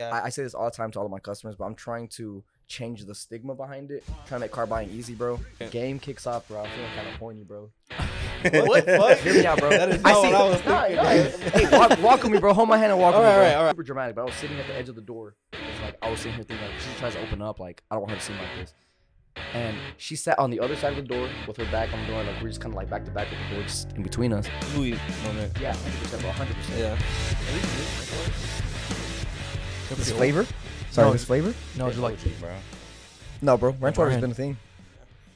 I say this all the time to all of my customers, but I'm trying to change the stigma behind it. Trying to make car buying easy, bro. Game kicks off, bro. I'm feeling kind of horny, bro. What? Fuck? Hear me out, bro. That is not what I was thinking. Hey, walk with me, bro. Hold my hand and walk with me, bro. All right. Super dramatic, but I was sitting at the edge of the door. It's like I was sitting here thinking, like, she tries to open up, like I don't want her to see me like this. And she sat on the other side of the door with her back on the door, like we're just kind of like back to back with the door just in between us. Louis moment. Yeah, 100%, bro. 100%. Yeah. This flavor? Sorry, No, this flavor? No, just like bro. No, bro. Ranch water's brand. been a thing.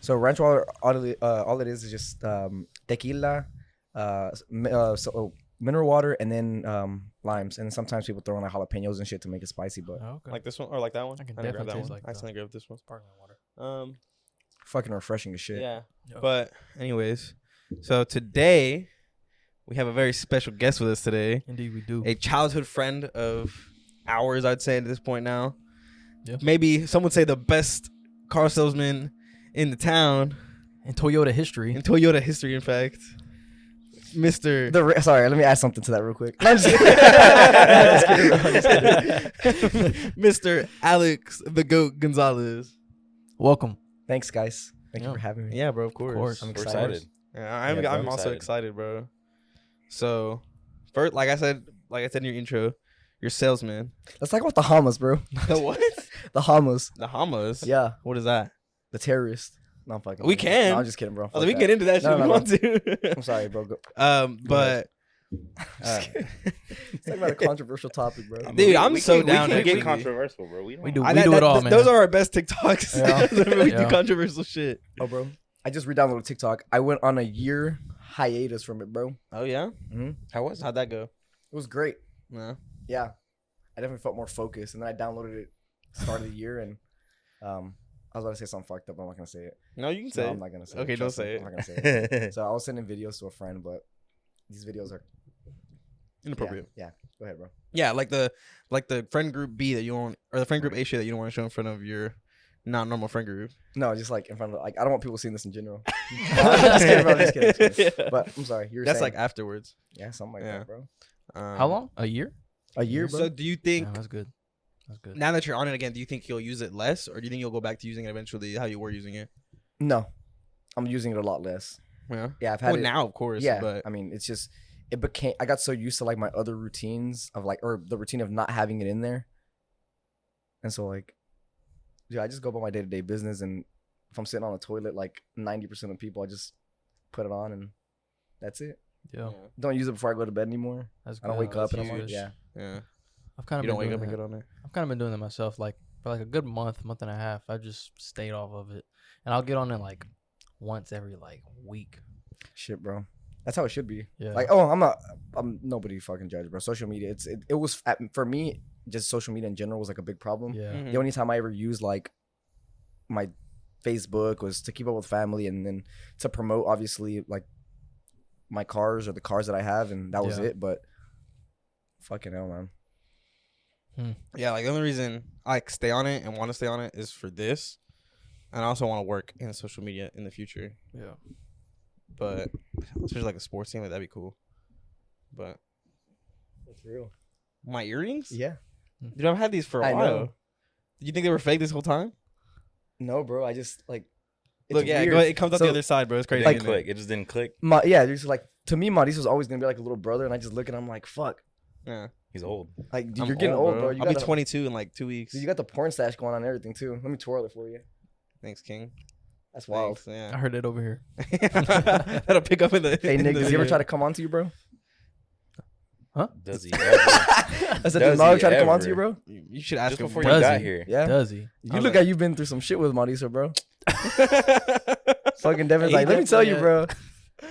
So ranch water, all it is just tequila, mineral water, and then limes. And sometimes people throw in like jalapenos and shit to make it spicy. But oh, okay. Like this one or like that one? I can didn't grab definitely that taste one. like I accidentally grabbed this one. sparkling water. fucking refreshing as shit. Yeah. Yo. But anyways, so today we have a very special guest with us today. Indeed, we do. A childhood friend of ours, I'd say at this point now. Yeah. Maybe some would say the best car salesman in the town, In Toyota history. in Toyota history, in fact. Mr. Sorry, let me add something to that real quick. No, I'm just kidding. I'm just kidding, bro. I'm just kidding. Mr. Alex the Goat Gonzales. Welcome. Thanks, guys. Thank you Yeah. for having me. Yeah, bro, of course. course. I'm We're excited. excited. Yeah, I'm, Yeah, bro, I'm I'm also excited, bro. So, first, like I said in your intro, you're salesman. Let's talk about the Hamas, bro. The what? The Hamas. The Hamas. Yeah, What is that? the terrorists. No, I'm fucking. We can. No, I'm just kidding, bro. Oh, Fuck we that. get into that shit No, if we no, want to. I'm sorry, bro. Go. But Let's talk about a controversial topic, bro. Dude, I'm so we down can next get week. controversial, bro. We do that- it all, man. Those are our best TikToks. Yeah. We do Yeah. controversial shit. Oh, bro. I just re-downloaded TikTok. I went on a year hiatus from it, bro. Oh yeah. Mm-hmm. How was it? How'd that go? It was great. Yeah. Yeah, I definitely felt more focused, and then I downloaded it start of the year, and I was about to say something fucked up. But I'm not gonna say it. No, you can No, say. I'm not gonna say it. Okay, don't Trust me, say I'm it. not gonna say it. So I was sending videos to a friend, but these videos are Inappropriate. Yeah. Go ahead, bro. Yeah, like the friend group B that you want, or the friend group A shit that you don't want to show in front of your not normal friend group. No, just like in front of like I don't want people seeing this in general. I'm just kidding, bro. I'm just kidding. Yeah. But I'm sorry. You were That's saying, like afterwards. yeah, something like Yeah. that, bro. How long? A year? A year, bro. So do you think Yeah, that's good. That's good. now that you're on it again, do you think you'll use it less, or do you think you'll go back to using it eventually how you were using it? No, I'm using it a lot less. Yeah. Yeah, I've had Well, it. now of course. Yeah, But I mean, it's just it became. I got so used to like my other routines of like, or the routine of not having it in there, and so like, yeah, I just go about my day-to-day business, and if I'm sitting on the toilet, like 90% of people, I just put it on, and that's it. Yeah, Don't use it before I go to bed anymore. that's good. I don't wake up That's and I'm like, huge. yeah. yeah. I've kind of You don't been wake doing up and that. get on it. I've kind of been doing that myself, like for like a good month and a half. I just stayed off of it, and I'll get on it like once every like week. Shit, bro. That's how it should be. Yeah. Like, I'm nobody fucking judge, bro. Social media, it was for me. Just social media in general was like a big problem. Yeah. Mhm. The only time I ever used like my Facebook was to keep up with family, and then to promote obviously like my cars or the cars that I have, and that was Yeah. it. But fucking hell, man. Yeah, like the only reason I stay on it and want to stay on it is for this, and I also want to work in social media in the future. Yeah. But especially like a sports team, like, that'd be cool. But That's real. my earrings, Yeah. dude, I've had these for a I while. know. Did you think they were fake this whole time? No, bro. I just like. It's Look, yeah, weird. go ahead. It comes out So, the other side, bro. It's It crazy. didn't isn't it? click. It just didn't click. Yeah, just like to me, Maurice was always gonna be like a little brother, and I just look at him like, fuck. Yeah, He's old. Like, dude, I'm you're getting old, bro. You I'll be got 22 in like 2 weeks. Dude, you got the porn stash going on and everything too. Let me twirl it for you. Thanks, King. That's wild. Thanks, I yeah. heard it over here. That'll pick up in the. Hey in Nick, the does he ever video. try to come on to you, bro? Does he ever? I said, Does does Mario he try to come on to ever? you, bro? You should ask Just him. before you Does got he? here. Yeah. Does he? You look like you've been through some shit with Mauricio, bro. Fucking Devin's He like, let me tell you, definitely bro.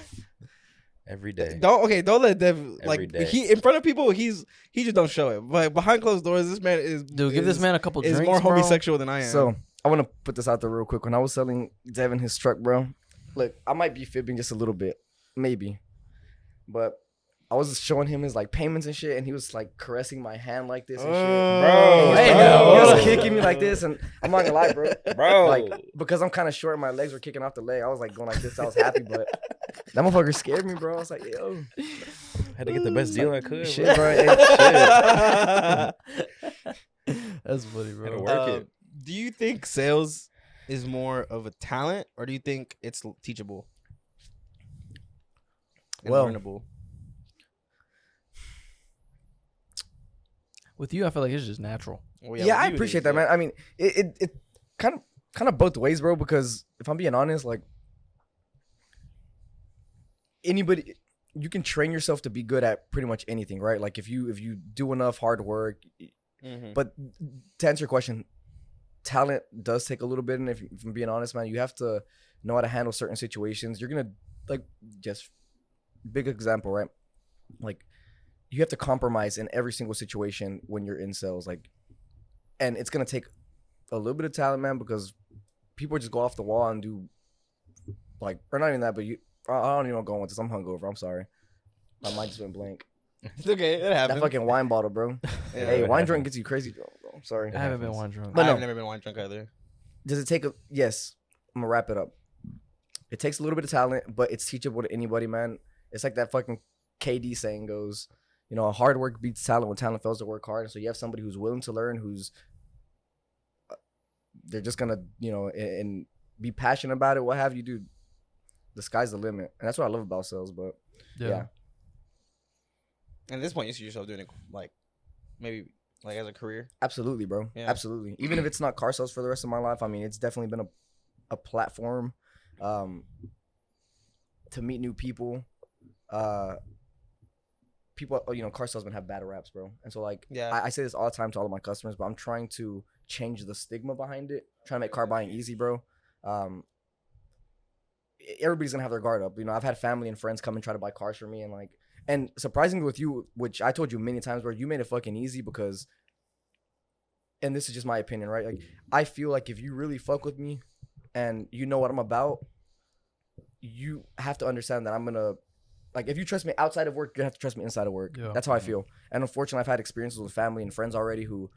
Every day. Don't let Dev like Every day. he in front of people he just don't show it. But behind closed doors, this man is Dude, give this man a couple is drinks, more bro. homosexual than I am. So I want to put this out there real quick. When I was selling Devin his truck, bro, look, I might be fibbing just a little bit, maybe, but I was showing him his like payments and shit, and he was like caressing my hand like this and shit. Bro, Hey, bro. he was kicking me like this, and I'm not gonna lie, bro. Bro. Like, because I'm kind of short, and my legs were kicking off the leg. I was like going like this. I was happy, but that motherfucker scared me, bro. I was like, yo, Had to get the best deal I could. shit, bro. Hey, That's funny, bro. Gotta work it. Do you think sales is more of a talent, or do you think it's teachable? And Well, learnable? With you, I feel like it's just natural. Well, Yeah, with I you it appreciate is, that, yeah. man. I mean, it kind of both ways, bro. Because if I'm being honest, like anybody, you can train yourself to be good at pretty much anything, right? Like if you do enough hard work. Mhm. But to answer your question, talent does take a little bit, and if I'm being honest, man, you have to know how to handle certain situations. You're gonna like just big example, right? Like you have to compromise in every single situation when you're in sales, like, and it's gonna take a little bit of talent, man, because people just go off the wall and do like, or not even that, but I don't even know going with this. I'm hungover. I'm sorry, my mind just went blank. It's okay. It That happens. fucking wine bottle, bro. Yeah. Hey, it wine happens. drink gets you crazy, bro. I'm sorry. I haven't been happens. one drunk. But no. I've never been wine drunk either. Does it take a yes? I'm gonna wrap it up. It takes a little bit of talent, but it's teachable to anybody, man. It's like that fucking KD saying goes, you know, hard work beats talent when talent fails to work hard. And so you have somebody who's willing to learn, who's they're just gonna, you know, and be passionate about it. What have you, dude? The sky's the limit, and that's what I love about sales. But yeah. And at this point, you see yourself doing it like maybe like as a career. Absolutely, bro. Yeah. Absolutely. Even if it's not car sales for the rest of my life, I mean, it's definitely been a platform to meet new people. People, you know, car salesmen have bad raps, bro. And so, like, Yeah. I say this all the time to all of my customers, but I'm trying to change the stigma behind it, trying to make car buying easy, bro. Everybody's gonna have their guard up. You know, I've had family and friends come and try to buy cars for me, and like, and surprisingly with you, which I told you many times, where you made it fucking easy because, and this is just my opinion, right? Like, I feel like if you really fuck with me, and you know what I'm about, you have to understand that I'm gonna, like, if you trust me outside of work, you have to trust me inside of work. Yeah. That's how I feel. And unfortunately, I've had experiences with family and friends already who,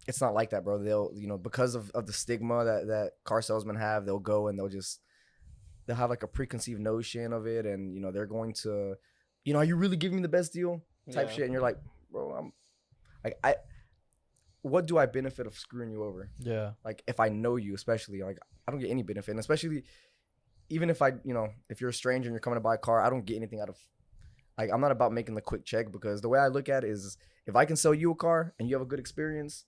it's not like that, bro. They'll, you know, because of the stigma that car salesmen have, they'll go and they'll have like a preconceived notion of it, and you know they're going to, you know, are you really giving me the best deal type Yeah. shit, and you're like, bro, I'm like, what do I benefit of screwing you over? Yeah. Like if I know you, especially, like I don't get any benefit, and especially even if I, you know, if you're a stranger and you're coming to buy a car, I don't get anything out of, like, I'm not about making the quick check, because the way I look at it is if I can sell you a car and you have a good experience,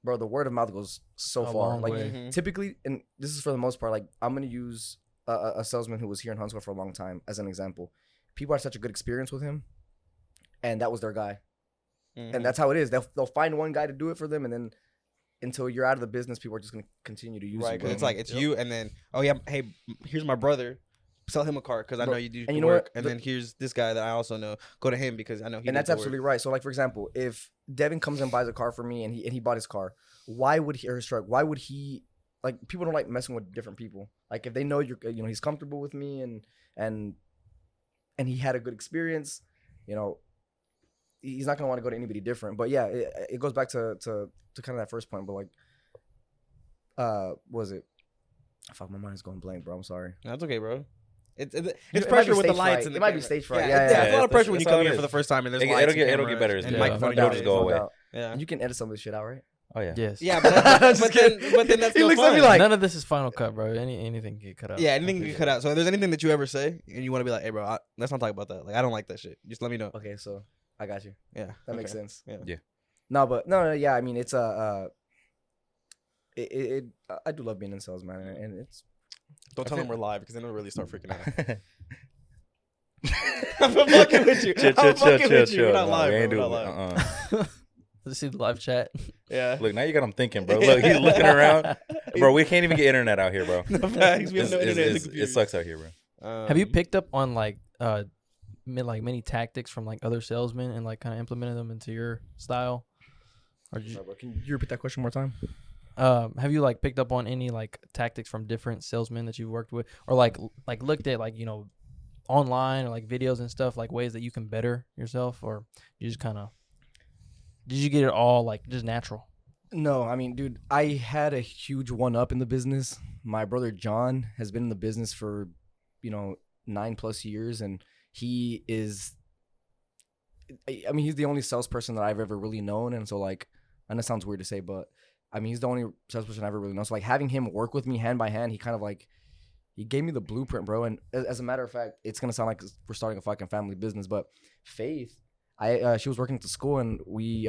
bro, the word of mouth goes so A far. long Like way. Mhm. typically, and this is for the most part, like I'm gonna use a salesman who was here in Huntsville for a long time as an example. People had such a good experience with him, and that was their guy. Mhm. And that's how it is. They'll find one guy to do it for them, and then until you're out of the business, people are just gonna continue to use right, you. because Bro. it's like it's Yep. you, and then oh yeah, hey, here's my brother. Sell him a car because I Bro, know you do and the you know work, what? and The- then here's this guy that I also know. Go to him because I know he. And did that's the absolutely work. right. So, like for example, if Devin comes and buys a car for me, and he bought his car, why would he, or his truck? Why would he? Like, people don't like messing with different people. Like if they know you're, you know, he's comfortable with me, and he had a good experience, you know, he's not gonna want to go to anybody different. But yeah, it goes back to kind of that first point. But like, what was it? Fuck, my mind is going blank, bro. I'm sorry. No, that's okay, bro. It's It might pressure be with the stage lights fright. and the It might be camera. stage fright. Yeah, Yeah, it's yeah, a lot of that's- pressure when you that's come all it here for the is. first time and there's It'll lights get- and it'll get cameras better as and you Yeah, go. microphone It'll just charges. go no away. doubt. Yeah. And you can edit some of this shit out, right? Oh yeah. Yes. Yeah, but then that's He still looks at me fun. like- None of this is final cut, bro. Anything can get cut out. Yeah, anything can get cut out. So if there's anything that you ever say and you want to be like, hey, bro, let's not talk about that. Like, I don't like that shit. Just let me know. Okay, so I got you. Yeah, That makes okay. sense. Yeah. Yeah. No, but no, yeah. I mean, it's I do love being in sales, man, and it's. Don't I tell them feel- we're live because then they'll really start freaking out. I'm fucking with you. Chill, I'm chill, fucking chill, with you. chill. We're not No, live, we ain't bro. doing We're not live. Let's see the live chat. Yeah. Look, now you got him thinking, bro. Look, he's looking around, bro. We can't even get internet out here, bro. No facts. We have no internet in the It computers. sucks out here, bro. Have you picked up on like many tactics from like other salesmen and like kind of implemented them into your style? Or did you, Sorry, bro, can you repeat that question one more time? have you like picked up on any like tactics from different salesmen that you've worked with, or like looked at like, you know, online or like videos and stuff, like ways that you can better yourself, or you just kind of did you get it all like just natural? No, I mean, dude, I had a huge one up in the business. My brother John has been in the business for, you know, 9+ years, and he is. I mean, he's the only salesperson that I've ever really known, and so like, and it sounds weird to say, but I mean, he's the only salesperson I ever really know. So like having him work with me hand by hand, he kind of like he gave me the blueprint, bro. And as a matter of fact, it's gonna sound like we're starting a fucking family business, but Faith, she was working at the school, and we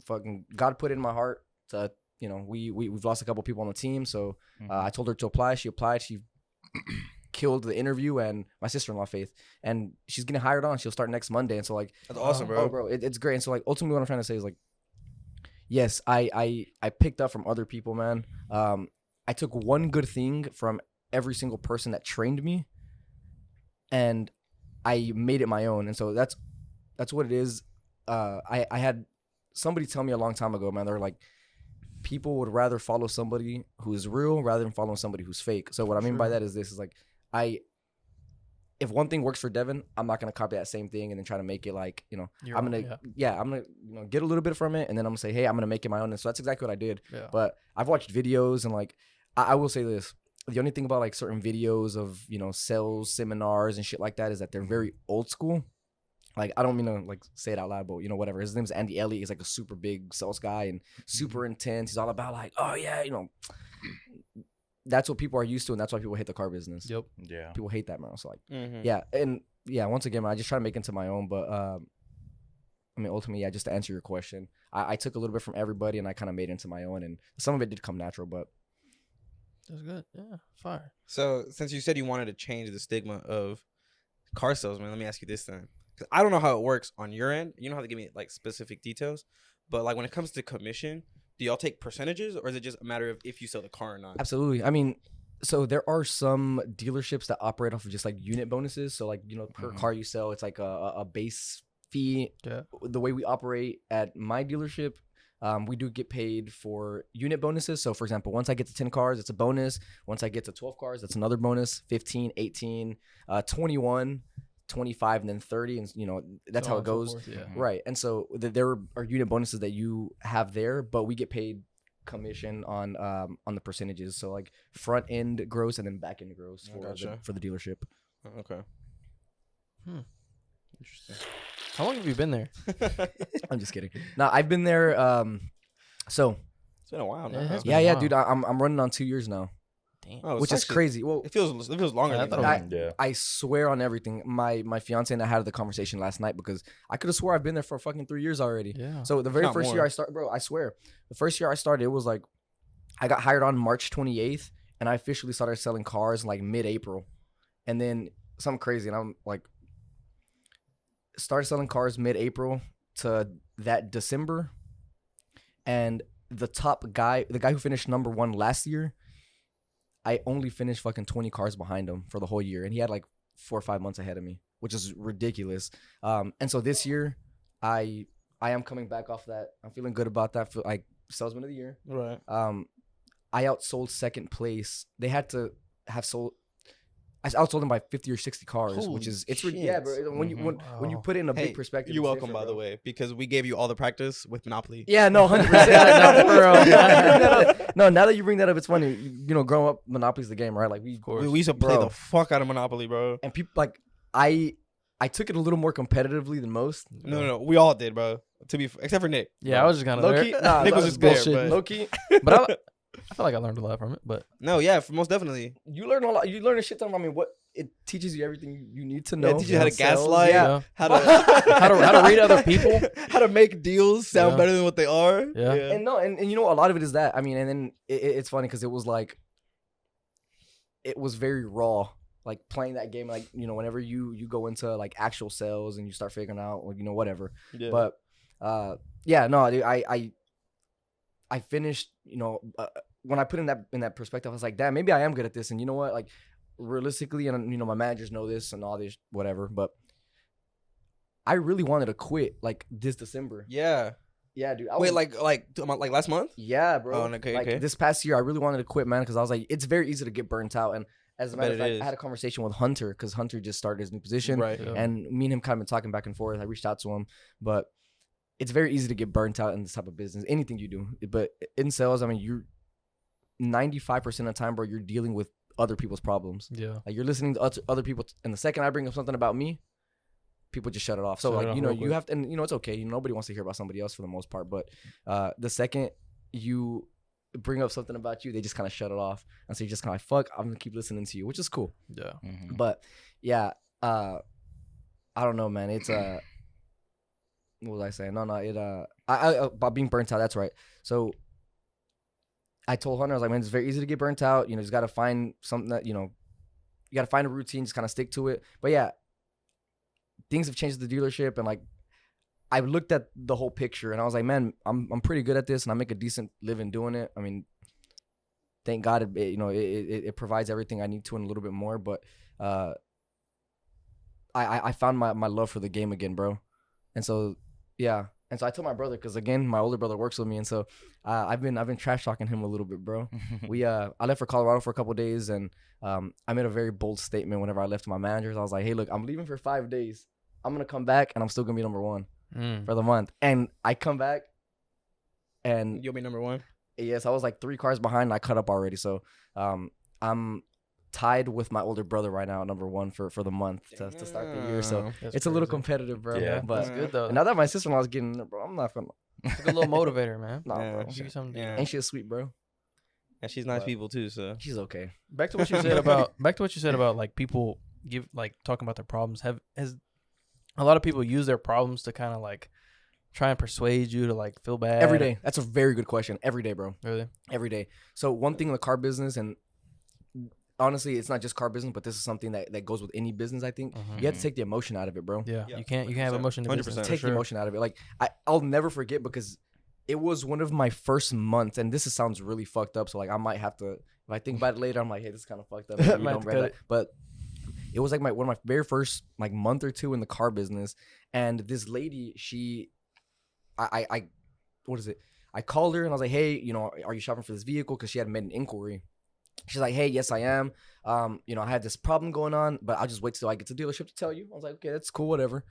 fucking God put it in my heart to we've lost a couple people on the team, so I told her to apply. She applied. She killed the interview, and my sister-in-law Faith, and she's getting hired on. She'll start next Monday, and so like That's awesome, bro. oh, bro, it's great. And so like ultimately, what I'm trying to say is like, yes, I picked up from other people, man. I took one good thing from every single person that trained me, and I made it my own. And so that's what it is. I had somebody tell me a long time ago, man. They're like, people would rather follow somebody who's real rather than following somebody who's fake. So what I mean by that is this: is like, if one thing works for Devin, I'm not gonna copy that same thing and then try to make it like, I'm gonna get a little bit from it, and then I'm gonna say, hey, I'm gonna make it my own. And so that's exactly what I did. Yeah. But I've watched videos, and like I will say this: the only thing about like certain videos of sales seminars and shit like that is that they're very old school. Like, I don't mean to like say it out loud, but whatever. His name's Andy Elliott. He's like a super big sales guy and super intense. He's all about like, oh yeah, that's what people are used to, and that's why people hate the car business. Yep. Yeah. People hate that, man. So like, once again, man, I just try to make it into my own. But I mean, ultimately, just to answer your question, I took a little bit from everybody, and I kind of made it into my own, and some of it did come natural, but that's good. Yeah, fire. So since you said you wanted to change the stigma of car salesman, let me ask you this then. Because I don't know how it works on your end. You don't have to give me like specific details, but like when it comes to commission, do y'all take percentages, or is it just a matter of if you sell the car or not? Absolutely. I mean, so there are some dealerships that operate off of just like unit bonuses. So like, per car you sell, it's like a base fee. Yeah. The way we operate at my dealership, we do get paid for unit bonuses. So for example, once I get to 10 cars, it's a bonus. Once I get to 12 cars, that's another bonus. 15, 18, 21, 25, and then 30, and that's how it goes. So forth, yeah. Right. And so there are unit bonuses that you have there, but we get paid commission on the percentages. So like front end gross and then back end gross for the dealership. Okay. Interesting. How long have you been there? I'm just kidding. No, I've been there. So it's been a while now. Yeah, dude. I'm running on 2 years now. Damn. Which is crazy. Well, it feels longer. I swear on everything. My fiance and I had the conversation last night because I could have swore I've been there for fucking 3 years already. Yeah. So the very first year I started, bro, I swear, the first year I started, it was like I got hired on March 28th, and I officially started selling cars like mid-April, and then something crazy, and I'm like, started selling cars mid-April to that December, and the guy who finished number 1 last year, I only finished fucking 20 cars behind him for the whole year. And he had like 4 or 5 months ahead of me, which is ridiculous. And so this year, I am coming back off that. I'm feeling good about that for like salesman of the year. Right. I outsold second place. They had to have sold. I outsold them by 50 or 60 cars, Holy which is shit. Yeah, bro. When you put it in a big perspective, you're welcome, by the way, because we gave you all the practice with Monopoly. Yeah, no, 100%. No, now that you bring that up, it's funny. Growing up, Monopoly's the game, right? Like we used to play the fuck out of Monopoly, bro. And people like I took it a little more competitively than most. No, we all did, bro. Except for Nick. Yeah, I was just kind of Nick was just bullshit. Low-key. But I feel like I learned a lot from it, but no, yeah, most definitely. You learn a lot. You learn a shit ton. I mean, it teaches you everything you need to know. It teaches you how to gaslight, how to read other people, how to make deals sound better than what they are. Yeah. And a lot of it is that. I mean, and then it's funny because it was like, it was very raw. Like playing that game, like whenever you go into like actual sales and you start figuring out, whatever. Yeah. But dude, I finished, when I put in that perspective, I was like, damn, maybe I am good at this. And you know what? Like, realistically, and, my managers know this and all this, whatever. But I really wanted to quit, like, this December. Yeah. Yeah, dude. Like last month? Yeah, bro. Oh, okay. This past year, I really wanted to quit, man, because I was like, it's very easy to get burnt out. And as a matter of fact, I had a conversation with Hunter, because Hunter just started his new position. Right. Yeah. And me and him kind of been talking back and forth. I reached out to him. But it's very easy to get burnt out in this type of business, anything you do. But in sales, I mean, you're 95% of the time, bro, you're dealing with other people's problems. Yeah. Like, you're listening to other people. And the second I bring up something about me, people just shut it off. So Shut it like off you know real you quick. have to, and you know it's okay. Nobody wants to hear about somebody else for the most part, but the second you bring up something about you, they just kind of shut it off, and so you're just kind of like, fuck, I'm gonna keep listening to you, which is cool. Yeah. Mhm. But yeah, I don't know, man. It's what was I saying? No, it I about being burnt out. That's right. So I told Hunter, I was like, man, it's very easy to get burnt out. You know, just gotta find something that you gotta find a routine, just kind of stick to it. But yeah, things have changed at the dealership, and like I looked at the whole picture, and I was like, man, I'm pretty good at this, and I make a decent living doing it. I mean, thank God, it provides everything I need to and a little bit more. But I found my love for the game again, bro. And so yeah, and so I told my brother, because again, my older brother works with me, and so I've been trash talking him a little bit, bro. I left for Colorado for a couple of days, and I made a very bold statement whenever I left to my managers. I was like, hey, look, I'm leaving for 5 days. I'm gonna come back, and I'm still gonna be number one for the month. And I come back, and You'll be number one. yes, I was like 3 cars behind, and I cut up already. So I'm tied with my older brother right now, number one for the month to start the year. So That's it's a little crazy. competitive, bro. Yeah. But That's good though. and now that my sister-in-law's getting there, bro, I'm not gonna. It's like a little motivator, man. Nah, Yeah, bro. Give you something. Yeah. Ain't she a sweet, bro? And she's nice But- people too. So She's okay. Back to what you said about like people talking about their problems. Has a lot of people use their problems to kind of like try and persuade you to like feel bad Every day. That's a very good question. Every day, bro. Really? Every day. So one thing in the car business, and honestly, it's not just car business, but this is something that goes with any business, I think. Mhm. You have to take the emotion out of it, bro. Yeah. Yeah, You can't have 100%. emotion in 100%. business. Take for the sure. emotion out of it. Like I'll never forget, because it was one of my first months, and sounds really fucked up. So like I might have to, if I think about it later, I'm like, hey, this is kind of fucked up. Maybe Might don't have to read cut that. But it was like one of my very first like month or two in the car business, and this lady, I what is it? I called her and I was like, hey, are you shopping for this vehicle? Because she had made an inquiry. She's like, hey, yes, I am. I had this problem going on, but I'll just wait till I get to the dealership to tell you. I was like, okay, that's cool, whatever.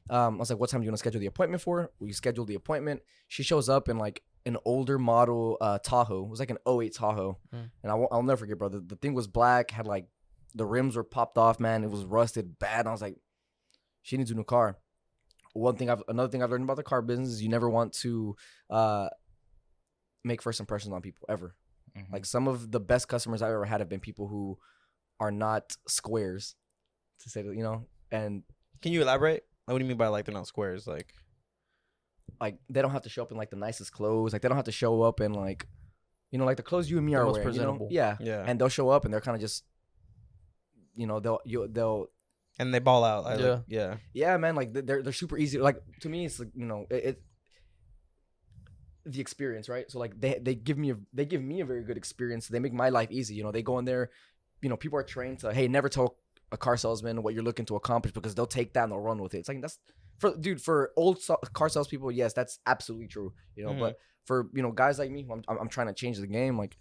I was like, what time do you want to schedule the appointment for? We scheduled the appointment. She shows up in like an older model Tahoe. It was like an '08 Tahoe. Mm. And I'll never forget, bro. The thing was black, had like the rims were popped off, man. It was rusted bad. And I was like, she needs a new car. Another thing I've learned about the car business is you never want to make first impressions on people ever. Mhm. Like some of the best customers I've ever had have been people who are not squares, to say that, and can you elaborate? What do you mean by like they're not squares? Like like they don't have to show up in like the nicest clothes. Like they don't have to show up in like, like the clothes you and me The are most wearing. presentable. Yeah. yeah, And they'll show up and they're kind of just, they'll and they ball out. Yeah. Yeah. yeah, man. Like they're super easy. Like to me, it's like the experience, right? So like they give me a very good experience. They make my life easy. They go in there. People are trained to, hey, never tell a car salesman what you're looking to accomplish, because they'll take that and they'll run with it. It's like, that's for old car salespeople. Yes, that's absolutely true. Mhm. But for guys like me, who I'm trying to change the game. Like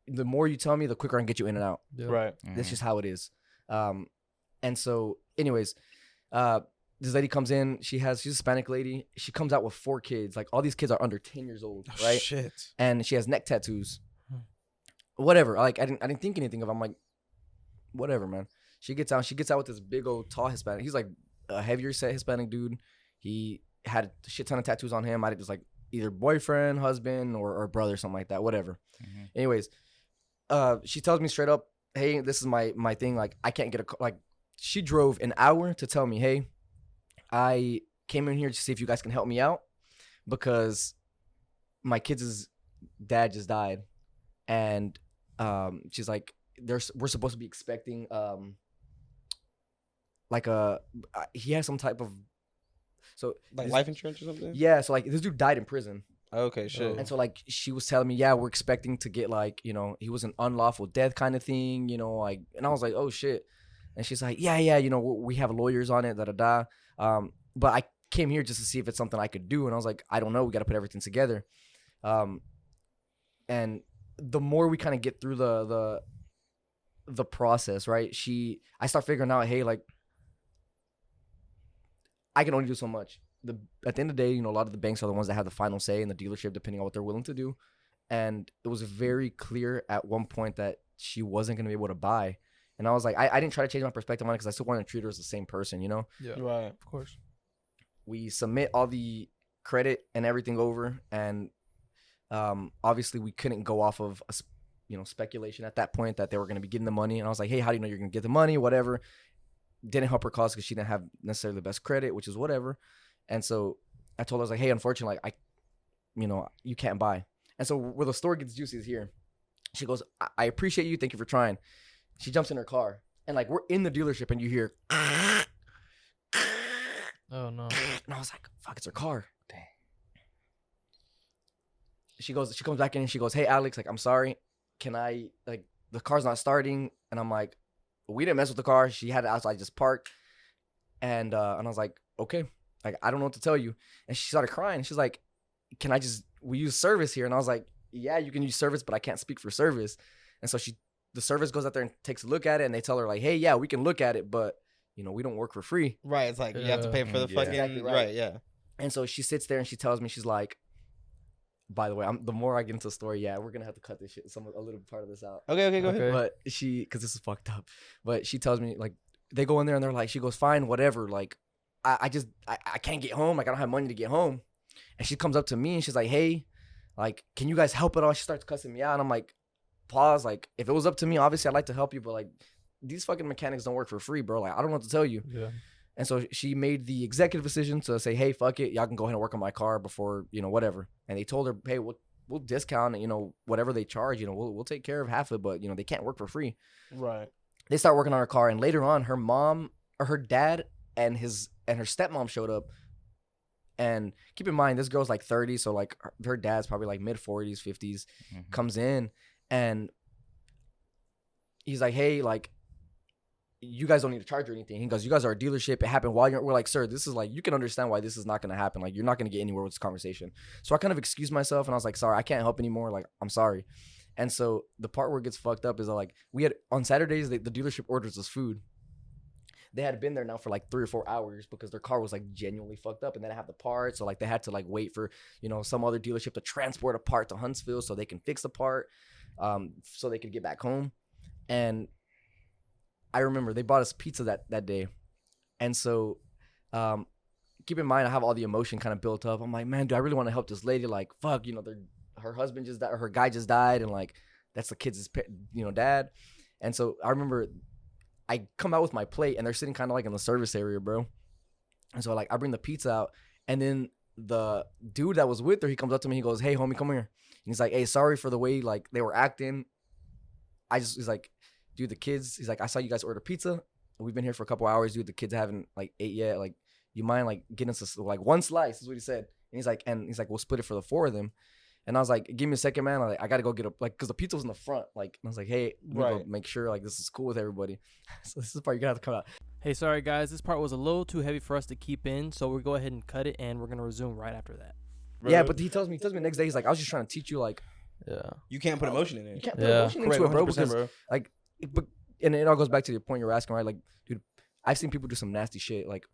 the more you tell me, the quicker I can get you in and out. Yeah. Right. That's just how it is. And so, anyways, this lady comes in. She's a Hispanic lady. She comes out with 4 kids. Like all these kids are under 10 years old, Oh, right? Shit. And she has neck tattoos. Hmm. Whatever. Like I didn't think anything of it. I'm like, whatever, man. She gets out with this big old tall Hispanic. He's like a heavier set Hispanic dude. He had a shit ton of tattoos on him. I was like either boyfriend, husband, or brother, something like that. Whatever. Mhm. Anyways, she tells me straight up, hey, this is my thing. Like I can't get she drove an hour to tell me, hey, I came in here to see if you guys can help me out, because my kids' dad just died. And she's like, we're supposed to be expecting he has some type of, so Like this- life insurance or something? yeah, so like this dude died in prison. Okay, shit. And so like she was telling me, yeah, we're expecting to get like, he was an unlawful death kind of thing, like, and I was like, oh shit. And she's like, yeah, we have lawyers on it, da. But I came here just to see if it's something I could do. And I was like, I don't know. We got to put everything together. And the more we kind of get through the process, right? I start figuring out, hey, like I can only do so much. At the end of the day, a lot of the banks are the ones that have the final say in the dealership, depending on what they're willing to do. And it was very clear at one point that she wasn't going to be able to buy. And I was like, I didn't try to change my perspective on it because I still wanted to treat her as the same person, you know? Yeah. Right. Of course. We submit all the credit and everything over, and obviously we couldn't go off of speculation at that point that they were going to be getting the money. And I was like, hey, how do you know you're going to get the money? Whatever. Didn't help her cause because she didn't have necessarily the best credit, which is whatever. And so I told her, I was like, hey, unfortunately, you can't buy. And so where the story gets juicy is here. She goes, I appreciate you. Thank you for trying. She jumps in her car, and like we're in the dealership, and you hear, Oh no. and I was like, fuck, it's her car. Dang. She comes back in and she goes, hey, Alex, like, I'm sorry. Can I, like, the car's not starting? And I'm like, we didn't mess with the car. She had it outside, just parked. And I was like, okay, like, I don't know what to tell you. And she started crying. She's like, we use service here. And I was like, yeah, you can use service, but I can't speak for service. And so the service goes out there and takes a look at it, and they tell her like, hey, yeah, we can look at it, but we don't work for free. Right. It's like you have to pay for the Yeah. fucking Exactly right. right. Yeah. And so she sits there and she tells me, she's like, by the way, the more I get into the story, yeah, we're gonna have to cut this shit, a little part of this out. Okay. Go ahead. Okay. But because this is fucked up. But she tells me, like, they go in there and they're like, she goes, fine, whatever. Like, I can't get home. Like, I don't have money to get home. And she comes up to me and she's like, hey, like, can you guys help at all? She starts cussing me out. And I'm like, pause. Like, if it was up to me, obviously I'd like to help you. But, like, these fucking mechanics don't work for free, bro. Like, I don't know what to tell you. Yeah. And so she made the executive decision to say, hey, fuck it. Y'all can go ahead and work on my car before, whatever. And they told her, hey, we'll discount, whatever they charge. We'll take care of half of it. But, they can't work for free. Right. They start working on her car. And later on, her mom or her dad and her stepmom showed up. And keep in mind, this girl's like 30. So, like, her dad's probably like mid 40s, 50s, comes in. And he's like, hey, like, you guys don't need to charge or anything. He goes, you guys are a dealership. It happened while we're like, sir, this is like, you can understand why this is not going to happen. Like, you're not going to get anywhere with this conversation. So I kind of excused myself and I was like, sorry, I can't help anymore. Like, I'm sorry. And so the part where it gets fucked up is that, like, we had on Saturdays, the dealership orders us food. They had been there now for like 3 or 4 hours because their car was like genuinely fucked up and they didn't have the parts. So like they had to like wait for, some other dealership to transport a part to Huntsville so they can fix the part, so they could get back home. And I remember they bought us pizza that day. And so keep in mind, I have all the emotion kind of built up. I'm like, man, do I really want to help this lady? Like, fuck, her husband just died, or her guy just died. And like, that's the kid's, dad. And so I remember I come out with my plate and they're sitting kind of like in the service area, bro. And so like I bring the pizza out, and then the dude that was with her, he comes up to me, he goes, hey homie, come here. And he's like, hey, sorry for the way like they were acting. He's like, dude, the kids, he's like, I saw you guys order pizza. We've been here for a couple hours, dude. The kids haven't like ate yet. Like, you mind like getting us like one slice? Is what he said. And he's like, we'll split it for the 4 of them. And I was like, give me a second, man. I got to go get because the pizza was in the front. Like, I was like, hey, go make sure like this is cool with everybody. So this is the part you're going to have to come out. Hey, sorry guys, this part was a little too heavy for us to keep in, so we'll go ahead and cut it, and we're gonna resume right after that. Bro. Yeah, but he tells me the next day, he's like, I was just trying to teach you, like, Yeah. You can't put emotion in you it. can't put Yeah. emotion into it, bro. 100%, Because bro. like, and it all goes back to the point you're asking, right? Like, dude, I've seen people do some nasty shit. Like,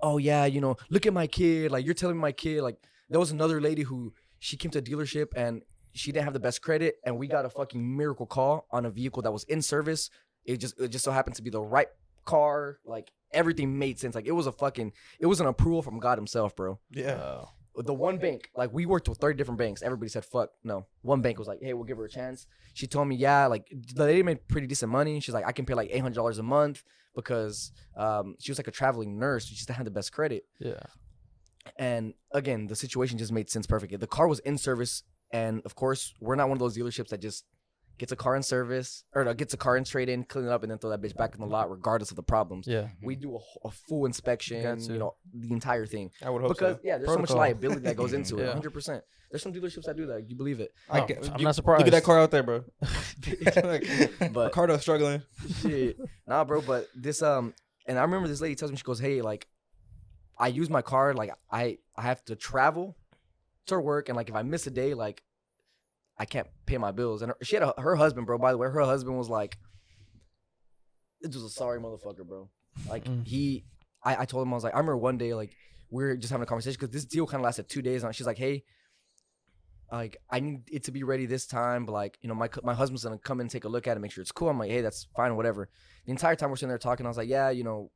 oh yeah, look at my kid. Like, you're telling me my kid. Like, there was another lady who she came to a dealership and she didn't have the best credit, and we got a fucking miracle call on a vehicle that was in service. It just so happened to be the right car. Like, everything made sense. Like, it was an approval from God himself, bro. Yeah. The one bank, like, we worked with 30 different banks. Everybody said, fuck, no. One bank was like, hey, we'll give her a chance. She told me, yeah, like, the lady made pretty decent money. She's like, I can pay like $800 a month because she was like a traveling nurse. She just didn't have the best credit. Yeah. And again, the situation just made sense perfectly. The car was in service. And of course, we're not one of those dealerships that just gets a car in service or gets a car in straight in, clean it up, and then throw that bitch back in the lot regardless of the problems. Yeah. We do a full inspection, the entire thing. I would hope Because, so. yeah, there's Protocol. so much liability that goes into it, Yeah. 100%. There's some dealerships that do that. You believe it. Oh, I'm not surprised. Look at that car out there, bro. But Ricardo's struggling. shit. Nah, bro, but this, and I remember this lady tells me, she goes, hey, like, I use my car, like, I have to travel to work, and, like, if I miss a day, like, I can't pay my bills. And she had her husband, bro, by the way, her husband was like, it was a sorry motherfucker, bro. Like, I told him, I was like, I remember one day, like, we were just having a conversation, because this deal kind of lasted 2 days, and she's like, hey, like I need it to be ready this time, but like, you know, my husband's gonna come in and take a look at it, make sure it's cool. I'm like, hey, that's fine, whatever. The entire time we're sitting there talking, I was like, yeah, you know,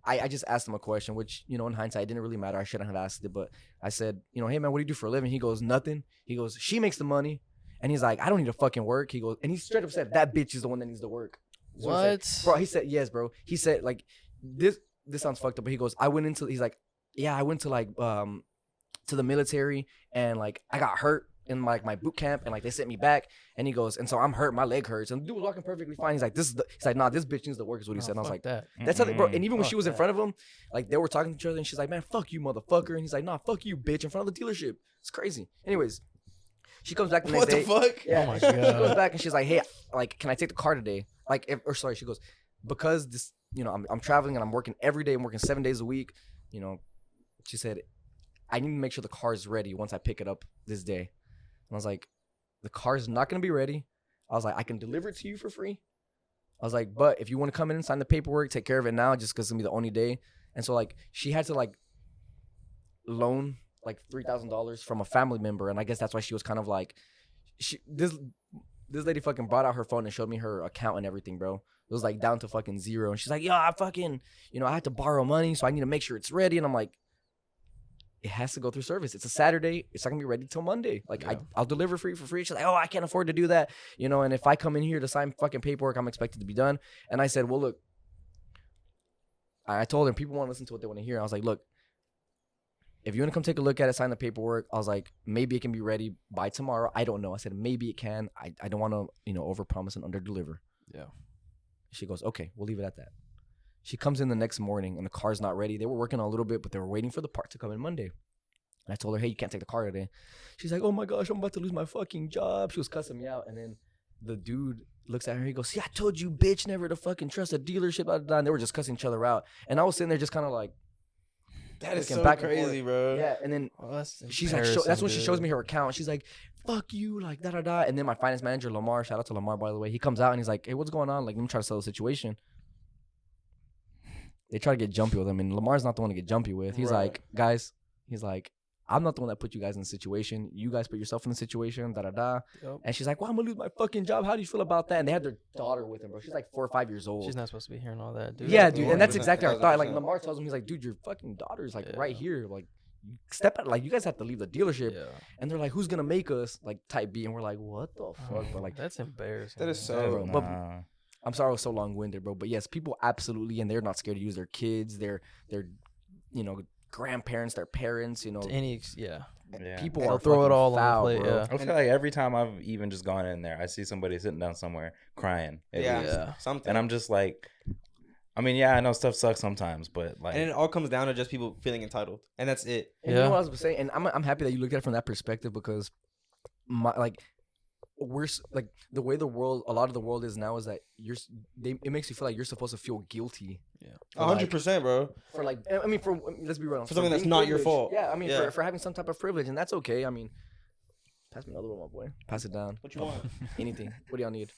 I just asked him a question, which, you know, in hindsight, it didn't really matter. I shouldn't have asked it, but I said, you know, hey man, what do you do for a living? He goes, nothing. He goes, she makes the money, and he's like, I don't need to fucking work. He goes, and he straight up said, that bitch is the one that needs to work. That's what he What? said. Bro? He said, yes, bro. He said, like, this sounds fucked up, but he goes, he's like, yeah, I went to like to the military, and like I got hurt in like my boot camp, and like they sent me back, and he goes, and so I'm hurt, my leg hurts, and the dude was walking perfectly fine. He's like, he's like, nah, this bitch needs to work, is what he said. And I was like, that. that's how they, bro. And even when Fuck she was in that. front of him, like they were talking to each other, and she's like, man, fuck you, motherfucker. And he's like, nah, fuck you, bitch, in front of the dealership. It's crazy. Anyways, she comes back the next What the day. fuck? Yeah, Oh my she goes God. back and she's like, hey, like, can I take the car today? Like, she goes, because this, you know, I'm traveling and I'm working every day. I'm working 7 days a week. You know, she said, I need to make sure the car is ready once I pick it up this day. And I was like, the car is not going to be ready. I was like, I can deliver it to you for free. I was like, but if you want to come in and sign the paperwork, take care of it now, just because it's going to be the only day. And so, like, she had to, like, loan, like, $3,000 from a family member. And I guess that's why she was kind of like, this lady fucking brought out her phone and showed me her account and everything, bro. It was, like, down to fucking zero. And she's like, yo, I fucking, you know, I had to borrow money, so I need to make sure it's ready. And I'm like, it has to go through service. It's a Saturday. It's not gonna be ready till Monday. Like, Yeah. I'll deliver for free. She's like, oh, I can't afford to do that. You know, and if I come in here to sign fucking paperwork, I'm expected to be done. And I said, well, look, I told her, people want to listen to what they want to hear. I was like, look, if you want to come take a look at it, sign the paperwork, I was like, maybe it can be ready by tomorrow. I don't know. I said, maybe it can. I don't want to, you know, overpromise and underdeliver. Yeah. She goes, okay, we'll leave it at that. She comes in the next morning and the car's not ready. They were working on a little bit, but they were waiting for the part to come in Monday. And I told her, hey, you can't take the car today. She's like, oh my gosh, I'm about to lose my fucking job. She was cussing me out. And then the dude looks at her. He goes, see, I told you, bitch, never to fucking trust a dealership. Blah, blah, blah. And they were just cussing each other out. And I was sitting there just kind of like, That is looking so back and crazy, forth. bro. Yeah. And then Well, that's she's like, that's when she shows me her account. She's like, fuck you, like, da da da. And then my finance manager, Lamar, shout out to Lamar, by the way, he comes out and he's like, hey, what's going on? Like, let me try to sell the situation. They try to get jumpy with him, and Lamar's not the one to get jumpy with. He's Right. like, guys, he's like, I'm not the one that put you guys in the situation. You guys put yourself in the situation, da da da. Yep. And she's like, well, I'm gonna lose my fucking job. How do you feel about that? And they had their daughter with him, bro. She's like 4 or 5 years old. She's not supposed to be hearing all that, dude. Yeah, dude, and that's 100%, exactly our thought. Like 1000%. Lamar tells him, he's like, dude, your fucking daughter's like Yeah. right here. Like, you step out. Like, you guys have to leave the dealership. Yeah. And they're like, who's gonna make us like type B? And we're like, what the fuck? We're like, That's embarrassing. That is man. so- bro. But I'm sorry I was so long-winded, bro. But yes, people absolutely, and they're not scared to use their kids, their you know, grandparents, their parents, you know. Yeah. Yeah. People They'll are throw it fucking all on the foul, plate, bro. yeah. I feel like every time I've even just gone in there, I see somebody sitting down somewhere crying. at Yeah. least. Yeah. Something. And I'm just like, I mean, yeah, I know stuff sucks sometimes, but like, And it all comes down to just people feeling entitled, and that's it. And you know Yeah. what I was saying? And I'm happy that you looked at it from that perspective, because like the way a lot of the world is now is that it makes you feel like you're supposed to feel guilty. Yeah. For, like, 100%, bro. for like, I mean, let's be real. For something that's being not your privileged. fault. Yeah, I mean, Yeah. for having some type of privilege, and that's okay. I mean, pass me another one, my boy. Pass it down. What you want? Anything. What do y'all need?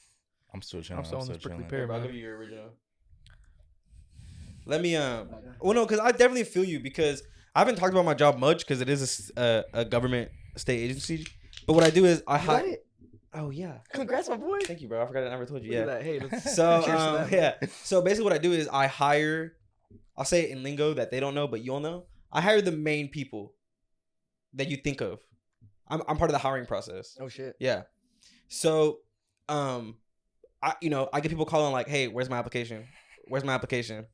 I'm still chilling. I'm still on this prickly pear, I'll man. give you your original. Let me well, no, because I definitely feel you, because I haven't talked about my job much because it is a government state agency. But what I do is I You got hire. it? Oh yeah. Congrats, my boy. Thank you, bro. I forgot I never told you. Look at Yeah. that. Hey, let's So cheers to that. yeah. So basically, what I do is I hire. I'll say it in lingo that they don't know, but you'll know. I hire the main people that you think of. I'm part of the hiring process. Oh shit. Yeah. So, I get people calling like, "Hey, where's my application? Where's my application?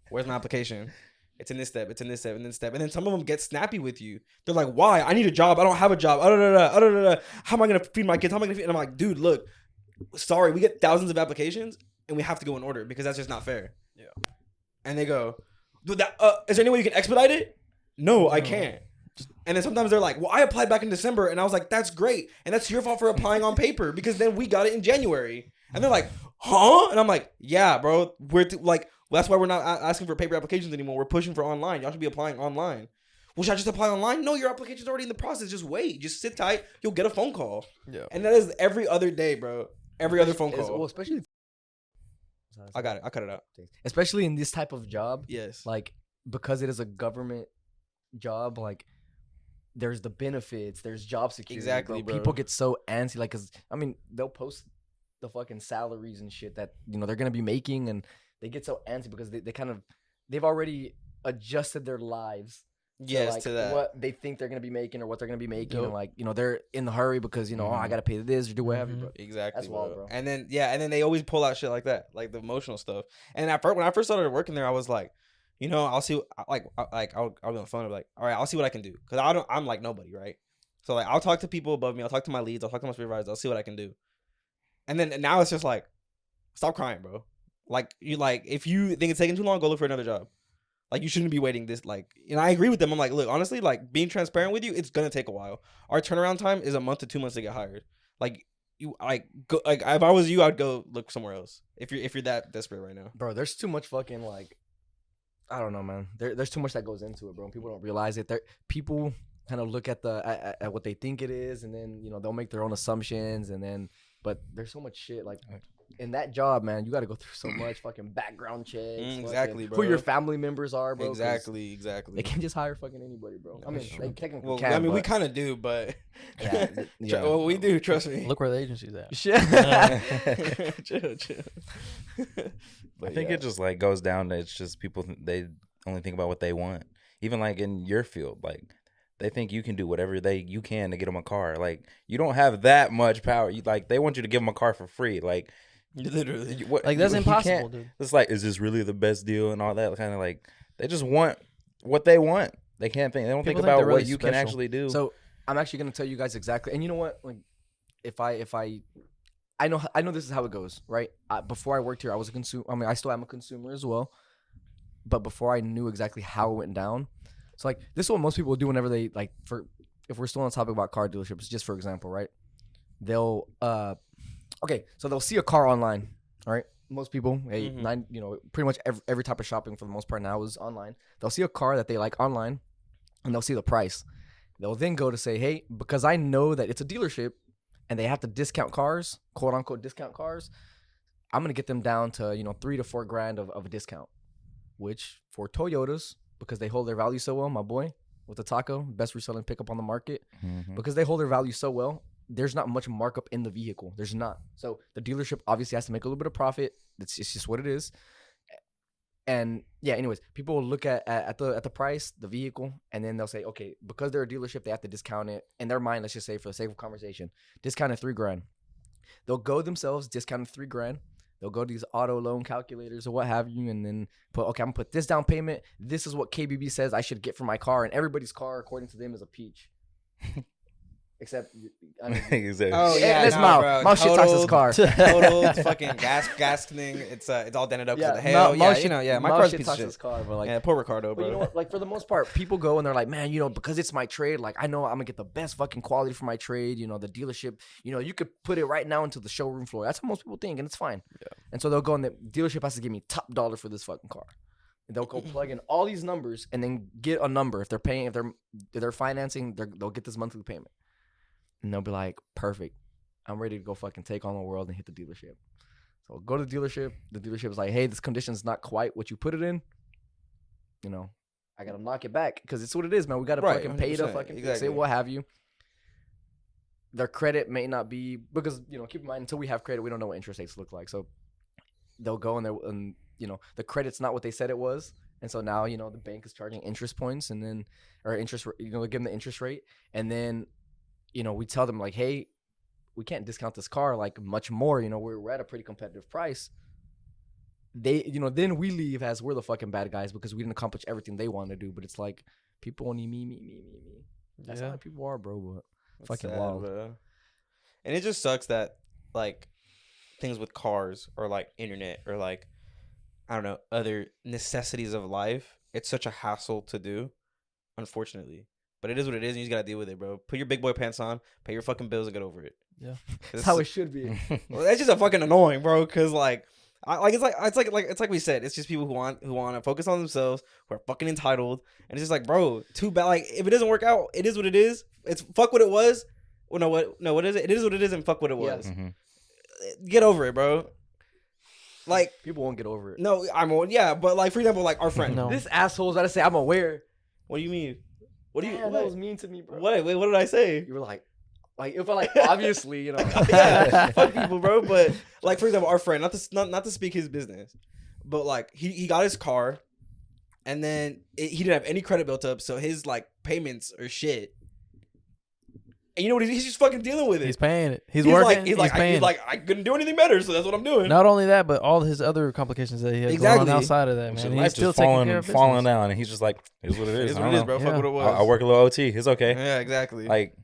Where's my application? It's in this step. It's in this step. And this step." And then some of them get snappy with you. They're like, "Why? I need a job. I don't have a job. How am I gonna feed my kids? How am I gonna feed?" And I'm like, "Dude, look, sorry, we get thousands of applications and we have to go in order because that's just not fair." Yeah. And they go, "Dude, is there any way you can expedite it?" No, I can't. And then sometimes they're like, "Well, I applied back in December," and I was like, "That's great, and that's your fault for applying on paper because then we got it in January." And they're like, "Huh?" And I'm like, "Yeah, bro, that's why we're not asking for paper applications anymore. We're pushing for online. Y'all should be applying online." "Well, should I just apply online?" "No, your application's already in the process. Just wait. Just sit tight. You'll get a phone call." Yeah. And that is every other day, bro. Every other phone call. Well, especially. I got it. I cut it out. Especially in this type of job, Yes. like, because it is a government job, like, there's the benefits, there's job security. Exactly, bro. People get so antsy, like, cause I mean, they'll post the fucking salaries and shit that they're gonna be making, and they get so antsy because they've already adjusted their lives. Yes, like to that. what they think they're gonna be making or what they're gonna be making, Yep. and like they're in the hurry because oh, I gotta pay this or do whatever. Mhm. But Exactly, That's wild, bro. And then they always pull out shit like that, like the emotional stuff. And when I first started working there, I was like, I'll see, I'll be on the phone, and be like, all right, I'll see what I can do, because I'm like nobody, right? So like I'll talk to people above me, I'll talk to my leads, I'll talk to my supervisors, I'll see what I can do. And then now it's just like, stop crying, bro. Like if you think it's taking too long, go look for another job. Like, you shouldn't be waiting this, like, I agree with them. I'm like, look, honestly, like, being transparent with you, it's gonna take a while. Our turnaround time is a month to 2 months to get hired. Like, if I was you, I'd go look somewhere else. If you're that desperate right now. bro, there's too much fucking like, I don't know, man. There's too much that goes into it, bro. People don't realize it. People kind of look at at what they think it is, and then they'll make their own assumptions, and then but there's so much shit like. In that job, man, you got to go through so much fucking background checks. Exactly, bro. Who your family members are, bro. Exactly. They can't just hire fucking anybody, bro. I mean, they technically Well, can. I mean, we but- kind of do, but yeah. well, we do. Trust me. Look where the agency's at. Shit. chill. I think it just like goes down to, it's just people they only think about what they want. Even like in your field, like they think you can do whatever you can to get them a car. Like, you don't have that much power. They want you to give them a car for free. Like, Literally. Like, that's impossible, dude. It's like, is this really the best deal and all that kind of like, they just want what they want. They can't think. They don't People think think about they're what really you can special. actually do. So I'm actually gonna tell you guys exactly. And you know what? Like, if I know this is how it goes, right? Before I worked here, I was a consumer. I mean, I still am a consumer as well. But before I knew exactly how it went down, so like this is what most people do whenever they like. If we're still on the topic about car dealerships, just for example, right? They'll okay, so they'll see a car online, all right? Most people, pretty much every type of shopping for the most part now is online. They'll see a car that they like online, and they'll see the price. They'll then go to say, hey, because I know that it's a dealership and they have to discount cars, quote unquote discount cars, I'm gonna get them down to $3 to $4 grand of a discount. Which for Toyotas, because they hold their value so well, my boy, with the Taco, best reselling pickup on the market, because they hold their value so well, there's not much markup in the vehicle. There's not. So the dealership obviously has to make a little bit of profit. It's just what it is. And yeah, anyways, people will look at the price, the vehicle, and then they'll say, okay, because they're a dealership, they have to discount it. In their mind, let's just say for the sake of conversation, discount it $3 grand. They'll go themselves, discount it $3 grand. They'll go to these auto loan calculators or what have you, and then I'm gonna put this down payment. This is what KBB says I should get for my car, and everybody's car, according to them, is a peach. Except, I mean, Exactly. Oh yeah, it's Mao. bro. Mao shit talks his car. Total fucking gas thing. It's all dented up because of the hail. Mao Yeah, shit- my Mao car's a shit piece talks of his shit. car, but like, Yeah, poor Ricardo, but bro. you know what? Like, for the most part, people go and they're like, man, because it's my trade, like, I know I'm gonna get the best fucking quality for my trade. The dealership, you could put it right now into the showroom floor. That's how most people think, and it's fine. Yeah. And so they'll go and the dealership has to give me top dollar for this fucking car. And they'll go plug in all these numbers and then get a number. If they're paying, if they're financing, they'll get this monthly payment. And they'll be like, perfect. I'm ready to go fucking take on the world and hit the dealership. So go to the dealership. The dealership is like, hey, this condition's not quite what you put it in. I got to knock it back because it's what it is, man. We got to Right, fucking pay to 100%, fucking fix exactly. it, what have you. Their credit may not be, because, keep in mind, until we have credit, we don't know what interest rates look like. So they'll go and the credit's not what they said it was. And so now, the bank is charging interest points and then, or interest, give them the interest rate. And then, we tell them like, hey, we can't discount this car like much more. We're at a pretty competitive price. They, then we leave as we're the fucking bad guys because we didn't accomplish everything they wanted to do. But it's like people only me. That's how people are, bro. But That's fucking sad, wild. bro. And it just sucks that like things with cars or like internet or like I don't know other necessities of life. It's such a hassle to do, unfortunately. But it is what it is, and you just gotta deal with it, bro. Put your big boy pants on, pay your fucking bills, and get over it. Yeah, That's how it should be. Well, that's just a fucking annoying, bro. Cause it's like we said, it's just people who want to focus on themselves, who are fucking entitled, and it's just like, bro, too bad. Like if it doesn't work out, it is what it is. It's fuck what it was. Well, what is it? It is what it is, and fuck what it was. Get over it, bro. Like People won't get over it. no, but like for example, like our friend. No. This asshole's about to say I'm aware. What do you mean? What do you? Damn, What? that was mean to me, bro. Wait, what did I say? You were like it felt like obviously, you know. Yeah, fuck people, bro. But like, for example, our friend, not to speak his business, but like he got his car, and then he didn't have any credit built up, so his like payments are shit. And you know what? He's just fucking dealing with it. He's paying it. He's working. He's paying. I couldn't do anything better, so that's what I'm doing. Not only that, but all his other complications that he has going on outside of that, man. His He's life still just taking care of falling business. down, and he's just like, "It's what it is. It's I what don't it is, know. bro. Yeah. Fuck what it was. I work a little OT. It's okay." Yeah, exactly. Like,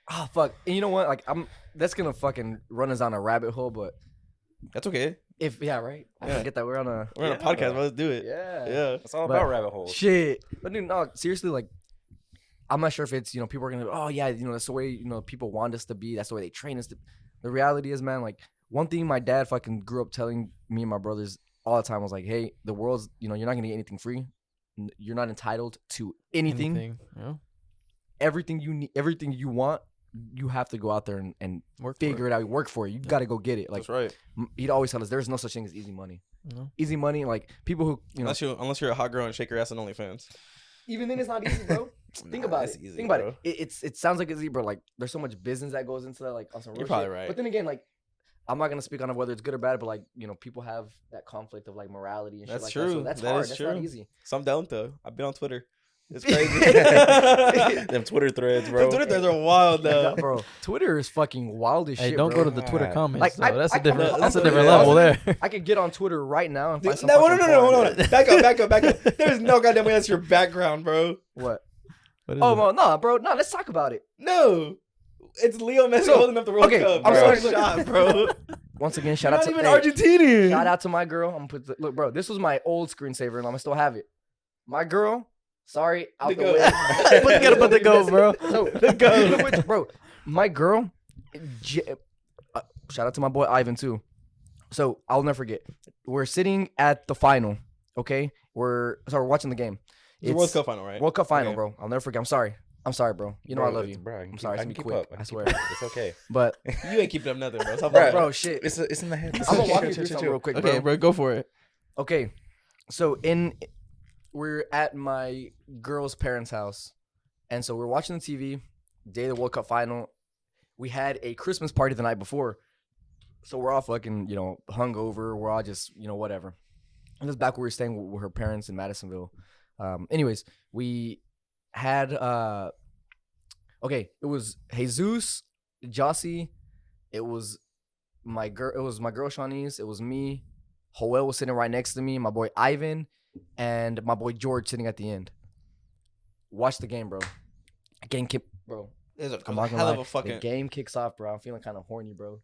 Oh fuck. And you know what? Like that's gonna fucking run us down a rabbit hole, but that's okay. if right? I Yeah. forget that we're on a We're on a podcast, bro. Let's do it. Yeah. Yeah. it's all But- about rabbit holes. Shit. But dude, no, seriously, like I'm not sure if it's, people are gonna, oh yeah, that's the way, people want us to be. That's the way they train us to. The reality is, man, like one thing my dad fucking grew up telling me and my brothers all the time was like, hey, the world's, you're not gonna get anything free. You're not entitled to anything. Yeah. Everything you need, everything you want, you have to go out there and Work figure it out. Work for it. You got to go get it. Like That's right. he'd always tell us, there's no such thing as easy money. No. Easy money, like people who, Unless you're a hot girl and shake your ass on OnlyFans. even then it's not easy, bro. Think about that's it. easy, Think about bro. it. It sounds like it's easy, bro. Like there's so much business that goes into that. Like on some real You're probably shit. right. But then again, like I'm not gonna speak on whether it's good or bad, but like people have that conflict of like morality and shit That's like true. that. So that's That hard. is That's true. not easy. So I'm down though. I've been on Twitter. It's crazy. Them Twitter threads, bro. Them Twitter threads are wild though. Bro, Twitter is fucking wild as Hey, shit. don't bro. go to the Twitter God. comments. Like, Though. That's a I'm different putting level it there. I could get on Twitter right now and find some No, fucking no. porn. Back up. There's no goddamn way that's your background, bro. What? What is Oh, it? well, no, bro. No, let's talk about it. No. It's Leo Messi So, holding up the World okay, Cup. I'm bro. sorry. Shot, bro. Once again, shout You're out not to even Argentinian. Shout out to my girl. I'm gonna put look, bro. This was my old screensaver, and I'm gonna still have it. My girl. Sorry, out the The way. goat. Gotta put the goat, bro. So, The goat. bro. My girl. Shout out to my boy Ivan too. So I'll never forget. We're sitting at the final. Okay, we're watching the game. It's the World Cup final, right? World Cup final, Okay. bro. I'll never forget. I'm sorry, bro. You know I love you. Bro, I'm sorry. It's I gonna can be keep quick. up. I swear. It's okay. But You ain't keeping up nothing, bro. Stop Bro, lying. bro, shit. It's in the head. I'm gonna walk you through something real quick, Okay, bro. bro, go for it. Okay, so we're at my girl's parents' house, and so we're watching the TV. Day of the World Cup final. We had a Christmas party the night before, so we're all fucking hungover. We're all just whatever. And this is back where we were staying with her parents in Madisonville. Anyways, we had okay. It was Jesus, Jossie. It was my girl. It was my girl Shawnee's. It was me. Joel was sitting right next to me. My boy Ivan, and my boy George sitting at the end. Watch the game, bro. Game kick, bro. There's a I'm not gonna hell lie. of a fucking. The game kicks off, bro. I'm feeling kind of horny, bro.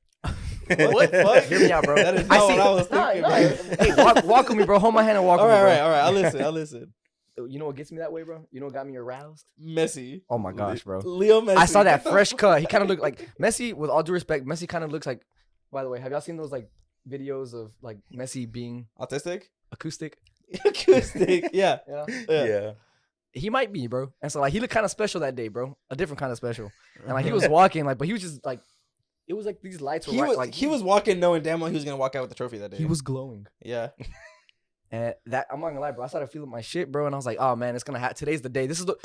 What the fuck? Hear me out, bro. That is I not see- what I was Nah, thinking, nah. bro. Hey, walk with me, bro. Hold my hand and walk All with right, me, bro. all right. I'll listen. You know what gets me that way, bro? You know what got me aroused? Messi. Oh my gosh, bro. Leo Messi. I saw that Get the fresh fuck- cut. He kind of looked like Messi. With all due respect, Messi kind of looks like. By the way, have y'all seen those like videos of like Messi being Autistic? acoustic? Acoustic. Yeah. Yeah, Yeah. he might be, bro. And so like he looked kind of special that day, bro. A different kind of special. And like he was walking, like, but he was just like, it was like these lights were He was walking knowing damn well he was gonna walk out with the trophy that day. he was glowing. Yeah. And that I'm not gonna lie, bro. I started feeling my shit, bro. And I was like, oh man, it's gonna happen. Today's the day. This is the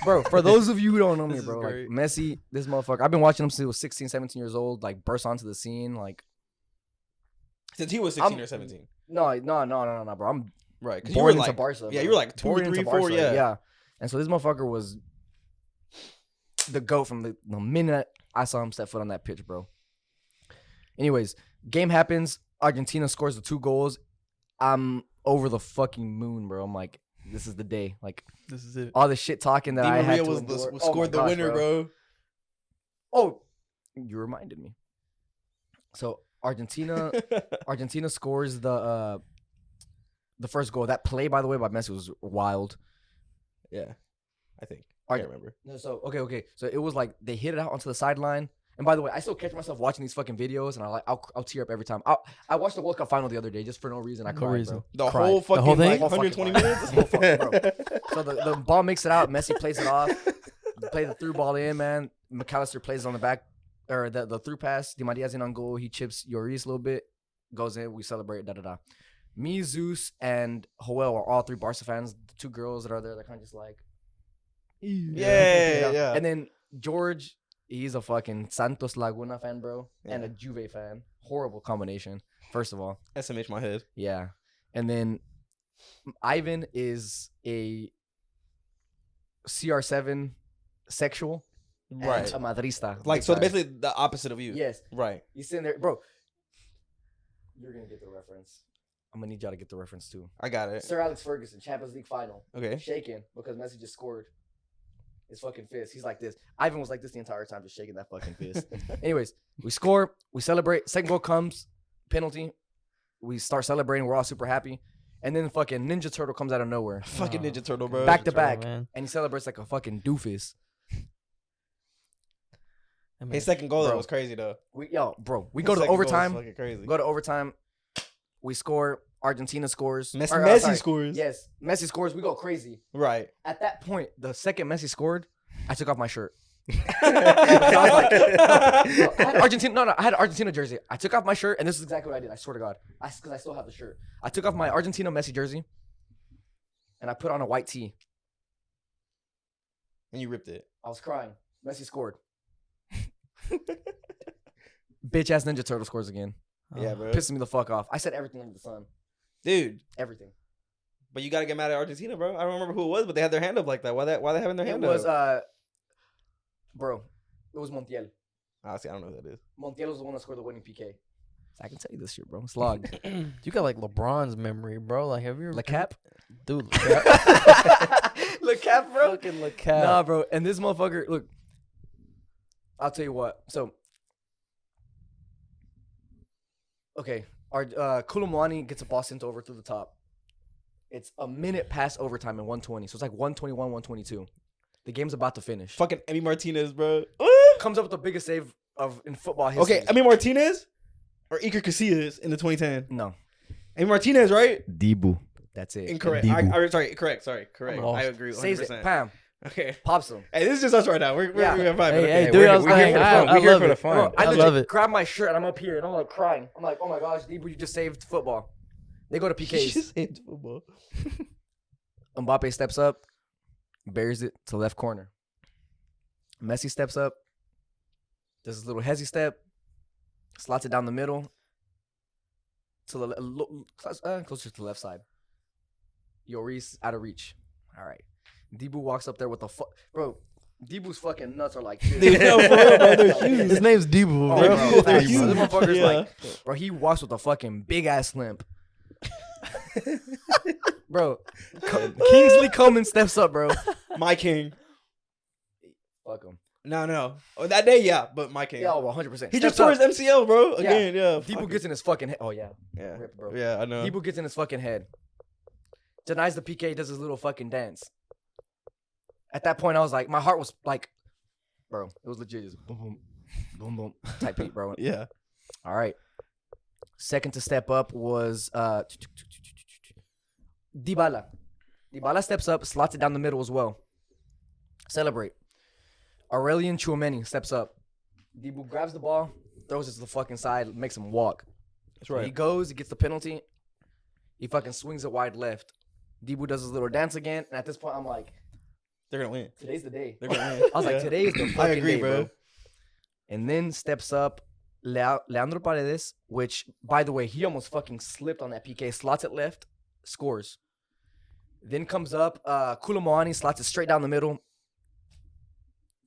bro. For those of you who don't know me, This is bro, like great. Messi, this motherfucker. I've been watching him since he was 16, 17 years old. Like burst onto the scene. Like Since he was 16 or 17. no, bro. I'm Right. Because born into Barca. Yeah, bro. you were like 2, Born 3, into 4. Barca, Yeah. yeah. And so this motherfucker was the GOAT from the minute I saw him step foot on that pitch, bro. Anyways, game happens. Argentina scores the 2 goals. I'm over the fucking moon, bro. I'm like, this is the day. Like This is it. all the shit talking that Di I had Maria to was endure. Oh scored my the gosh, winner, bro. Oh, you reminded me. So Argentina scores the first goal. That play, by the way, by Messi was wild. Yeah. I think. I can't remember. No, so okay. So it was like they hit it out onto the sideline. And by the way, I still catch myself watching these fucking videos, and I'll tear up every time. I watched the World Cup final the other day just for no reason. I No cried, reason. bro. The Cried. whole fucking whole thing? like Whole fucking 120 final. minutes? The whole fucking, bro. So the ball makes it out. Messi plays it off. Play the through ball in, man. McAllister plays on the back, or the through pass. Di Maria's in on goal. He chips Lloris a little bit. Goes in. We celebrate. Da. Me, Zeus, and Joel are all 3 Barca fans. The 2 girls that are there, they're kind of just like, Yeah. And then George, he's a fucking Santos Laguna fan, bro, and a Juve fan. Horrible combination. First of all, SMH my head. yeah. And then Ivan is a CR7 sexual, Right. and a madrista. Like, so big time. basically the opposite of you. Yes. Right. He's sitting there, bro. You're gonna get the reference. I'm gonna need y'all to get the reference too. I got it. Sir Alex Ferguson, Champions League final. Okay. Shaking because Messi just scored his fucking fist. He's like this. Ivan was like this the entire time, just shaking that fucking fist. Anyways, we score, we celebrate. Second goal comes, penalty. We start celebrating. We're all super happy. And then fucking Ninja Turtle comes out of nowhere. Fucking Ninja Turtle, bro. Back to Turtle, back. man. And he celebrates like a fucking doofus. I mean, His second goal though Bro. was crazy though. We go to His the second goal was overtime. fucking crazy. We go to overtime. We score. Argentina scores. Messi Sorry. scores. Yes. Messi scores. We go crazy. Right. At that point, the second Messi scored, I took off my shirt. I I had Argentina. No, I had an Argentina jersey. I took off my shirt, and this is exactly what I did. I swear to God, because I still have the shirt. I took off my Argentina Messi jersey, and I put on a white tee. And you ripped it. I was crying. Messi scored. Bitch ass Ninja Turtle scores again. Yeah, bro. Pisses me the fuck off. I said everything under the sun. Dude. Everything. But you gotta get mad at Argentina, bro. I don't remember who it was, but they had their hand up like that. Why they having their It hand was up? bro. It was Montiel. Honestly, I don't know who that is. Montiel was the one that scored the winning PK. I can tell you this shit, bro. It's logged. You got like LeBron's memory, bro. Like, have you ever Le Cap? dude? Le Cap, Le Cap, bro. fucking Le Cap. Nah, bro. And this motherfucker, look. I'll tell you what. So, okay, our Kulumwani gets a ball sent over through the top. It's a minute past overtime in 120, so it's like 121, 122. The game's about to finish. Fucking Emi Martinez, bro. Comes up with the biggest save in football history. Okay, Emi Martinez or Iker Casillas in the 2010. No. Emi Martinez, right? Debu. That's it. Incorrect. Correct. I'm I lost. agree 100%. Saves it. Pam. Okay. Pops him. Hey, this is just us right now. We're having fun. Hey, okay. hey, Hey, dude, we're I was here like, for the fun. I We're here love for the it. fun. Bro, I I legit love it. grab my shirt and I'm up here and I'm like crying. I'm like, oh my gosh, Debu, you just saved football. They go to PKs. Just hate football. Mbappe steps up, buries it to left corner. Messi steps up, does his little hezzy step, slots it down the middle to the closer to the left side. Lloris out of reach. All right. Debu walks up there with the bro. Debu's fucking nuts are like this. Dude, no, for real, bro, they're huge. His name's Debu, Oh, bro. bro, They're facts, bro. This huge. motherfucker's Yeah. like, bro, he walks with a fucking big ass limp. Bro, Kingsley Coman steps up, bro. My king. Fuck him. No. Oh, that day, yeah, but my king. Yeah, 100%. He just tore his MCL, bro. Yeah. Again, yeah. Debu gets in his fucking head. Oh, yeah. Yeah. Rip, bro. Yeah, I know. Debu gets in his fucking head. Denies the PK, does his little fucking dance. At that point, I was like, my heart was like, bro, it was legit. Just boom, boom, boom, boom, type beat, bro. Yeah. All right. Second to step up was Dybala. Dybala steps up, slots it down the middle as well. Celebrate. Aurelian Tchouameni steps up. Debu grabs the ball, throws it to the fucking side, makes him walk. That's right. He goes, he gets the penalty. He fucking swings it wide left. Debu does his little dance again, and at this point, I'm like, They're gonna win. today's the day. They're gonna win. I was like, Yeah. today is the fucking I agree, day, bro. And then steps up Leandro Paredes, which, by the way, he almost fucking slipped on that PK. Slots it left, scores. Then comes up Koulibaly, slots it straight down the middle.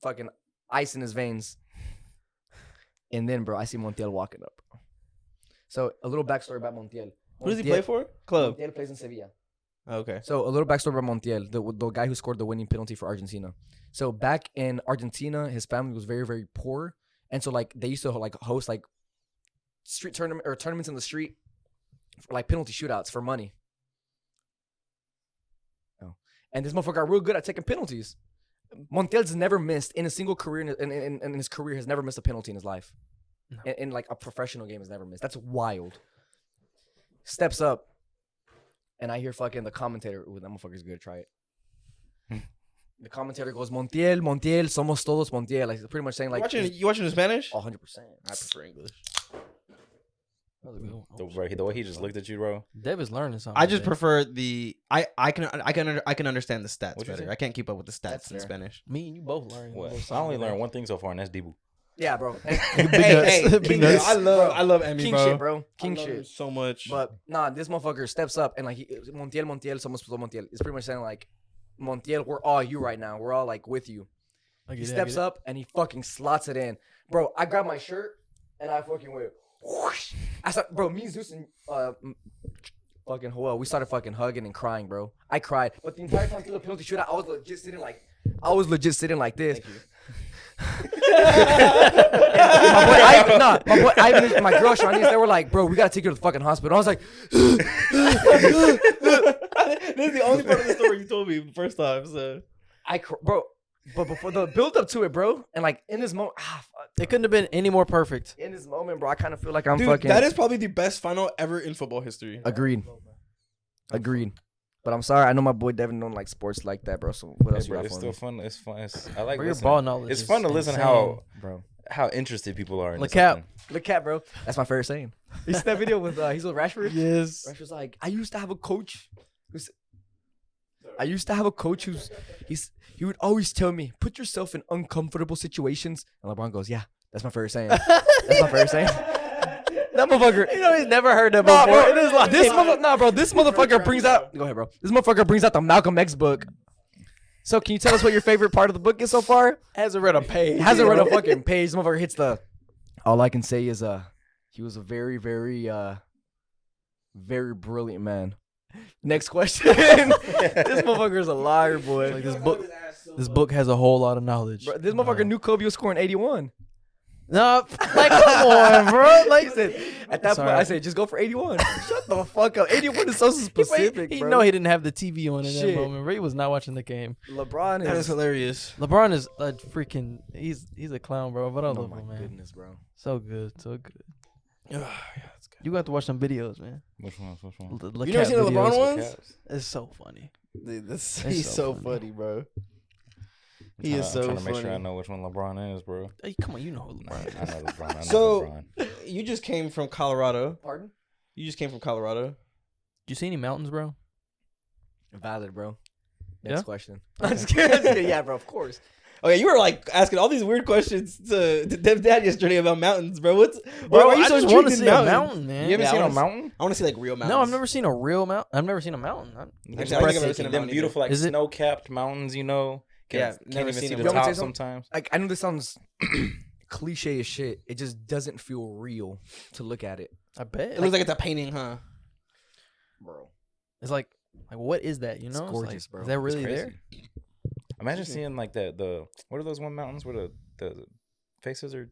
Fucking ice in his veins. And then, bro, I see Montiel walking up. So, a little backstory about Montiel. Who does he play for? Club. Montiel plays in Sevilla. Okay. So a little backstory about Montiel, the guy who scored the winning penalty for Argentina. So back in Argentina, his family was very, very poor, and so like they used to like host like street tournament or tournaments in the street, for, like penalty shootouts for money. Oh, and this motherfucker got real good at taking penalties. Montiel's never missed in a single career in his career has never missed a penalty in his life. No. In like a professional game has never missed. That's wild. Steps up. And I hear fucking the commentator. Ooh, that motherfucker's good. Try it. The commentator goes, Montiel, somos todos Montiel. Like, pretty much saying, like, You watching in Spanish? 100%. I prefer English. That was a good one. The way he just looked at you, bro. Dev is learning something. I just today. prefer the I can understand the stats What'd you better. say? I can't keep up with the That's stats in fair. Spanish. Me and you both learning. What? a little I only something learned one thing so far, and that's Dibu. Yeah, bro. Hey, Big King, nuts. I love Emmy, King bro. shit, bro. King I love him shit. so much. But nah, this motherfucker steps up and like Montiel, somos Montiel. It's pretty much saying like, Montiel, we're all you right now. We're all like with you. I get He it, I steps get it. up and he fucking slots it in, bro. I grabbed my shirt and I fucking went whoosh. I started, bro. Me, Zeus, and fucking Joel, we started fucking hugging and crying, bro. I cried, but the entire time through the penalty shootout, I was legit sitting like this. My boy Ivan and my girl Shanice, they were like, bro, we gotta take you to the fucking hospital. I was like, This is the only part of the story you told me the first time. So bro. But before the build up to it, bro, and like in this moment, It couldn't have been any more perfect. in this moment, bro, I kind of feel like I'm dude, fucking. that is probably the best final ever in football history. Agreed. But I'm sorry, I know my boy Devin don't like sports like that, bro. So what Hey, else you bro, got it's for still me, fun. It's fun. I like Bro, your listening. ball knowledge It's is fun to listen insane. bro? how interested people are. In Look something. Look at bro. That's my favorite saying. You see that video with he's with Rashford? Yes. Rashford's like, I used to have a coach who's he would always tell me, put yourself in uncomfortable situations. And LeBron goes, yeah, that's my favorite saying. That's my favorite saying. That motherfucker. You know he's never heard that Nah, before. bro, It is like this motherfucker brings out. Go ahead, bro. This motherfucker brings out the Malcolm X book. So can you tell us what your favorite part of the book is so far? hasn't read a page. Hasn't read a fucking page. This motherfucker hits the. All I can say is he was a very, very, very brilliant man. Next question. This motherfucker's a liar, boy. Like this book has a whole lot of knowledge. Bro, this motherfucker knew Kobe was scoring 81. No, like come on, bro. Like He said, at that point, I said, just go for 81. Shut the fuck up. 81 is so specific, he bro. know he didn't have the TV on in that Shit. moment, bro. He was not watching the game. LeBron That is is. hilarious. LeBron is a freaking. He's a clown, bro. But I Oh love my him, man. goodness, bro. So good, so good. Yeah, that's good. You got to watch some videos, man. Which one? You never seen the LeBron videos. ones? Caps. It's so funny. Dude, It's he's so so funny. funny, bro. I'm He is so trying to make sure I funny. know which one LeBron is, bro. Hey, come on, you know who I LeBron know is. LeBron. I know So- LeBron. You just came from Colorado. Pardon? You just came from Colorado. You see any mountains, bro? Valid, bro. Yeah? Next question. I'm just kidding. Yeah, bro, of course. Oh yeah, you were like asking all these weird questions to Dev's dad yesterday about mountains, bro. Why are you I so just want to intrigued see in a mountains? mountain, man. You haven't Yeah, I seen a wanna mountain? I want to see like real mountains. No, I've never seen a real mountain. I've never seen a mountain. Actually, I don't think I've Them ever seen a mountain beautiful, like Is it- snow-capped mountains, you know. Yeah, Can't never even seen see them. the You want me to top say something? sometimes. Like, I know this sounds cliche as shit. It just doesn't feel real to look at it. I bet. It looks like it's a painting, huh? Bro. It's like what is that? You know, It's gorgeous, like, bro. Is that It's really Crazy. there? Imagine seeing like the what are those one mountains where the faces are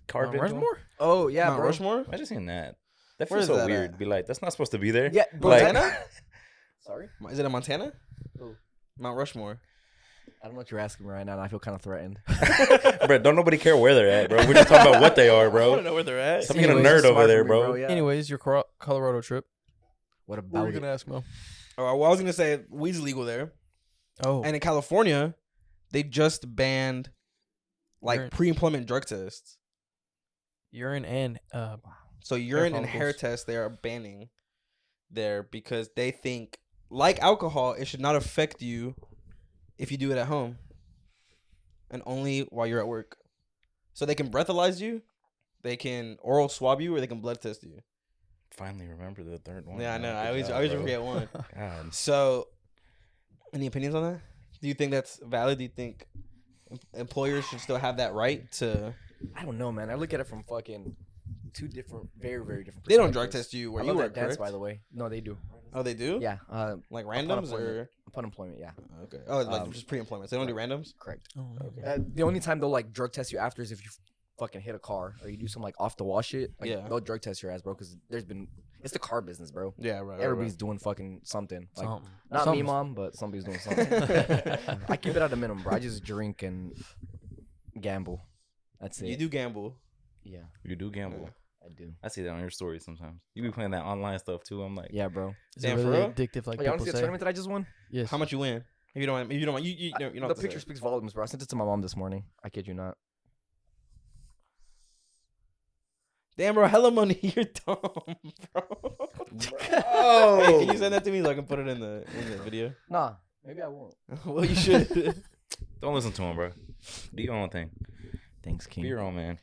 carved Mount into 'em? Rushmore? Oh, yeah, Mount bro. Rushmore? Imagine seeing that. That Where feels is so that weird. at? Be like, that's not supposed to be there. Yeah, bro. Like- Montana? Sorry? Is it in Montana? Who? Mount Rushmore. I don't know what you're asking me right now, and I feel kind of threatened. Bro, don't nobody care where they're at, bro. We're just talking about what they are, I want to bro. know where they're at. Stop being a Anyways, nerd it's over smart there, for me, bro. Yeah. Anyways, your Colorado trip. What What were about you it? gonna ask, Mo? Oh, well, I was gonna say weed's legal there, Oh, and in California, they just banned like Urine. pre-employment drug tests. urine and So urine and follicles. hair tests they are banning there because they think, like alcohol, it should not affect you if you do it at home, and only while you're at work. So they can breathalyze you, they can oral swab you, or they can blood test you. Finally, remember the third one. Yeah, I know. Good I always job, bro. forget one. God. So, any opinions on that? Do you think that's valid? Do you think employers should still have that right to? I don't know, man. I look at it from fucking two different, very, very different. They don't drug perspectives. test you where I you love work, that dance, correct? by the way. No, they do. Oh, they do. Yeah. Like Upon randoms employment. or Upon employment, yeah. okay. Oh, like Um, just pre-employment. So they don't do randoms. Correct. oh, The only time they'll like drug test you after is if you fucking hit a car or you do some like off the wall shit. Like, Yeah. they'll drug test your ass, bro. Because it's the car business, bro. Yeah, right. Everybody's doing fucking something. Like, something. not me, Something's- mom, but somebody's doing something. I keep it at a minimum, bro. I just drink and gamble. That's it. You do gamble. Yeah, You do gamble. I do. I see that on your stories sometimes. You be playing that online stuff too. I'm like, Yeah, bro. Is Damn, it for really real? addictive? Like Oh, you want people to see the say. tournament that I just won? Yes. How much you win? If you don't mind, you don't The have to say picture it. speaks volumes, bro. I sent it to my mom this morning. I kid you not. Damn, bro, hella money. You're dumb, bro. Oh, Hey, can you send that to me so I can put it in the video? Nah, maybe I won't. Well, you should. don't listen to him, bro. Do your own thing. Thanks, Be King. your own man.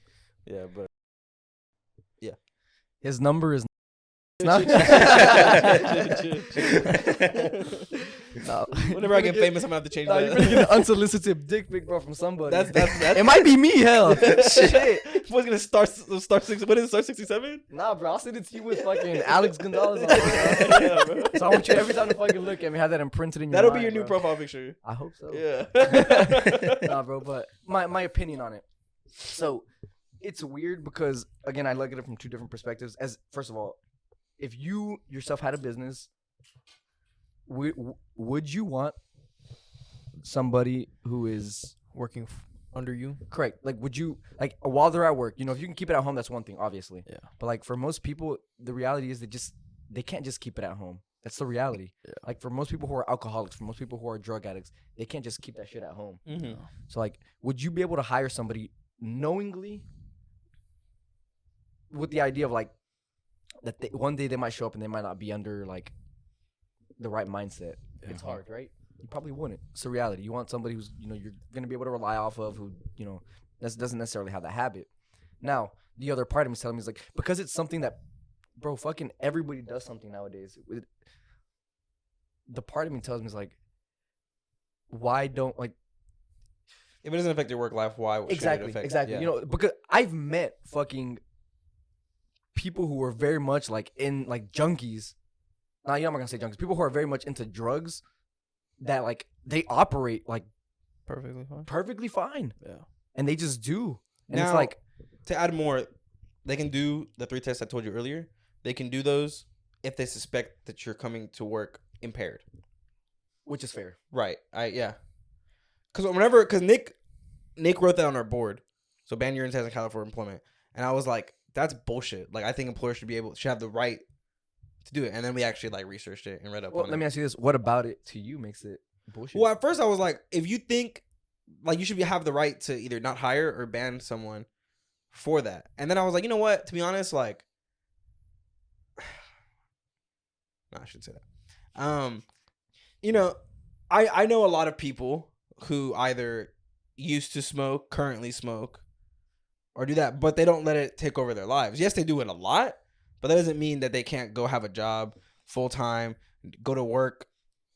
Yeah, but His number is. No. Whenever I get famous, I'm gonna have to change Nah, you're gonna that. get an unsolicited dick pic, bro, from somebody. That's It might be me, hell. Shit. Boy's gonna start six. What is it? Start 67? Nah, bro, I'll send it to you with fucking Alex Gonzales on it, bro. Yeah, bro. So I want you every time to fucking look at me, have that imprinted in your That'll mind, be your new bro. profile picture. I hope so. Yeah. Nah, bro, but my opinion on it. So it's weird because again, I look at it from two different perspectives. As first of all, if you yourself had a business, would you want somebody who is Working under you. correct? Like, would you like while they're at work? You know, if you can keep it at home, that's one thing, obviously. Yeah. But like for most people, the reality is they can't just keep it at home. That's the reality. Yeah. Like for most people who are alcoholics, for most people who are drug addicts, they can't just keep that shit at home. Mm-hmm. So like, would you be able to hire somebody knowingly with the idea of like that one day they might show up and they might not be under like the right mindset? It's hard, right? You probably wouldn't. It's the reality. You want somebody who's, you know, you're gonna be able to rely off of, who, you know, doesn't necessarily have that habit. Now, the other part of me is telling me is like, because it's something that, bro, fucking everybody does something nowadays. The part of me tells me is like, why don't like If it doesn't affect your work life, why should it exactly affect? exactly Yeah. you know, because I've met fucking people who are very much like in like junkies. Now, you know, I'm not gonna say junkies. People who are very much into drugs that like they operate like Perfectly fine. perfectly fine, Yeah. and they just do. And it's Now- like, To add more, they can do the 3 tests I told you earlier. They can do those if they suspect that you're coming to work impaired. which is fair. Right. Because Nick wrote that on our board. So ban urine tests and California employment, and I was like, that's bullshit. Like, I think employers should have the right to do it. And then we actually like researched it and read up Well, on let it. me ask you this: what about it to you makes it bullshit? Well, at first I was like, if you think like you should have the right to either not hire or ban someone for that, and then I was like, you know what? To be honest, like, no, I shouldn't say that. You know, I know a lot of people who either used to smoke, currently smoke, or do that, but they don't let it take over their lives. Yes, they do it a lot, but that doesn't mean that they can't go have a job full time, go to work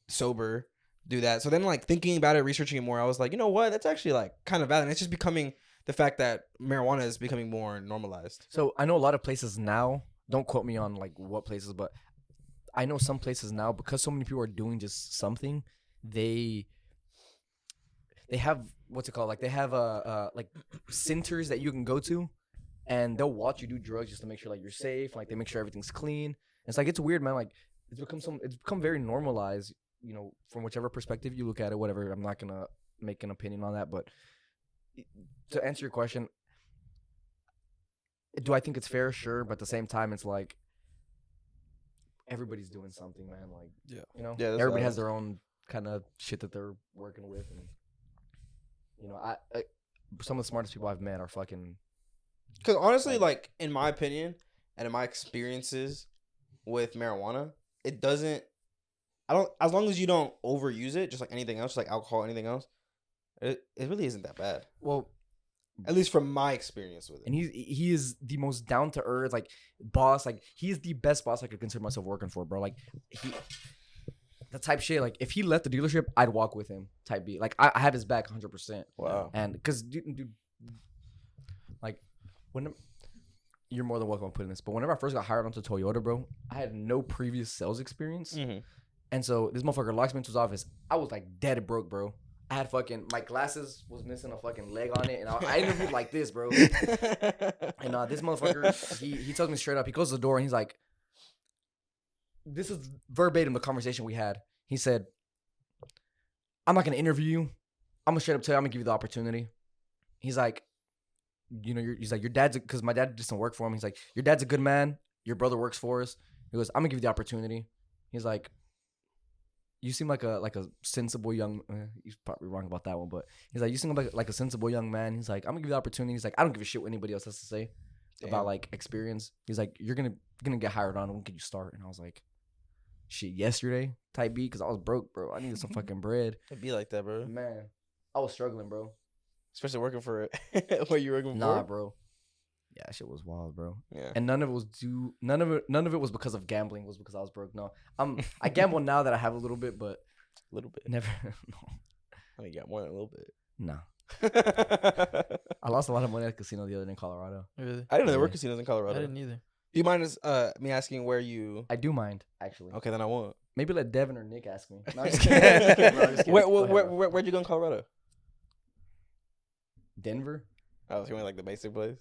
sober, do that. So then, like, thinking about it, researching it more, I was like, you know what? That's actually like kind of valid. And it's just becoming the fact that marijuana is becoming more normalized. So I know a lot of places now. Don't quote me on like what places, but I know some places now, because so many people are doing just something. They have what's it called? Like they have like centers that you can go to, and they'll watch you do drugs just to make sure like you're safe. Like they make sure everything's clean. And it's like, it's weird, man. Like it's become very normalized. You know, from whichever perspective you look at it, whatever. I'm not gonna make an opinion on that, but to answer your question, do I think it's fair? Sure, but at the same time, it's like everybody's doing something, man. Like, Yeah. you know, Yeah, that's everybody valid. has their own kind of shit that they're working with, and you know, I some of the smartest people I've met are fucking. Because honestly, like, in my opinion and in my experiences with marijuana, it doesn't. As long as you don't overuse it, just like anything else, just like alcohol, anything else, it really isn't that bad. Well, At least from my experience with it. and he is the most down to earth like boss. Like he is the best boss I could consider myself working for, bro. Like the type shit. Like if he left the dealership, I'd walk with him. Type B. Like I have his back 100%. Wow. And because dude, like when you're more than welcome to putting this, but whenever I first got hired onto Toyota, bro, I had no previous sales experience. Mm-hmm. And so this motherfucker locks me into his office. I was like dead broke, bro. I had fucking, my glasses was missing a fucking leg on it, and I interviewed like this, bro. And this motherfucker, he tells me straight up. He closes the door and he's like, this is verbatim the conversation we had. He said, I'm not gonna interview you. I'm gonna straight up tell you, I'm gonna give you the opportunity. He's like, you know, he's like, your dad's, because my dad doesn't work for him. He's like, your dad's a good man. Your brother works for us. He goes, I'm gonna give you the opportunity. He's like, you seem like a sensible young. He's probably wrong about that one, but he's like, you seem like a sensible young man. He's like, I'm gonna give you the opportunity. He's like, I don't give a shit what anybody else has to say. about like experience. He's like, you're gonna get hired on. When can you start? And I was like, shit, yesterday type beat, because I was broke, bro. I needed some fucking bread. It'd be like that, bro. Man, I was struggling, bro. Especially working for it. What you working for? Nah, bro. Yeah, that shit was wild, bro. Yeah. And none of it was because of gambling. It was because I was broke. No, I gamble now that I have a little bit, but A little bit. never. No, I mean, you got more than a little bit. nah. I lost a lot of money at the casino the other day in Colorado. Really? I didn't know there were Yeah. casinos in I Colorado. didn't either. Do you mind me asking where you? I do mind, actually. Okay, then I won't. Maybe let Devin or Nick ask me. No, I'm just kidding. No, I'm just kidding. Go ahead, bro. Where'd you go in Colorado? Denver? Oh, so you went like the basic place?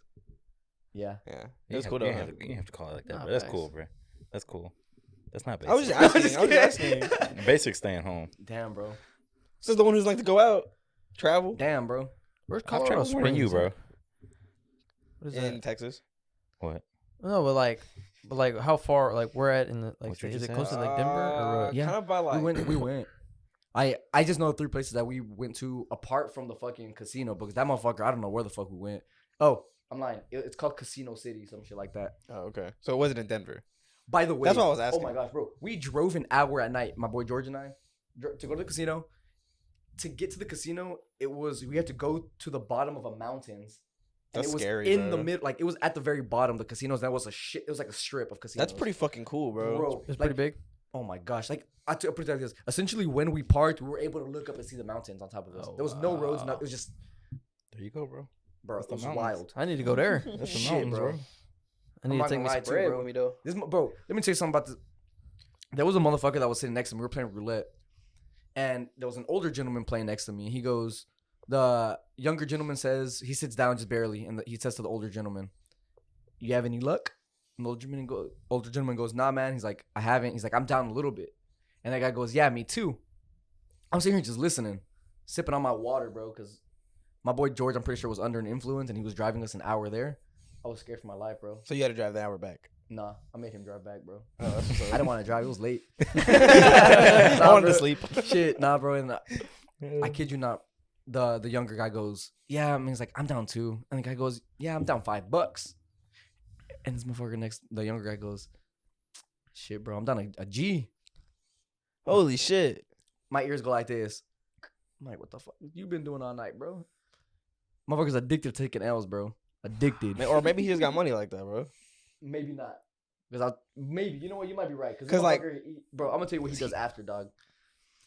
Yeah. Yeah. It was cool though. You have to call it like that, Nah, bro. That's facts. cool, bro. That's cool. That's not basic. I was just asking. Basic staying home. Damn, bro. This is the one who's like to go out, travel Damn, bro. Where's I've Colorado traveled more than Springs? you, bro. What is in that? Texas. What? No, but like how far? Like we're at in the like What state? you Is it just close said? to like Denver or what? Yeah. Kind of by like. We went. I just know 3 places that we went to apart from the fucking casino, because that motherfucker, I don't know where the fuck we went. Oh, I'm lying. It's called Casino City, some shit like that. Oh, okay. So it wasn't in Denver. By the way, That's what I was asking. Oh my gosh, bro. We drove an hour at night, my boy George and I, to go to the casino. To get to the casino, we had to go to the bottom of a mountains. And That's it was scary, in bro. the mid, like it was at the very bottom. The casinos, that was it was like a strip of casinos. That's pretty fucking cool, bro. It's like, pretty big. Oh my gosh! Like I put it like this. Essentially, when we parked, we were able to look up and see the mountains on top of us. Oh, there was no roads. wow. No, it was just, There you go, bro. bro. That's It the was mountains. wild. I need to go there. That's the Shit, mountains, bro. bro. I need not to take gonna me lie some to you, bread bro. with me though. Bro, let me tell you something about this. There was a motherfucker that was sitting next to me. We were playing roulette, and there was an older gentleman playing next to me. He goes, the younger gentleman says, he sits down just barely, and he says to the older gentleman, "You have any luck?" And the older gentleman goes, "Nah, man." He's like, "I haven't." He's like, "I'm down a little bit." And that guy goes, "Yeah, me too." I'm sitting here just listening, sipping on my water, bro, because my boy George, I'm pretty sure, was under an influence, and he was driving us an hour there. I was scared for my life, bro. So you had to drive the hour back. Nah, I made him drive back, bro. Oh, that's what's I up. didn't want to drive. It was late. I Nah, wanted to bro. sleep. Shit, nah, bro. And I kid you not, the younger guy goes, "Yeah." I mean, he's like, "I'm down too." And the guy goes, "Yeah, I'm down $5." And this motherfucker the younger guy goes, "Shit, bro, I'm down a G." Holy shit. My ears go like this. I'm like, "What the fuck you been doing all night, bro?" Motherfucker's addicted to taking L's, bro. Addicted. Or maybe he just got money like that, bro. Maybe not. Because maybe, you know what, you might be right. 'Cause, like- bro, I'm gonna tell you what he does after, dog.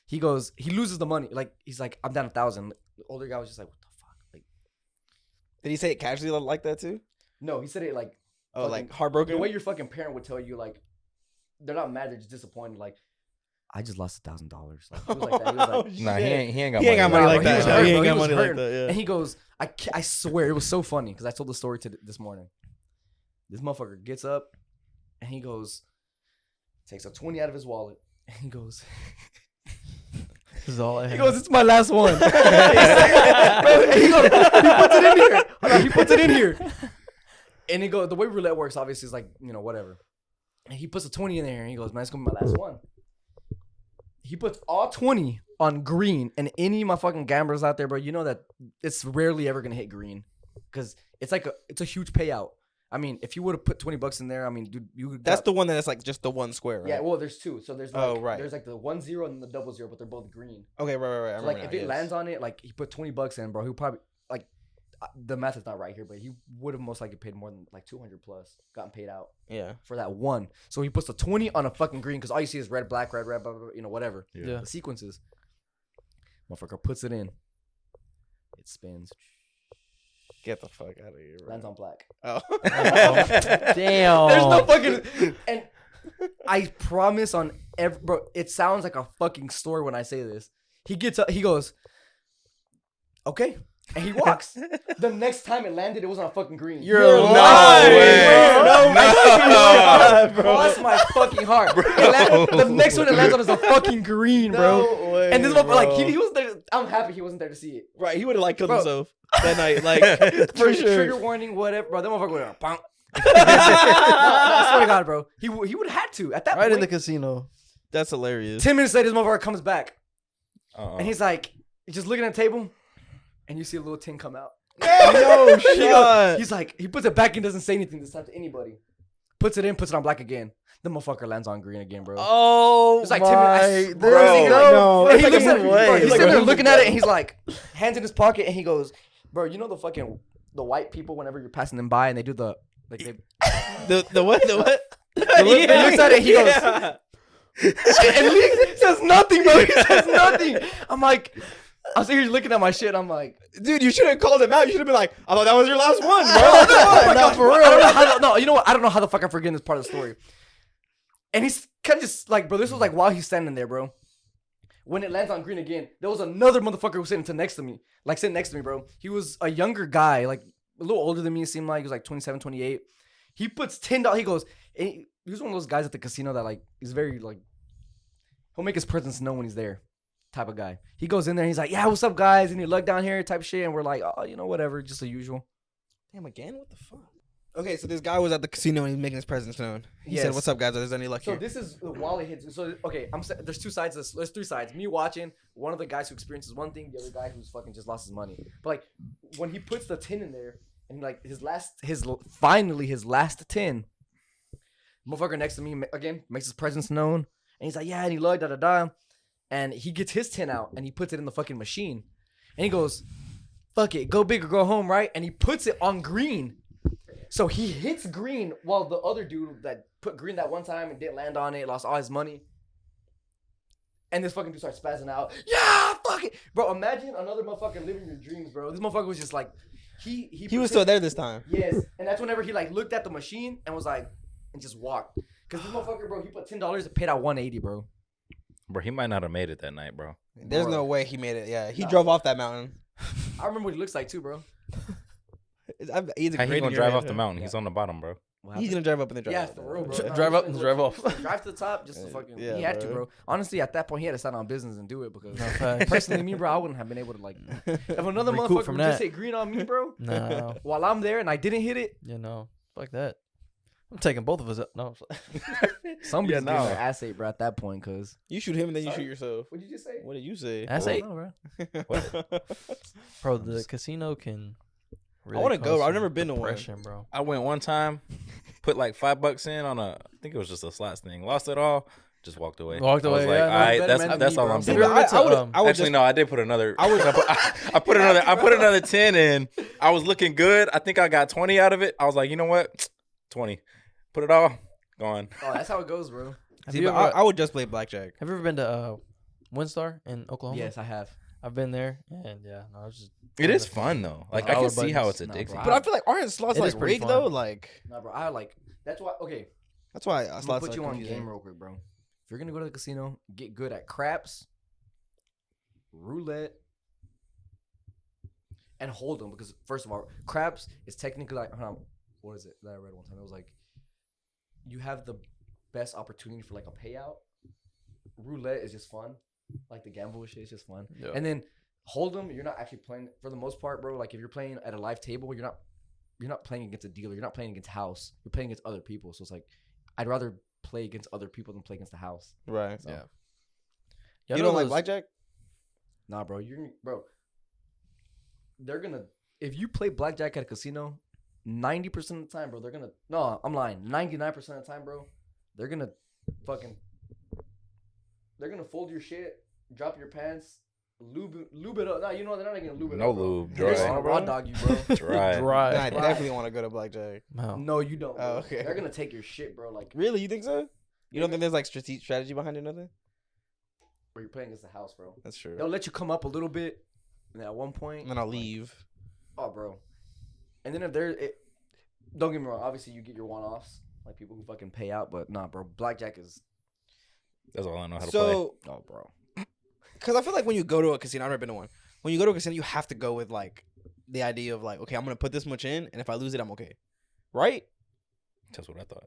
He loses the money. Like, he's like, "I'm down 1,000." The older guy was just like, "What the fuck?" Like, Did he say it casually like that too? no, he said it like, Oh, fucking- like heartbroken? the way your fucking parent would tell you, like, they're not mad, they're just disappointed. Like, "I just lost $1,000. Like, he was like that. He was like, Nah, he ain't got He ain't got money. money Nah, like bro, he that. was No, hurt, he bro. ain't He got was money like hurt. that, yeah. And he goes, I swear, it was so funny because I told the story this morning. This motherfucker gets up and he goes, takes a 20 out of his wallet, and he goes, This is all I he have. goes, "It's my last one." He's like, bro, and he puts it in here. Hold on, he puts it in here. And he goes, the way roulette works, obviously, is like, whatever. And he puts a 20 in there, and he goes, "Man, it's gonna be my last one." He puts all 20 on green, and any of my fucking gamblers out there, bro, you know that it's rarely ever gonna hit green, because it's a huge payout. I mean, if you would have put $20 in there, I mean, dude, you That's the one that's like just the one square, right? yeah. Well, there's two, so there's like, Oh, right. there's like the 1-0 and the 0-0, but they're both green. Okay, right. I So remember like, now, if it yes. lands on it, like he put $20 in, bro, he probably like the math is not right here, but he would have most likely paid more than like 200 plus, gotten paid out Yeah. for that one. So he puts the 20 on a fucking green because all you see is red, black, red, blah, blah, blah, whatever. Yeah. The sequences. Motherfucker puts it in. It spins. Get the fuck out of here, bro. Lands on black. Oh. Damn. There's no fucking. And I promise on every. Bro, it sounds like a fucking story when I say this. He gets up. He goes, "Okay." And he walks. The next time it landed, it was on a fucking green. You're lying, way. bro. No, bro. Cross my fucking heart. The next one it lands on is a fucking green, bro. No way, And this motherfucker, like, bro. he was there. I'm happy he wasn't there to see it. Right, he would have like killed Bro. himself that night, like for sure. Trigger warning, whatever, bro. That motherfucker would have bonk. No, I swear to God, bro. He would have had to at that Right point. in the casino. That's hilarious. 10 minutes later, this motherfucker comes back. Uh-uh. And he's like, just looking at the table, and you see a little tin come out. No shot. He's like, he puts it back and doesn't say anything this time to anybody. Puts it in, puts it on black again. The motherfucker lands on green again, bro. Oh, It's like my. bro. No. And he It's looks like at a it, way. he's Like, sitting there what looking is at it? it, and he's like, hands in his pocket, and he goes, bro, you know the white people whenever you're passing them by and they do the like they The what? The what? he looks at it, he goes, and Lee says nothing, bro. He says nothing. I'm like, I was here looking at my shit. I'm like, Dude, you should have called him out. You should have been like, I thought that was your last one, bro. oh my No, gosh, for I real. don't know how no, you know what? I don't know how the fuck I'm forgetting this part of the story. And he's kind of just like, bro, this was like while he's standing there, bro. When it lands on green again, there was another motherfucker who was sitting next to me, bro. He was a younger guy, like a little older than me. It seemed like he was like 27, 28. He puts $10. He goes, and he was one of those guys at the casino that like he's very like, he'll make his presence known when he's there, type of guy. He goes in there, he's like, yeah, what's up, guys? Any luck down here, type shit, and we're like, oh, you know, whatever, just the usual. Damn, again? What the fuck? Okay, so this guy was at the casino and he's making his presence known. He said, Yes. what's up, guys? Are there any luck So here? this is while it hits. So okay, there's two sides. There's three sides. Me watching, one of the guys who experiences one thing, the other guy who's fucking just lost his money. But like when he puts the 10 in there and like finally his last 10, motherfucker next to me again makes his presence known and he's like, yeah, any luck, da da da, and he gets his 10 out and he puts it in the fucking machine and he goes, fuck it, go big or go home, right? And he puts it on green. So he hits green while the other dude that put green that one time and didn't land on it, lost all his money. And this fucking dude starts spazzing out. Yeah, fuck it. Bro, imagine another motherfucker living your dreams, bro. This motherfucker was just like, he He was still there this time. Yes. And that's whenever he like looked at the machine and was like, and just walked. Because this motherfucker, bro, he put $10 and paid out $180, bro. Bro, he might not have made it that night, bro. There's Bro. no way he made it. Yeah, he Nah. drove off that mountain. I remember what he looks like too, bro. He's a How he great gonna in your drive head. off the mountain? He's on the bottom, bro. He's gonna drive up and then drive Yeah, out. for real, bro. Drive up and drive off. Drive to the top, just to fucking. Yeah, he had to, bro. bro. Honestly, at that point, he had to start on business and do it because No facts. personally, me, bro, I wouldn't have been able to like. If another Recoup motherfucker from would just that. hit green on me, bro, No, while I'm there and I didn't hit it, you know, fuck that. I'm taking both of us up. No, somebody's Yeah, getting no. their ass ate, bro. At that point, cause You shoot him and then you Sorry? shoot yourself. what did you say? What did you say? that's I eight, don't know, bro. bro. The casino can. Really wanna go. cause I've some never been to one. depression, bro. I went one time, put like $5 in on I think it was just a slots thing. Lost it all, just walked away. Walked I was away, like, yeah, no, all right, better man than that's me, all bro. I'm Have doing. you ever been to, I would Actually, just, no, I did put another. I put another 10 in. I was looking good. I think I got 20 out of it. I was like, you know what, 20. Put it all gone. Oh, that's how it goes, bro. Have see, you but ever, I would just play blackjack. have you ever been to Windstar in Oklahoma? Yes, I have. I've been there, and yeah, no, I was just. It is fun though. Like I Dollar can see how it's buttons. addicting. Nah, But I feel like aren't slots It like is pretty rigged fun. though? Like Nah, bro. I like. That's why. Okay, that's why I'm gonna slots put are you on confusing. game real quick, bro. If you're gonna go to the casino, get good at craps, roulette, and hold'em. Because first of all, craps is technically like, what is it that I read one time? It was like, you have the best opportunity for like a payout. Roulette is just fun, like the gamble shit is just fun. Yeah. And then hold'em, you're not actually playing for the most part, bro. Like if you're playing at a live table, you're not playing against a dealer. You're not playing against house. You're playing against other people. So it's like, I'd rather play against other people than play against the house. Right. So, Yeah. You don't like blackjack? Nah, bro. They're gonna, if you play blackjack at a casino, 90% of the time, bro, they're gonna, no, I'm lying. 99% of the time, bro, they're gonna fold your shit, drop your pants, lube it up. Nah, you know, they're not gonna lube it No up, bro. lube, They're just dry. gonna raw dog you, bro. Dry. Dry. Then I definitely want to go to blackjack. No. No, you don't, bro. Oh, okay. They're gonna take your shit, bro. Like, Really? You think so? You don't think there's like strategy behind it? Nothing. where you're playing against the house, bro. That's true. They'll let you come up a little bit, and at one point, And then I'll leave. oh, bro. And then if don't get me wrong, obviously you get your one-offs, like people who fucking pay out, but nah, bro, blackjack is, That's all I know how to play. So, oh, bro. because I feel like when you go to a casino, I've never been to one. When you go to a casino, you have to go with like the idea of like, okay, I'm gonna put this much in, and if I lose it, I'm okay, right? That's what I thought.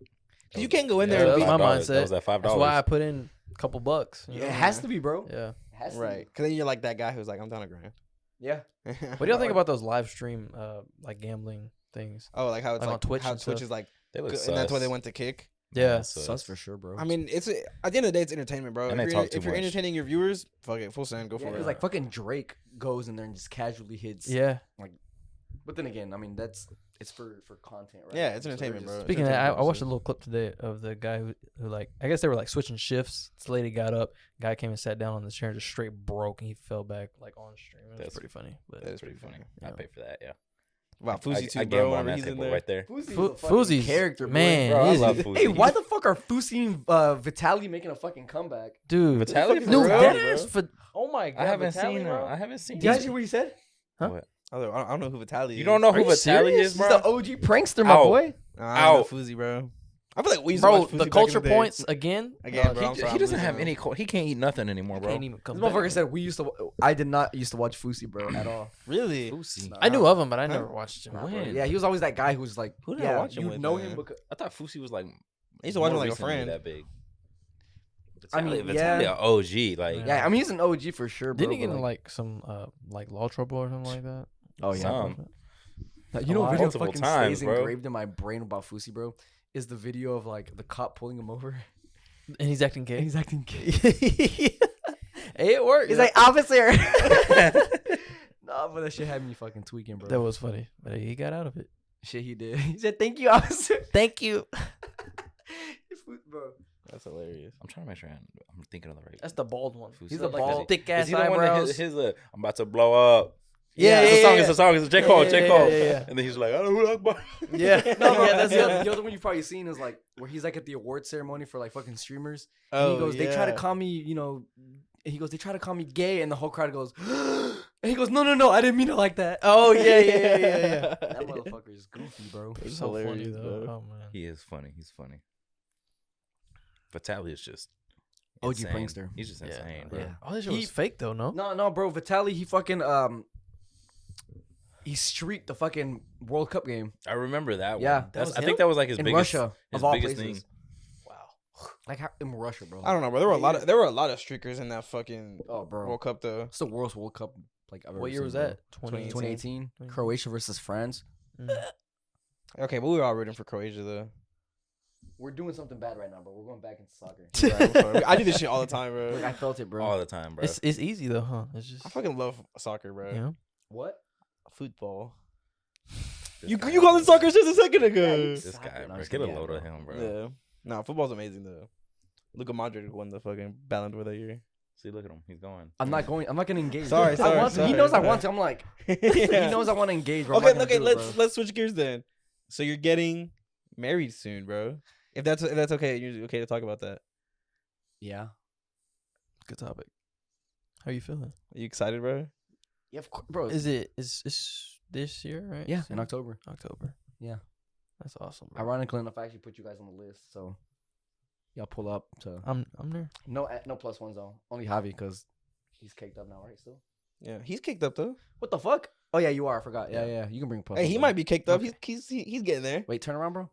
'Cause you can't go in Yeah, there and that's be my $5. mindset. That was that $5. That's why I put in a couple bucks. you Yeah, know? it has to be, bro. Yeah. It has to right. Because then you're like that guy who's like, I'm down a grand. be. Yeah. What do y'all think about those live stream like gambling things? Oh, like how it's Like like, on Twitch how and Twitch stuff? is like, They look good, and that's why sus. they went to kick. Yeah. Sus for sure, bro. I mean, it's at the end of the day, it's entertainment, bro. And If they you're, talk too if you're much. entertaining your viewers, fuck it, full send, go yeah, for it. because like fucking Drake goes in there and just casually hits. Yeah. But But then again, I mean, it's for content, right? Yeah, it's So entertainment, they're bro. Speaking of that, I watched a purposes. little clip today of the guy who like, I guess they were like switching shifts. This lady got up, guy came and sat down on the chair and just straight broke, and he fell back like on stream. It was That's pretty funny. But That is pretty funny. Yeah. I pay for that. Yeah. Wow, Fousey too, I bro. gamble on Whenever that he's in table there. right there. Fousey's Fu- a fucking Fousey's- character, boy. man, Bro, I he's- love Fousey. Hey, why the fuck are Fousey and Vitaly making a fucking comeback? dude, Vitaly no, for real, that bro? is for. Oh my god, I haven't Vitaly, seen bro. him. I haven't seen Did you him. hear what he said? Huh? What? I don't know who Vitaly is. You don't know who Are you Vitaly serious? is, He's bro? the OG prankster, my Ow. boy. Nah, I don't know Out. Fousey, bro. I feel like we used to Bro, watch Fousey the back culture in the day. points again. Again, bro. I'm He sorry, I'm doesn't losing have him. any. He can't eat nothing anymore, bro. Can't even come This back. motherfucker said we used to. I did not used to watch Fousey, bro, at all. Really? Fousey. I knew of him, but I Huh? never watched him. Nah, bro. When? Yeah, he was always that guy who was like, Who did I yeah, watch him you with, know man? him because I thought Fousey was like. I used to watch him more like a recently friend. That big. I mean, Vitaly, yeah. an OG. Like, yeah, I mean he's an OG for sure, bro. Didn't he get but, in like some like law trouble or something like that? Oh yeah, Some. you know what video Multiple fucking times, stays bro. engraved in my brain about Fousey, bro? Is the video of like the cop pulling him over And he's acting and gay. he's acting gay. Hey, it worked. He's like, officer. Nah, but that shit had me fucking tweaking, bro. that was funny, but he got out of it. Shit he did. He said, "Thank you, officer." Thank you. Bro, That's hilarious. I'm trying to make sure I'm thinking of the right. That's the bald one. Fousey. He's a Like bald, thick Is ass he the one that eyebrows. his I'm about to blow up? Yeah, it's a yeah, song. yeah. It's a song. It's a J. Cole. Yeah, J. yeah, Cole. yeah, yeah. And then he's like, I don't know Akbar. Yeah, No, bro, yeah, that's the other one you've probably seen is like where he's like at the award ceremony for like fucking streamers. And Oh, he goes, yeah. they try to call me, you know, and he goes, they try to call me gay, and the whole crowd goes, and he goes, no, I didn't mean it like that. Oh yeah. That motherfucker is goofy, bro. It's So funny hilarious, though. bro. Oh man. He is funny. He's funny. Vitaly is just OG insane. prankster. He's just Yeah, insane, bro. yeah. All this shit He- was fake though, no? No, bro, Vitaly, he fucking he streaked the fucking World Cup game I remember that one. Yeah, that That's, was I him? think that was like his in biggest, Russia, his of all biggest places. thing. Wow. Like how, in Russia, bro. I don't know, bro. There were a lot of streakers in that fucking Oh, bro, World Cup though. it's the worst World Cup like I've ever What year seen, was bro. that? 2018. 2018, 2018. Croatia versus France. Okay, but we were all rooting for Croatia though. We're doing something bad right now, bro. We're going back into soccer. Right, I do this shit all the time, Look, bro. I felt it, bro. All the time, bro. It's easy though, huh? It's just I fucking love soccer, bro. you know. What? Football. This You guy, called it bro. soccer just a second ago. Yeah, This Soccer, guy, no, bro. I'm just Get a kidding, load of bro. him, bro. Yeah. Nah, football's amazing though. Luka Modric won the fucking Ballon d'Or that year. See, look at him. He's going. I'm not going to engage. Sorry, I sorry, want to. He sorry, knows I sorry. want to. I'm like, he Yeah. knows I want to engage, bro. I'm not Okay, gonna okay, do it, let's switch gears then. So you're getting married soon, bro. If that's okay, you're okay to talk about that. Yeah. Good topic. How you feeling? Are you excited, bro? Yeah, of course, bro. Is this year, right? Yeah, Soon? in October. October. Yeah. That's awesome. Bro. Ironically enough, I actually put you guys on the list, so y'all pull up to I'm there. no plus ones though. Only Javi because he's caked up now, right? Still. Yeah, he's kicked up though. What the fuck? Oh yeah, you are. I forgot. Yeah. You can bring plus. Hey, ones he on. might be kicked up. Okay. He's getting there. Wait, turn around, bro.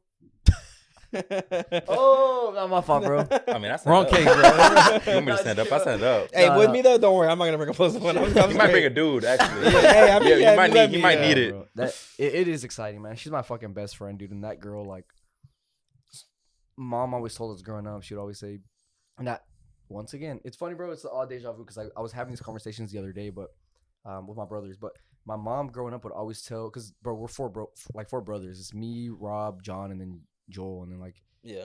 Oh, not my fault, bro. I mean, that's Wrong cake, bro. You want me to stand up? I stand up. Hey, Nah, with nah. me though, don't worry. I'm not gonna bring a plus one. I'm You might straight. bring a dude, actually. Hey, I mean, yeah, yeah, you might let need. me, You might yeah, need it. Bro, that it is exciting, man. She's my fucking best friend, dude. And that girl, like, mom always told us growing up, she would always say, and that once again, it's funny, bro. It's the odd deja vu because I was having these conversations the other day, but with my brothers. But my mom growing up would always tell, because bro, we're four brothers. It's me, Rob, John, and then Joel, and then like Yeah.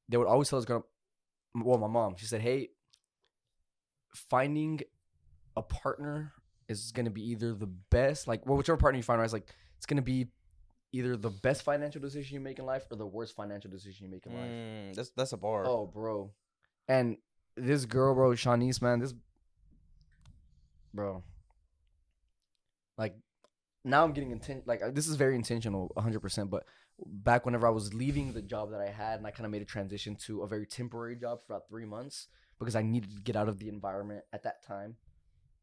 they would always tell us growing up. Well, my mom, she said, hey, finding a partner is gonna be either the best, like, well, whichever partner you find, right? It's like it's gonna be either the best financial decision you make in life or the worst financial decision you make in life. That's a bar. Oh, bro. And this girl, bro, Shanice, man, bro. Like, now I'm getting this is very intentional, 100%. But back whenever I was leaving the job that I had, and I kind of made a transition to a very temporary job for about 3 months because I needed to get out of the environment at that time.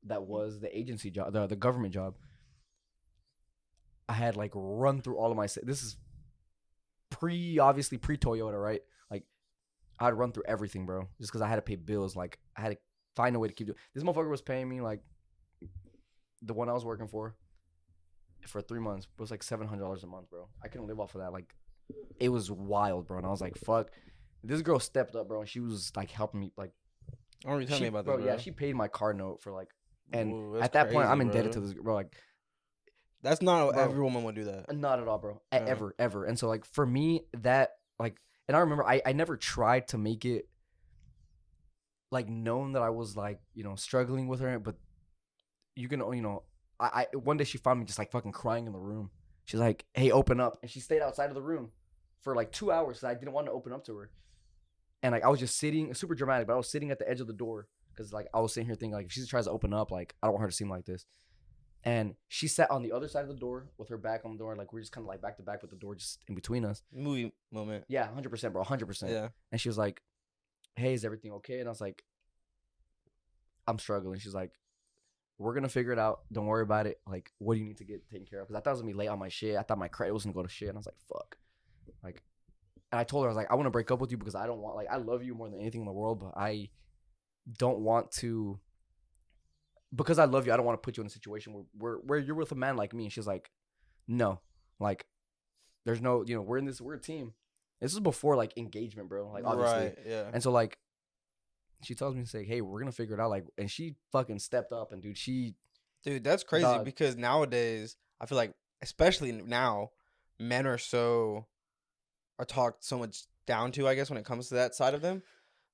That was the agency job, the government job. I had like run through all of my. This is obviously pre Toyota, right? Like I had to run through everything, bro, just because I had to pay bills. Like I had to find a way to keep doing. This motherfucker was paying me like the one I was working for 3 months. It was like $700 a month, bro. I couldn't live off of that. Like it was wild, bro. And I was like, fuck. This girl stepped up, bro, and she was like helping me, like. I remember you telling me about this, bro. Yeah, she paid my car note for like, and Ooh, that's at that point, crazy, I'm indebted bro. to this, bro. Like, That's not Bro. every woman would do that. Not at all, bro. Yeah. Ever. And so like for me, that like, and I remember I never tried to make it like known that I was like, you know, struggling with her, but you can, you know, I one day she found me just like fucking crying in the room. She's like, "Hey, open up," and she stayed outside of the room for like 2 hours because I didn't want to open up to her. And like I was just sitting, super dramatic, but I was sitting at the edge of the door because like I was sitting here thinking like if she tries to open up, like I don't want her to seem like this. And she sat on the other side of the door with her back on the door, like we're just kind of like back to back with the door just in between us. Movie moment. Yeah, 100%, bro, 100%. Yeah. And she was like, "Hey, is everything okay?" And I was like, "I'm struggling." She's like, "We're gonna figure it out. Don't worry about it. Like, what do you need to get taken care of?" Because I thought I was gonna be late on my shit. I thought my credit was gonna go to shit, and I was like, "Fuck." Like, and I told her I was like, "I want to break up with you because I don't want like I love you more than anything in the world, but I don't want to because I love you. I don't want to put you in a situation where you're with a man like me." And she's like, "No, like, there's no, you know, we're a team." This is before like engagement, bro. Like, obviously, Right. Yeah. and so like. She tells me to say, "Hey, we're gonna figure it out." Like, and she fucking stepped up, and Dude, that's crazy Dog. because nowadays I feel like, especially now, men are talked so much down to, I guess, when it comes to that side of them.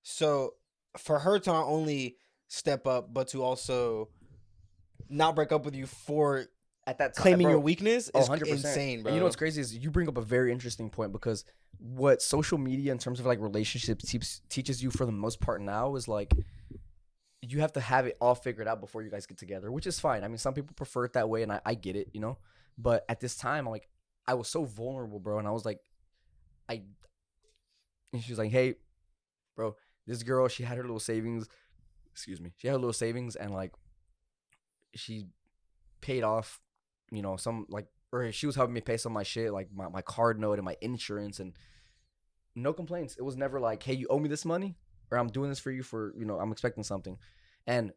So for her to not only step up, but to also not break up with you for at that time, claiming bro, your weakness is 100%. insane, bro. And you know what's crazy is you bring up a very interesting point because what social media in terms of like relationships teaches you for the most part now is like you have to have it all figured out before you guys get together, which is fine. I mean, some people prefer it that way, and I get it, you know. But at this time, I'm like, I was so vulnerable, bro, and I was like, and she was like, "Hey, bro, this girl, she had her little savings. Excuse me, she had her little savings, and like, she paid off, you know, some like." Or she was helping me pay some of my shit, like my card note and my insurance, and no complaints. It was never like, "Hey, you owe me this money," or "I'm doing this for you for, you know, I'm expecting something." And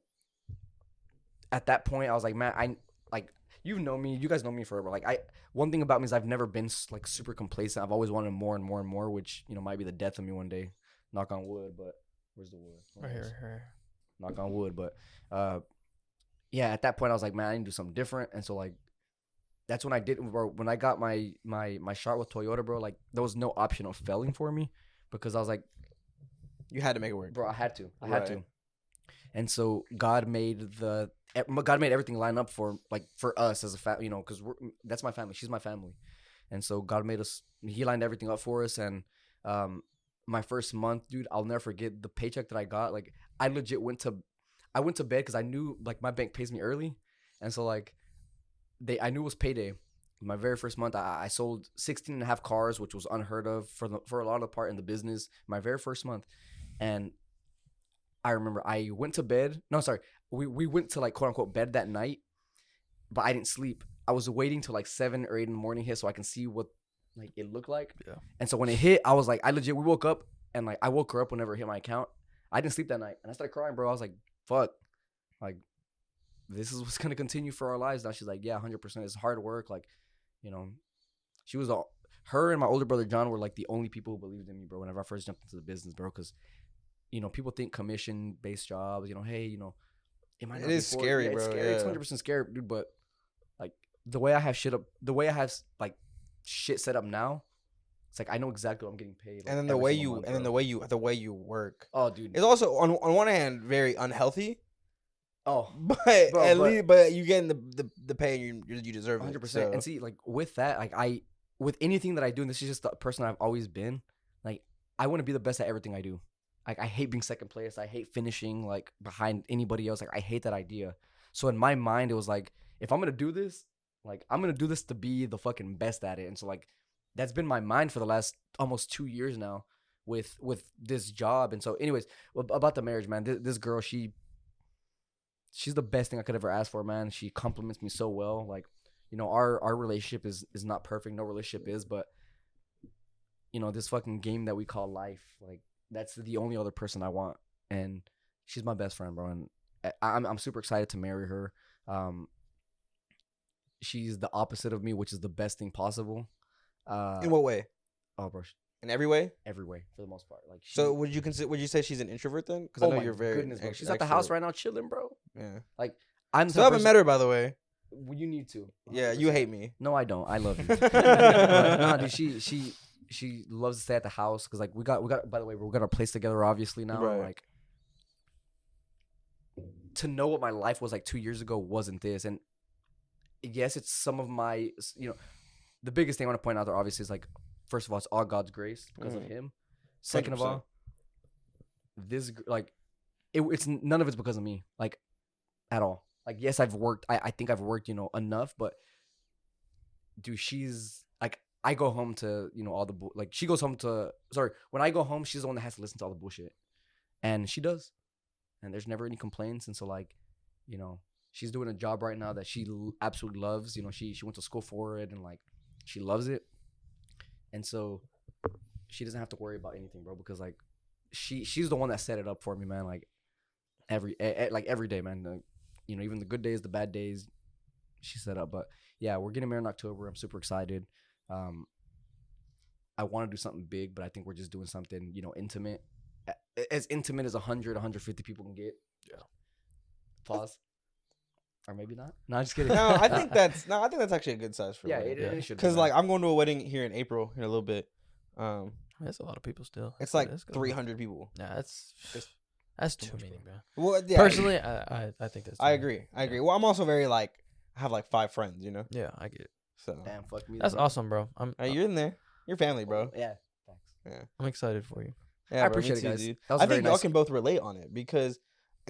at that point, I was like, "Man, I like you know me, you guys know me forever. Like one thing about me is I've never been like super complacent. I've always wanted more and more and more, which you know might be the death of me one day. Knock on wood, but where's the wood? Right here. Knock on wood, but yeah. At that point, I was like, "Man, I need to do something different," and so like. That's when I did, bro. When I got my shot with Toyota, bro, like there was no option of failing for me because I was like, you had to make it work, bro. I had to, and so God made everything line up for us as a family, you know, because that's my family. She's my family, and so God made us. He lined everything up for us, and my first month, dude, I'll never forget the paycheck that I got. Like I legit went to bed because I knew like my bank pays me early, and so like. I knew it was payday. My very first month, I sold 16 and a half cars, which was unheard of for a lot of the part in the business. My very first month. And I remember I went to bed. No, sorry. We went to like quote unquote bed that night, but I didn't sleep. I was waiting till like 7 or 8 in the morning hit so I can see what like it looked like. Yeah. And so when it hit, I was like, we woke up and like I woke her up whenever it hit my account. I didn't sleep that night. And I started crying, bro. I was like, fuck. Like, this is what's going to continue for our lives now. She's like, yeah, 100%. It's hard work. Like, you know, her and my older brother, John, were like the only people who believed in me, bro, whenever I first jumped into the business, bro. Because, you know, people think commission-based jobs, you know, hey, you know, it might not It is scary, bro. It's scary. Yeah. It's 100% scary, dude. But, like, the way I have shit set up now, it's like I know exactly what I'm getting paid. Like, And then the way you work. Oh, dude. It's also on one hand very unhealthy. Oh, but bro, at least you getting the pay you deserve. 100%. So. And see, like with that, like with anything that I do, and this is just the person I've always been. Like I want to be the best at everything I do. Like I hate being second place. I hate finishing like behind anybody else. Like I hate that idea. So in my mind, it was like if I'm gonna do this, like I'm gonna do this to be the fucking best at it. And so like that's been my mind for the last almost 2 years now with this job. And so, anyways, about the marriage, man. This girl, she's the best thing I could ever ask for, man. She compliments me so well. Like, you know, our relationship is not perfect. No relationship is, but you know, this fucking game that we call life, like that's the only other person I want. And she's my best friend, bro. And I'm super excited to marry her. She's the opposite of me, which is the best thing possible. In what way? Oh, bro. In every way? Every way, for the most part. Like, so would you say she's an introvert then? Because I know you're very goodness, bro. She's at the house right now chilling, bro. Yeah. Like I'm Still haven't met her, by the way. You need to. Yeah, you hate me. No, I don't. I love you. Nah, dude, she loves to stay at the house because like we got. By the way, we got our place together obviously now. Right. Like to know what my life was like 2 years ago wasn't this, and yes, it's some of my the biggest thing I want to point out there obviously is like first of all it's all God's grace because of him. Second of 100%. all, this like it's none of it's because of me like at all. Like yes, I've worked. I think I've worked enough, but dude, she's like I go home to all the like she goes home to when I go home she's the one that has to listen to all the bullshit, and she does, and there's never any complaints, and so like she's doing a job right now that she absolutely loves. She went to school for it and like she loves it, and so she doesn't have to worry about anything, bro, because like she's the one that set it up for me, man. Like every day, man. Like, even the good days, the bad days, she set up. But yeah, we're getting married in October. I'm super excited. I want to do something big, but I think we're just doing something, intimate, as intimate as 100, 150 people can get. Yeah. Pause. Or maybe not. No, I'm just kidding. No, I think that's actually a good size for yeah, a wedding. it should. Because like I'm going to a wedding here in April in a little bit. That's a lot of people still. It's like That's good. 300 people. Nah, that's too many, bro. Well, yeah, Personally, I think that's. I agree. Well, I'm also very like I have like 5 friends, Yeah, I get it. So Damn, fuck me. That's awesome, bro. hey, you're in there. You're family, bro. Yeah. Thanks. Yeah. I'm excited for you. Yeah, I bro, me appreciate it, too, guys. dude. That was I very think y'all nice. can both relate on it because,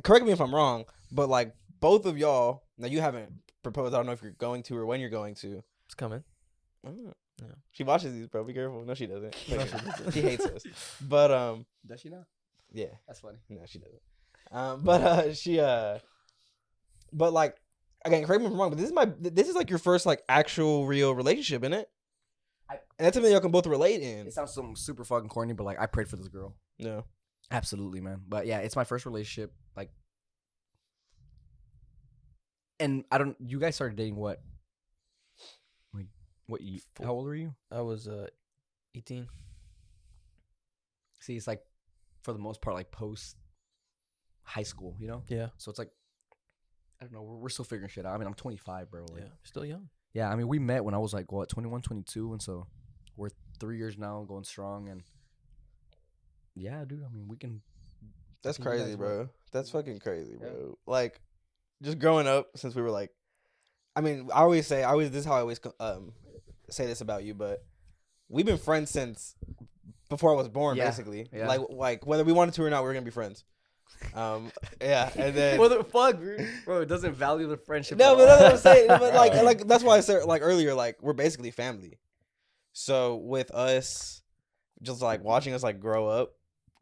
correct me if I'm wrong, but like both of y'all, now you haven't proposed. I don't know if you're going to or when you're going to. It's coming. Mm. Yeah. She watches these, bro. Be careful. No, she doesn't. No, she doesn't. She hates us. But Does she know? yeah, That's funny. no, she doesn't. But like again, correct me if I'm wrong, but this is like your first like actual real relationship, isn't it? And that's something y'all can both relate in. It sounds so super fucking corny, but like I prayed for this girl. No. Absolutely, man. But yeah, it's my first relationship. Like, and you guys started dating what? Like, what? How old were you? I was 18. See, it's like, for the most part, like post high school, Yeah. So it's like, I don't know. We're still figuring shit out. I mean, I'm 25, bro. Like, Yeah. Still young. yeah. I mean, we met when I was like, what, 21, 22, and so we're 3 years now, going strong, and yeah, dude. I mean, we can. That's I think you crazy, guys bro. will. That's fucking crazy, bro. Yeah. Like, just growing up since we were like, I mean, this is how I always say this about you, but we've been friends since before I was born, Yeah. basically. Yeah. Like whether we wanted to or not, we were gonna be friends. Yeah, and then What the fuck, bro? It doesn't value the friendship. no, at but that's all. what I'm saying. But like that's why I said like earlier, like we're basically family. So with us, just like watching us like grow up,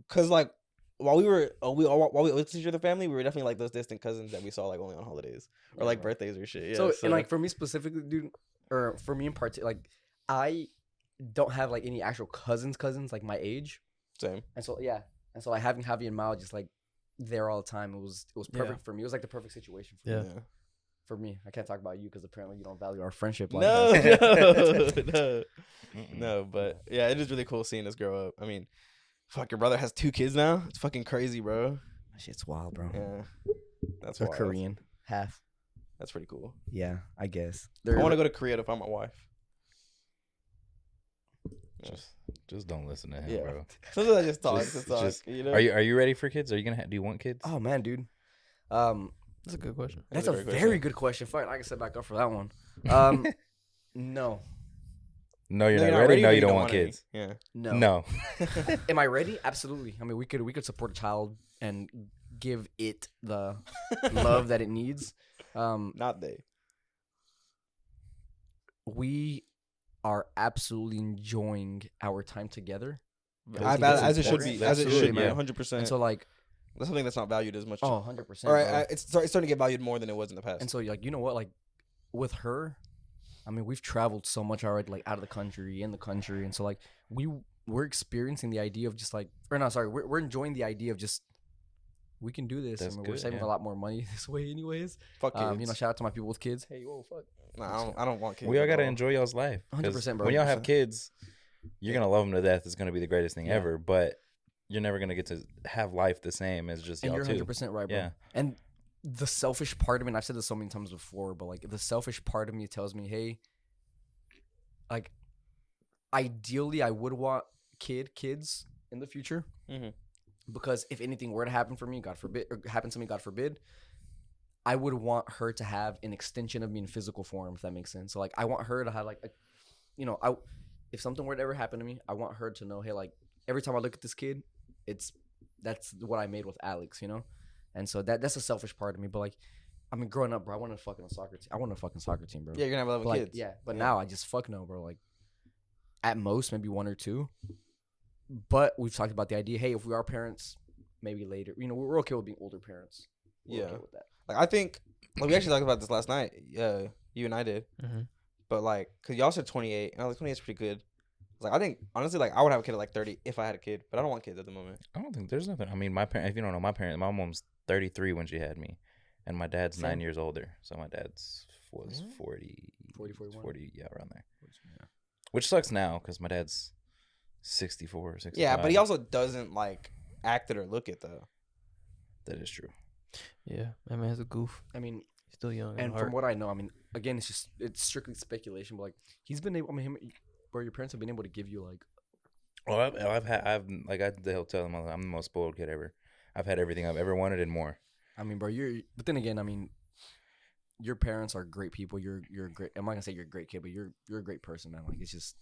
cause like while we lived to each other family, we were definitely like those distant cousins that we saw like only on holidays or like bro. birthdays or shit. Yeah. So and like for me specifically, dude, or for me in part, like I don't have like any actual cousins like my age, same. and so yeah, and so like having Javi and Mal just like there all the time, it was perfect for me. It was like the perfect situation for Yeah. me. For me, I can't talk about you because apparently you don't value our friendship. Like No, that. no, but yeah, it is really cool seeing us grow up. I mean, fuck, your brother has 2 kids now. It's fucking crazy, bro. Shit's wild, bro. Yeah, that's They're wild. Korean, half. That's pretty cool. Yeah, I guess. I want to go to Korea to find my wife. Yeah. Just don't listen to him, Yeah. bro. Sometimes I just talk. You know? Are you ready for kids? Are you do you want kids? Oh man, dude. That's a good question. That's a great very good question. Fuck, I can sit back up for that one. No. No, you're not ready. No, or you don't want kids. Yeah. No. No. Am I ready? Absolutely. I mean, we could support a child and give it the love that it needs. Not they. We are absolutely enjoying our time together. As it should be. As it should be. Yeah. 100%. And so like, That's something that's not valued as much. 100%. Or it's starting to get valued more than it was in the past. And so like, you know what? Like with her, I mean, we've traveled so much already, like out of the country, in the country. And so like we're experiencing the idea of just like, or no, sorry, we're enjoying the idea of just, we can do this. That's I mean, we're good, saving yeah. a lot more money this way anyways. Fuck kids. You know, shout out to my people with kids. Hey, whoa, fuck. Nah, I don't want kids. We all at gotta enjoy y'all's life. 100%, bro. When y'all have 100%. kids, you're gonna love them to death. It's gonna be the greatest thing Yeah. ever. But you're never gonna get to have life the same as just And y'all you're too. 100% right, bro. Yeah. And the selfish part of me, and I've said this so many times before, but like the selfish part of me tells me, hey, like ideally I would want kids in the future, because if anything were to happen for me, God forbid, or happen to me, God forbid, I would want her to have an extension of me in physical form, if that makes sense. So like I want her to have like, if something were to ever happen to me, I want her to know, hey, like every time I look at this kid, that's what I made with Alex, And so that's a selfish part of me. But like, I mean, growing up, bro, I wanted a fucking soccer team. I wanted a fucking soccer team, bro. Yeah, you're gonna have 11 But, like, kids. Yeah, but now I just fuck no, bro. Like, at most, maybe 1 or 2. But we've talked about the idea. Hey, if we are parents, maybe later. We're okay with being older parents. We're okay with that. Like I think, like we actually talked about this last night. You and I did. But like, cause y'all said 28, and I was like, 28 is pretty good. Like I think honestly, like I would have a kid at like 30 if I had a kid, but I don't want kids at the moment. I don't think there's nothing. I mean, my parents. If you don't know, my mom's 33 when she had me, and my dad's 9 years older. So my dad's was 40, 40, yeah, around there. Yeah. Which sucks now because my dad's 64 or 65. Yeah, but he also doesn't like act it or look it though. That is true. Yeah, that man's a goof. I mean, He's still young. and from what I know, I mean, again, it's strictly speculation, but like he's been able. I mean, bro, your parents have been able to give you like. Oh, they'll tell them I'm the most spoiled kid ever. I've had everything I've ever wanted and more. I mean, bro, but then again, I mean, your parents are great people. You're great. I'm not gonna say you're a great kid, but you're a great person, man. Like it's just.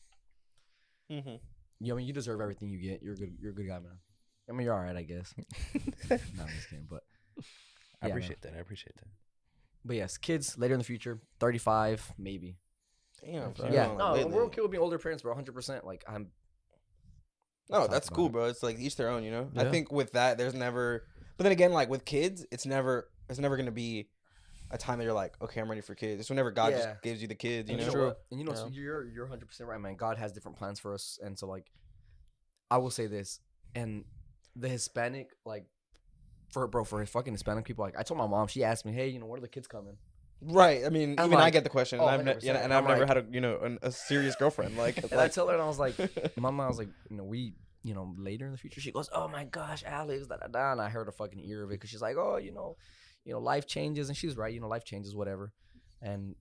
I mean, you deserve everything you get. You're a good guy, man. I mean, you're all right, I guess. No, I'm just kidding, but. I appreciate that. But yes, kids later in the future, 35 maybe. Damn. Yeah, no, we're okay with being older parents, bro. 100%. Like No, that's cool, bro. It's like each their own, Yeah. I think with that, there's never. But then again, like with kids, it's never gonna be a time that you're like, okay, I'm ready for kids. It's whenever God just gives you the kids, you know. True. And so you're 100% right, man. God has different plans for us, and so like, I will say this, and the Hispanic like. For fucking Hispanic people, like I told my mom, she asked me, "Hey, when are the kids coming?" Right. I mean, I'm even like, I get the question, and I've and never I'm had a serious girlfriend. Like, and I tell her, and I was like, "Mama, I was like, we, later in the future." She goes, "Oh my gosh, Alex, da da da," and I heard a fucking ear of it because she's like, "Oh, life changes," and she's right, life changes, whatever, and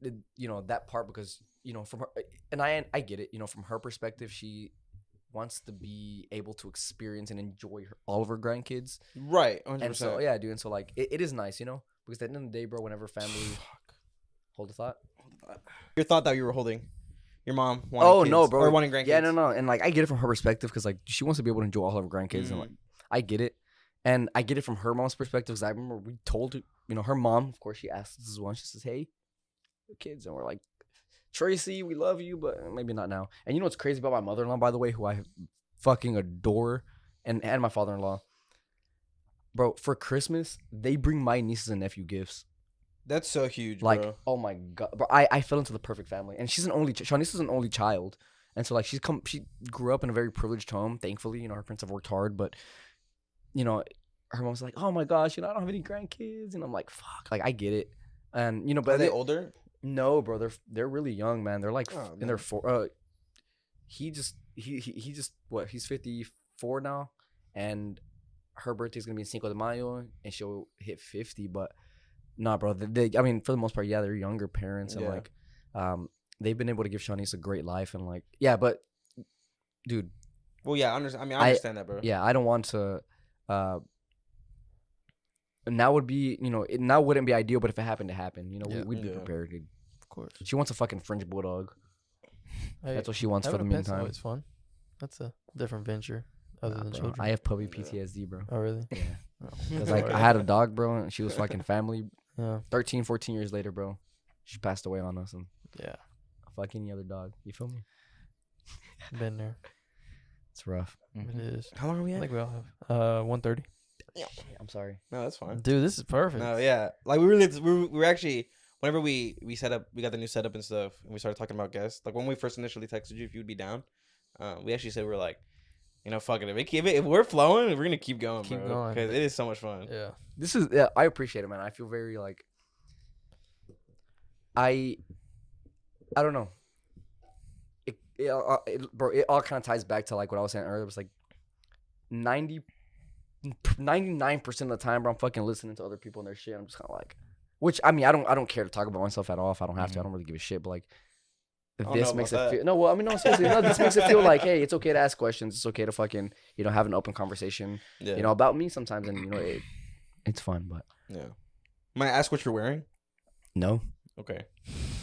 that part because from her, and I get it, from her perspective, she wants to be able to experience and enjoy all of her grandkids. Right. 100%. And so, yeah, dude. And so, like, it is nice, because at the end of the day, bro, whenever family. Hold the thought. Your thought that you were holding your mom wanting kids, no, bro. Or wanting grandkids. Yeah, no. And, like, I get it from her perspective because, like, she wants to be able to enjoy all of her grandkids. And, like, I get it. And I get it from her mom's perspective because I remember we told her, her mom, of course, she asked us one. She says, hey, the kids. And we're like, Tracy, we love you, but maybe not now. And you know what's crazy about my mother-in-law, by the way, who I fucking adore, and my father-in-law, bro. For Christmas, they bring my nieces and nephew gifts. That's so huge, like, bro. Oh my god, bro. I fell into the perfect family, and she's an only. Shanice is an only child, and so like she grew up in a very privileged home. Thankfully, her parents have worked hard, but her mom's like, oh my gosh, I don't have any grandkids, and I'm like, fuck, like I get it, and but are they older? No, bro, they're really young, man. They're like in their he just what? He's 54 now, and her birthday's gonna be in Cinco de Mayo, and she'll hit 50. But nah, bro, I mean, for the most part, yeah, they're younger parents, and like, they've been able to give Shanice a great life, and like, yeah, but dude, well, yeah, I understand that, bro. Yeah, I don't want to. And that would be, now wouldn't be ideal, but if it happened to happen, we'd be prepared, dude. Of course. She wants a fucking French bulldog. Hey, that's what she wants for the meantime. It's fun. That's a different venture other than children. I have puppy PTSD, bro. Oh, really? Yeah. Because like I had a dog, bro, and she was fucking family. Yeah. 13, 14 years later, bro, she passed away on us, and yeah, fuck any other dog. You feel me? Been there. It's rough. It is. How long are we at? I think we all have 1:30. Yeah. I'm sorry. No, that's fine. Dude, this is perfect. No, yeah. Like we were actually, whenever we set up, we got the new setup and stuff, and we started talking about guests. Like when we first initially texted you if you would be down, we actually said we were like, fuck it. If we're flowing, we're gonna keep going, Keep bro. going. Because it is so much fun. Yeah. I appreciate it, man. I feel very like I don't know. Bro, it all kind of ties back to like what I was saying earlier. It was like 90 99% of the time, bro, I'm fucking listening to other people and their shit. I'm just kind of like, which I mean, I don't care to talk about myself at all if I don't have to. I don't really give a shit. But like, this makes it feel no. Well, I mean, no, seriously, no. This makes it feel like, hey, it's okay to ask questions. It's okay to fucking, have an open conversation, about me sometimes, and it's fun. But might I ask what you're wearing? No. Okay.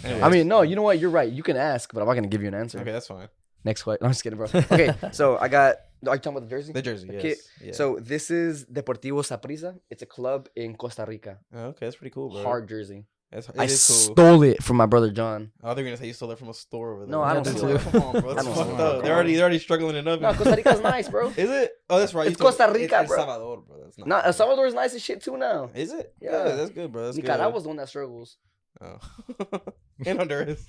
Anyways. I mean, no. You know what? You're right. You can ask, but I'm not gonna give you an answer. Okay, that's fine. Next question. No, I'm just kidding, bro. Okay, so I got. Are you talking about the jersey? The jersey, yes. Okay. Yeah. So this is Deportivo Saprissa. It's a club in Costa Rica. Oh, okay, that's pretty cool, bro. Hard jersey. It I is cool. stole it from my brother John. Oh, they're gonna say you stole it from a store over there. No, I don't steal it. Come on, bro. That's I don't fucked steal it. up. They're already struggling enough. No, Costa Rica's nice, bro. Is it? Oh, that's right. It's Costa Rica, it's bro. El Salvador, bro. That's not. No, El Salvador's nice as shit too now. Is it? Yeah. That's good, bro. That's Nicaragua's the one that struggles. good. Oh. And Honduras.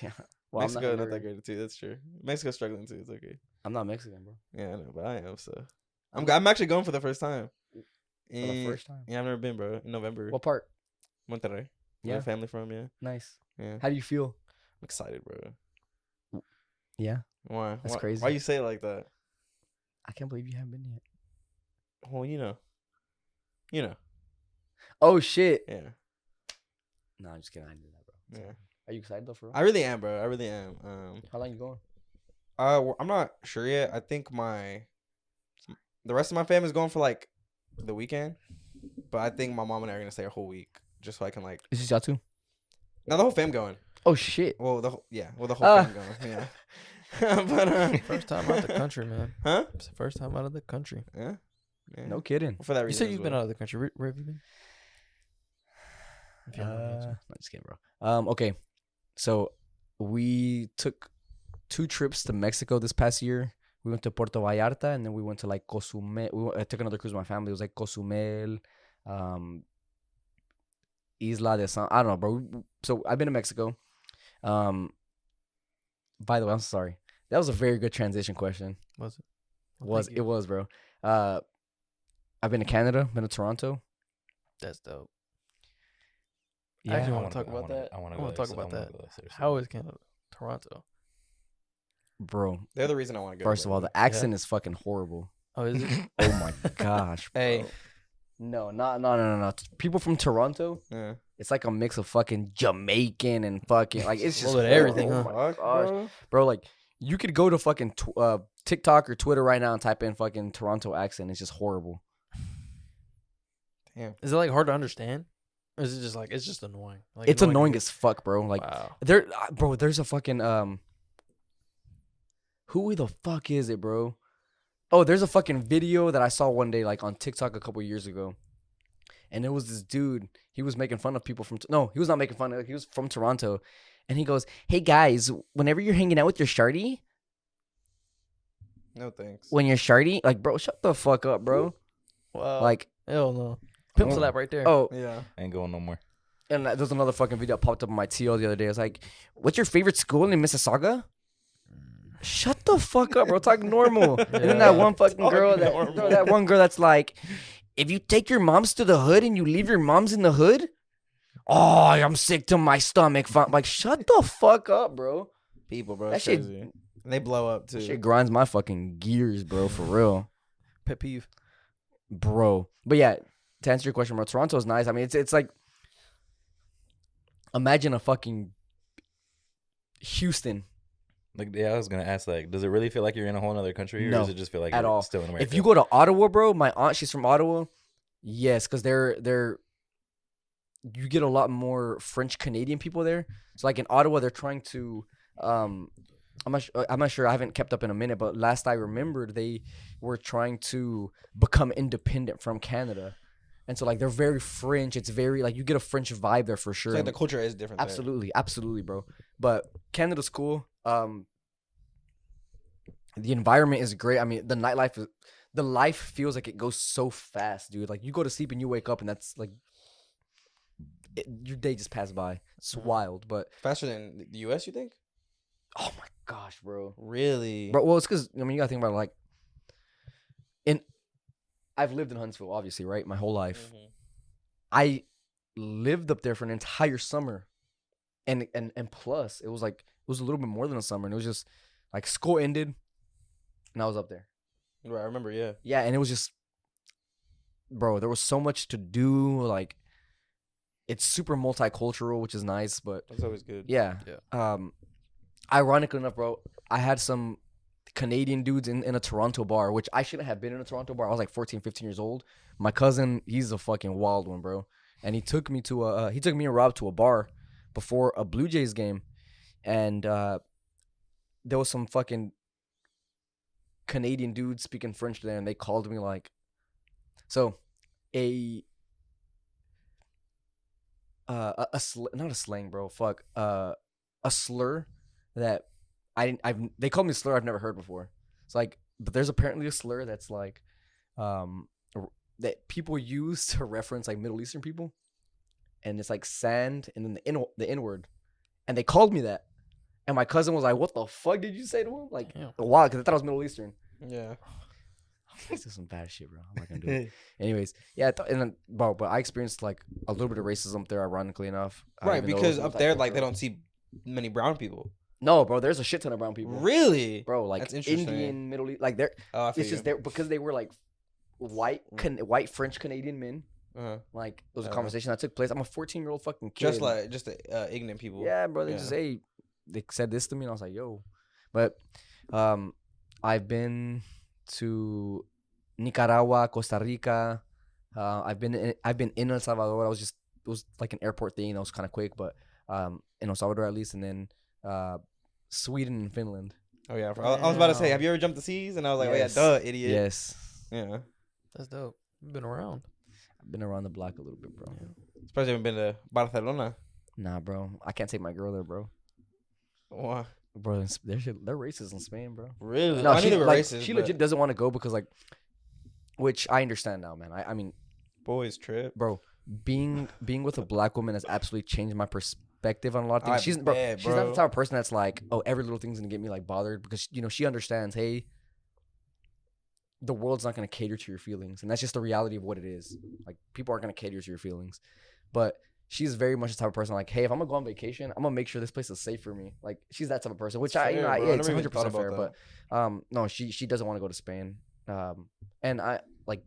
Yeah. Well, Mexico I'm not that great too. That's true. Mexico's struggling too. It's okay. I'm not Mexican, bro. Yeah, I know, but I am. So I'm actually going for the first time. For the first time. Yeah, I've never been, bro. In November. What part? Monterrey. Yeah. Where family from, yeah. Nice. Yeah. How do you feel? I'm excited, bro. Yeah. Why? That's crazy. Why you say it like that? I can't believe you haven't been yet. Well, you know. Oh shit. Yeah. No, I'm just kidding. I knew that, bro. Yeah. Are you excited though, for real? I really am, bro. I really am. How long you going? I'm not sure yet. I think the rest of my family's going for like the weekend, but I think my mom and I are gonna stay a whole week just so I can like. Is this y'all too? Now the whole fam going. Oh shit. Well, the whole fam going. Yeah. But First time out of the country, man. huh? It's the first time out of the country. Yeah. No kidding. For that You reason. said you've been out of the country. Where have you been? If you don't mind me asking. I'm just kidding, bro. Okay. So we took 2 trips to Mexico this past year. We went to Puerto Vallarta and then we went to like Cozumel. I took another cruise with my family. It was like Cozumel, Isla de San. I don't know, bro. So I've been to Mexico. By the way, I'm sorry. That was a very good transition question. Was it? Well, It was, bro. I've been to Canada, been to Toronto. That's dope. Yeah, I actually I want to wanna- talk about that. I want I to want to talk about that. How is Canada? Toronto. bro. They're the reason I want to go. First of all, the accent is fucking horrible. Oh, is it? Oh my gosh, bro. Hey. No. People from Toronto, yeah. it's like a mix of fucking Jamaican and fucking like it's A just little bit of everything, oh huh? my Fuck, gosh, bro. Like you could go to fucking TikTok or Twitter right now and type in fucking Toronto accent. It's just horrible. Damn. Is it like hard to understand? Or is it just like it's just annoying? Like It's annoying as fuck, bro. Like wow. there's a fucking who the fuck is it, bro? Oh, there's a fucking video that I saw one day like on TikTok a couple years ago. And it was this dude, he was making fun of people from he was not making fun of, he was from Toronto. And he goes, "Hey guys, whenever you're hanging out with your shardy, No thanks. when you're shardy, like bro, shut the fuck up, bro." Wow. Like, hell no. Pimp slap right there. oh, Yeah. Ain't going no more. and there's another fucking video that popped up on my TL the other day. It's like, "What's your favorite school in Mississauga?" Shut the fuck up, bro. Talk normal. And then that one fucking girl that one girl that's like, "If you take your moms to the hood and you leave your moms in the hood, oh, I'm sick to my stomach." Like, shut the fuck up, bro. People, bro. That That's shit- crazy. And they blow up too. That shit grinds my fucking gears, bro, for real. Pet peeve. Bro. But yeah, to answer your question, bro, Toronto's nice. I mean, it's like, imagine a fucking Houston. Like, yeah, I was gonna ask, like, does it really feel like you're in a whole other country, or No, does it just feel like at you're all. still in America? If you go to Ottawa, bro, my aunt, she's from Ottawa. Yes, because they're you get a lot more French Canadian people there. So like in Ottawa, they're trying to I'm not sure. I haven't kept up in a minute, but last I remembered, they were trying to become independent from Canada, and so like they're very French. It's very like you get a French vibe there for sure. It's like the culture is different. Absolutely, bro. But Canada's cool. The environment is great. I mean, the life feels like it goes so fast, dude. Like you go to sleep and you wake up and that's like your day just passed by. It's wild, but Faster than the U.S., you think? oh my gosh, bro. Really? Bro, well, it's because I mean you gotta think about it, like I've lived in Huntsville, obviously, right, my whole life. Mhm. I lived up there for an entire summer, and plus it was a little bit more than a summer, and it was just like school ended, and I was up there. Right, I remember, yeah. Yeah, and it was just bro, there was so much to do. Like, it's super multicultural, which is nice. But That's always good. yeah. Ironically enough, bro, I had some Canadian dudes in a Toronto bar, which I shouldn't have been in a Toronto bar. I was like 14, 15 years old. My cousin, he's a fucking wild one, bro. And he took me and Rob to a bar before a Blue Jays game. And there was some fucking Canadian dudes speaking French there, and they called me like, so not a slang, bro. Fuck, a slur that they called me a slur I've never heard before. It's like, but there's apparently a slur that's like, that people use to reference like Middle Eastern people, and it's like sand and then the N word, and they called me that, and my cousin was like, "What the fuck did you say to him?" Like, why? Because I thought it was Middle Eastern. Yeah. This is some bad shit, bro. I'm not gonna do it. Anyways, yeah, but I experienced like a little bit of racism there, ironically enough. Right, because up there, like, they don't see many brown people. No, bro, there's a shit ton of brown people. Really? Bro, like That's interesting. Indian, Middle East, like they're. It's just there because they were like white French Canadian men. Like it was a conversation that took place. I'm a 14-year-old fucking kid. Just ignorant people. Yeah, bro. They just they said this to me, and I was like, yo. But I've been to Nicaragua, Costa Rica. I've been in El Salvador. It was like an airport thing. That was kind of quick, but in El Salvador at least, and then Sweden and Finland. Oh yeah, I was about to say, have you ever jumped the seas? And I was like, yes. oh yeah, duh, idiot. Yes. Yeah. That's dope. You've been around. I've been around the block a little bit, bro. Yeah. Surprised you haven't been to Barcelona. Nah, bro. I can't take my girl there, bro. Why? Bro, they're racist in Spain, bro. Really? No, I knew they were like, racist. she legit doesn't want to go because, like, which I understand now, man. I mean, boys trip, bro. Being with a black woman has absolutely changed my perspective on a lot of things. She's not the type of person that's like, oh, every little thing's gonna get me like bothered, because she understands, hey, the world's not gonna cater to your feelings, and that's just the reality of what it is. Like, people aren't gonna cater to your feelings, but she's very much the type of person like, hey, if I'm gonna go on vacation, I'm gonna make sure this place is safe for me. Like, she's that type of person, which it's 100% fair. But no, she doesn't want to go to Spain, and I like.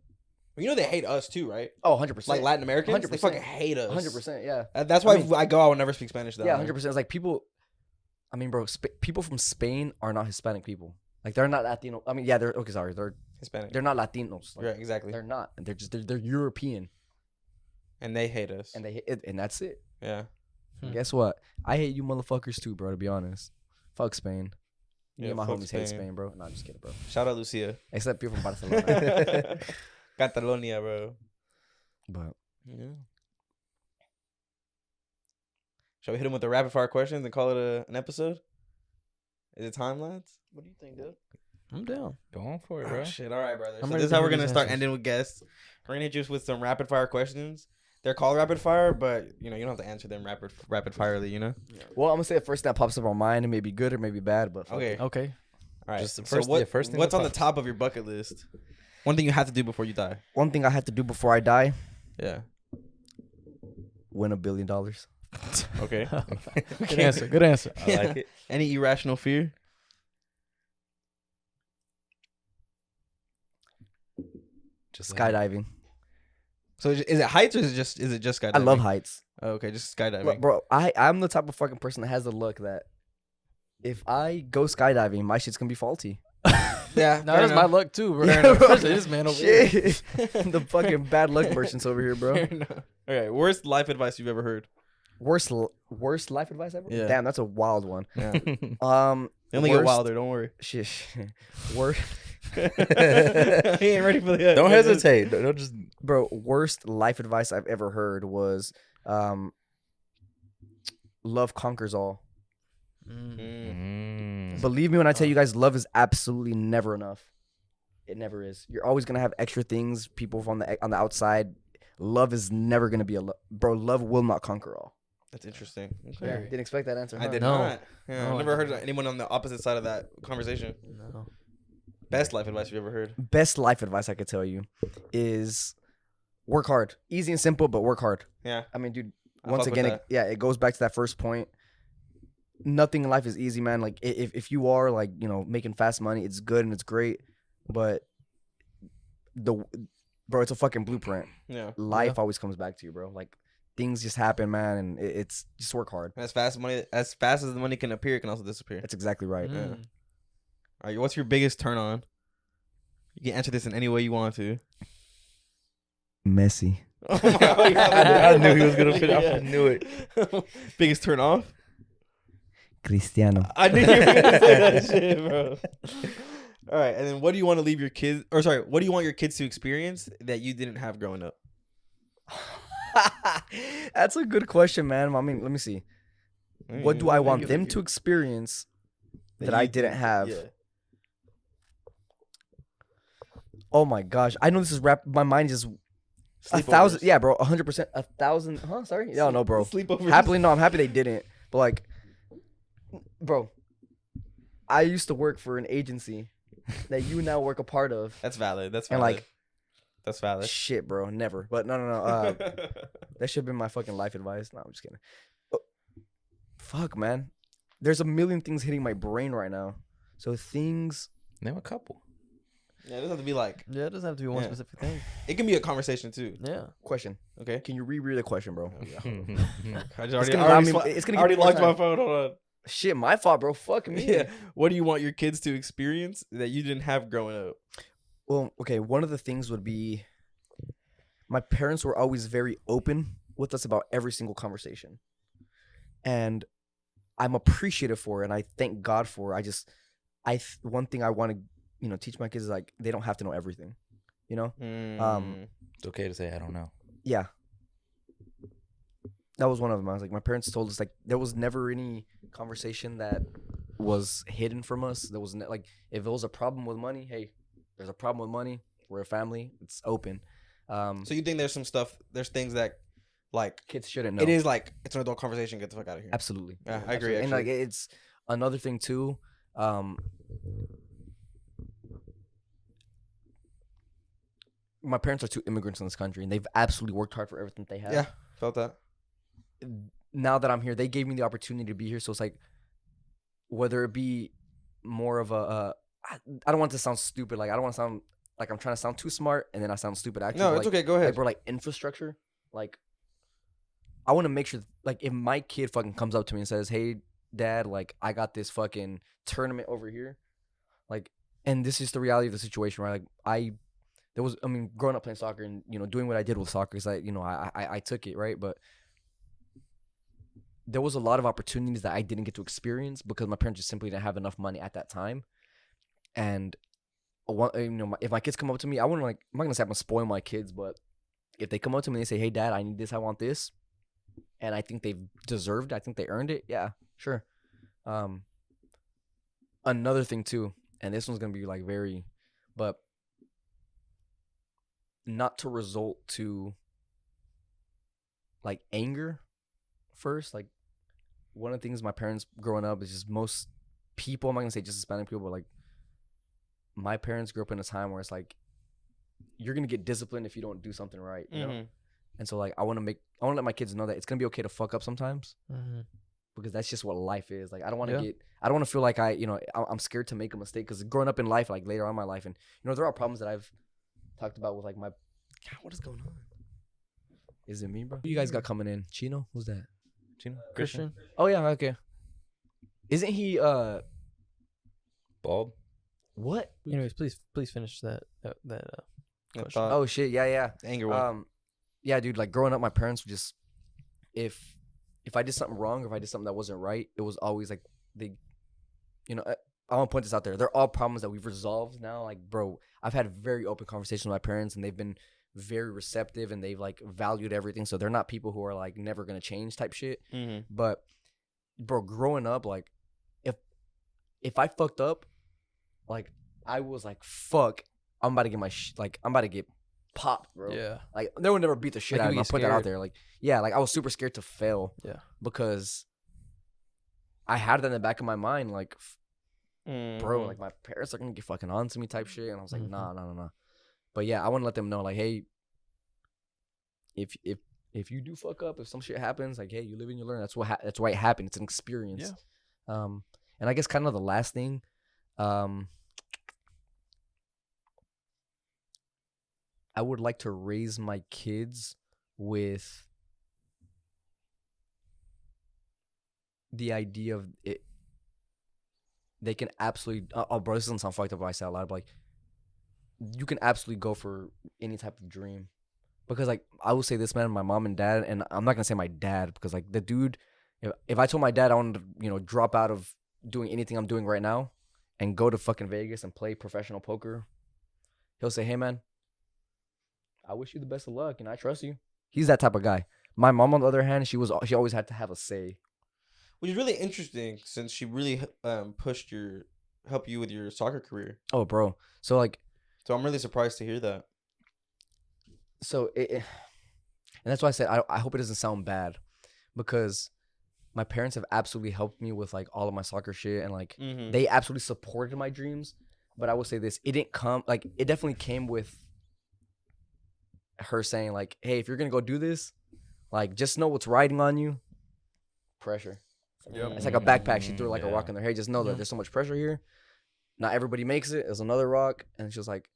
They hate us too, right? Oh, 100%. Like Latin Americans, 100%. they fucking hate us. 100%, yeah. That's why I go, I will never speak Spanish. Yeah, 100%. It's like people. I mean, bro, people from Spain are not Hispanic people. Like, they're not Latino. I mean, yeah, they're Hispanic. They're not Latinos. Like, right, exactly. They're not. They're European. And they hate us. And that's it. Yeah. Guess what? I hate you motherfuckers too, bro. To be honest, fuck Spain. Me and my homies hate Spain, bro. No, I'm just kidding, bro. Shout out Lucia. Except people from Barcelona. Catalonia, bro. But yeah. Shall we hit him with the rapid fire questions and call it an episode? Is it time, lads? What do you think, dude? I'm down. Go on for it, bro. Oh, shit. All right, brother. I'm So ready this is to how hear we're going to these start answers. ending with guests. We're going to hit you with some rapid fire questions. They're called rapid fire, but you don't have to answer them rapid firely, well, I'm gonna say the first thing that pops up on mind. It may be good or maybe bad, but fuck it. Okay. All right. Just the So first thing what's that on the pops- top of your bucket list? One thing you have to do before you die. One thing I had to do before I die: Yeah. win $1 billion. Okay. Good answer. Good answer. I like it. Any irrational fear? Just Skydiving. So is it heights or is it just skydiving? I love heights. Oh, okay, just skydiving. Look, bro, I'm the type of fucking person that has the look that if I go skydiving, my shit's gonna be faulty. Yeah, No, that's my luck too, bro. Yeah, bro. Especially this man over here. Shit. The fucking bad luck merchants over here, bro. Okay, worst life advice you've ever heard? Worst life advice ever? Yeah. Damn, that's a wild one. Yeah. They They only get wilder. Don't worry. Shit. Worst, He ain't ready for the. Don't hesitate. Don't just. bro. Worst life advice I've ever heard was, love conquers all. Believe me when I tell you guys, love is absolutely never enough. It never is. You're always gonna have extra things. People from on the outside. Love is never gonna be bro. Love will not conquer all. That's interesting. Okay. Yeah, didn't expect that answer. I huh? did No. not. Yeah, No, I've never I heard didn't. anyone on the opposite side of that conversation. No. Best life advice you've ever heard? Best life advice I could tell you is work hard. Easy and simple, but work hard. Yeah. I mean, dude, I once fuck with again, it goes back to that first point. Nothing in life is easy, man. Like, if you are, like, making fast money, it's good and it's great. But bro, it's a fucking blueprint. Yeah. Life always comes back to you, bro. Like things just happen, man, and it's just work hard. And as fast as the money can appear, it can also disappear. That's exactly right. Mm. All right, what's your biggest turn on? You can answer this in any way you want to. Messi. Oh my God, I knew he was gonna fit. I knew it. Biggest turn off? Cristiano. I knew you were gonna say that shit, bro. All right, and then what do you want to leave your kids? Or sorry, what do you want your kids to experience that you didn't have growing up? That's a good question, man. I mean, let me see. What do I want them to experience that I didn't have? Yeah. Oh my gosh, I know this is my mind is Sleepovers. 1,000. Yeah, bro, 100%. 1,000. Huh? Sorry. Yeah, no, bro. Sleepovers. Happily, no. I'm happy they didn't. But like, bro, I used to work for an agency that you now work a part of. That's valid. That's And valid. like, that's valid. shit, bro, never. But no. That should have been my fucking life advice. No, I'm just kidding. Fuck, man. There's a million things hitting my brain right now. So things. Name a couple. Yeah, it doesn't have to be like. Yeah, it doesn't have to be one Yeah. specific thing. It can be a conversation too. Yeah. Question. Okay. Can you reread the question, bro? I just It's already, gonna I allow already, me- swa- it's gonna I give already me more locked my time. phone. Hold on. Shit, my fault, bro. Fuck me. Yeah. What do you want your kids to experience that you didn't have growing up? Well, okay. One of the things would be my parents were always very open with us about every single conversation. And I'm appreciative for it. And I thank God for it. One thing I want to, teach my kids is like, they don't have to know everything, It's okay to say I don't know. Yeah. That was one of them. I was like, my parents told us like, there was never any conversation that was hidden from us. There was like, if there was a problem with money, hey, there's a problem with money. We're a family. It's open. So you think there's things that like Kids shouldn't know. it is like it's an adult conversation. Get the fuck out of here. Absolutely. Yeah, I agree, And like actually. it's another thing too. My parents are two immigrants in this country, and they've absolutely worked hard for everything they have. Yeah, felt that. Now that I'm here, they gave me the opportunity to be here. So it's like, whether it be more of I don't want to sound stupid. Like I don't want to sound like I'm trying to sound too smart, and then I sound stupid. Actually, No, but it's like, okay. Go ahead. Like we're like infrastructure. Like I want to make sure, like if my kid fucking comes up to me and says, "Hey, Dad, like I got this fucking tournament over here," like, and this is the reality of the situation, right? Like growing up playing soccer and doing what I did with soccer is I took it, right, but there was a lot of opportunities that I didn't get to experience because my parents just simply didn't have enough money at that time. And if my kids come up to me, I'm not gonna say I'm gonna spoil my kids, but if they come up to me and they say, "Hey, Dad, I need this, I want this," and I think they've deserved it, I think they earned it, yeah, sure. Another thing too, and this one's gonna be like but not to result to like anger first. Like one of the things my parents growing up is just most people, I'm not gonna say just Hispanic people, but like my parents grew up in a time where it's like you're gonna get disciplined if you don't do something right, you know. And so like I want to let my kids know that it's gonna be okay to fuck up sometimes, because that's just what life is. Like I don't want to feel like I'm scared to make a mistake, because growing up in life, like later on in my life, and there are problems that I've talked about with like my. God, what is going on? Is it me, bro? Who you guys got coming in? Chino? Who's that? Chino? Christian. Oh yeah, okay. Isn't he Bald? what? Anyways, please finish that question. Oh shit, yeah. Anger one. Yeah, dude, like growing up, my parents would just if I did something wrong or if I did something that wasn't right, it was always like I want to point this out there. They're all problems that we've resolved now. Like, bro, I've had very open conversations with my parents, and they've been very receptive, and they've like valued everything. So they're not people who are like never gonna change type shit. But bro, growing up, like if I fucked up, like I was like, fuck, I'm about to get I'm about to get popped, bro. Yeah. Like they would never beat the shit Like, out of you me. I get put that out scared. there. Like, yeah, like I was super scared to fail. Yeah. Because I had that in the back of my mind, like, bro, like my parents are gonna get fucking on to me type shit. And I was like, nah. But yeah, I want to let them know, like, hey, if you do fuck up, if some shit happens, like, hey, you live and you learn. That's why it happened. It's an experience. Yeah. And I guess kind of the last thing, I would like to raise my kids with the idea of it. They can absolutely. Oh, bro, this doesn't sound fucked up if I say it out loud, but like, you can absolutely go for any type of dream. Because like I will say this, man, my mom and dad, and I'm not gonna say my dad because like the dude, if I told my dad I wanted to, drop out of doing anything I'm doing right now and go to fucking Vegas and play professional poker, he'll say, "Hey, man, I wish you the best of luck, and I trust you." He's that type of guy. My mom, on the other hand, she always had to have a say. Which is really interesting since she really helped you with your soccer career. Oh, bro. So like, So I'm really surprised to hear that. so and that's why I said I hope it doesn't sound bad, because my parents have absolutely helped me with like all of my soccer shit, and like they absolutely supported my dreams. But I will say this, it didn't come like it definitely came with her saying like, "Hey, if you're gonna go do this, like just know what's riding on you. Pressure." Yep. It's like a backpack. She threw like a Yeah. rock in there. Hey, just know that there's so much pressure here. Not everybody makes it. There's another rock, and she was like,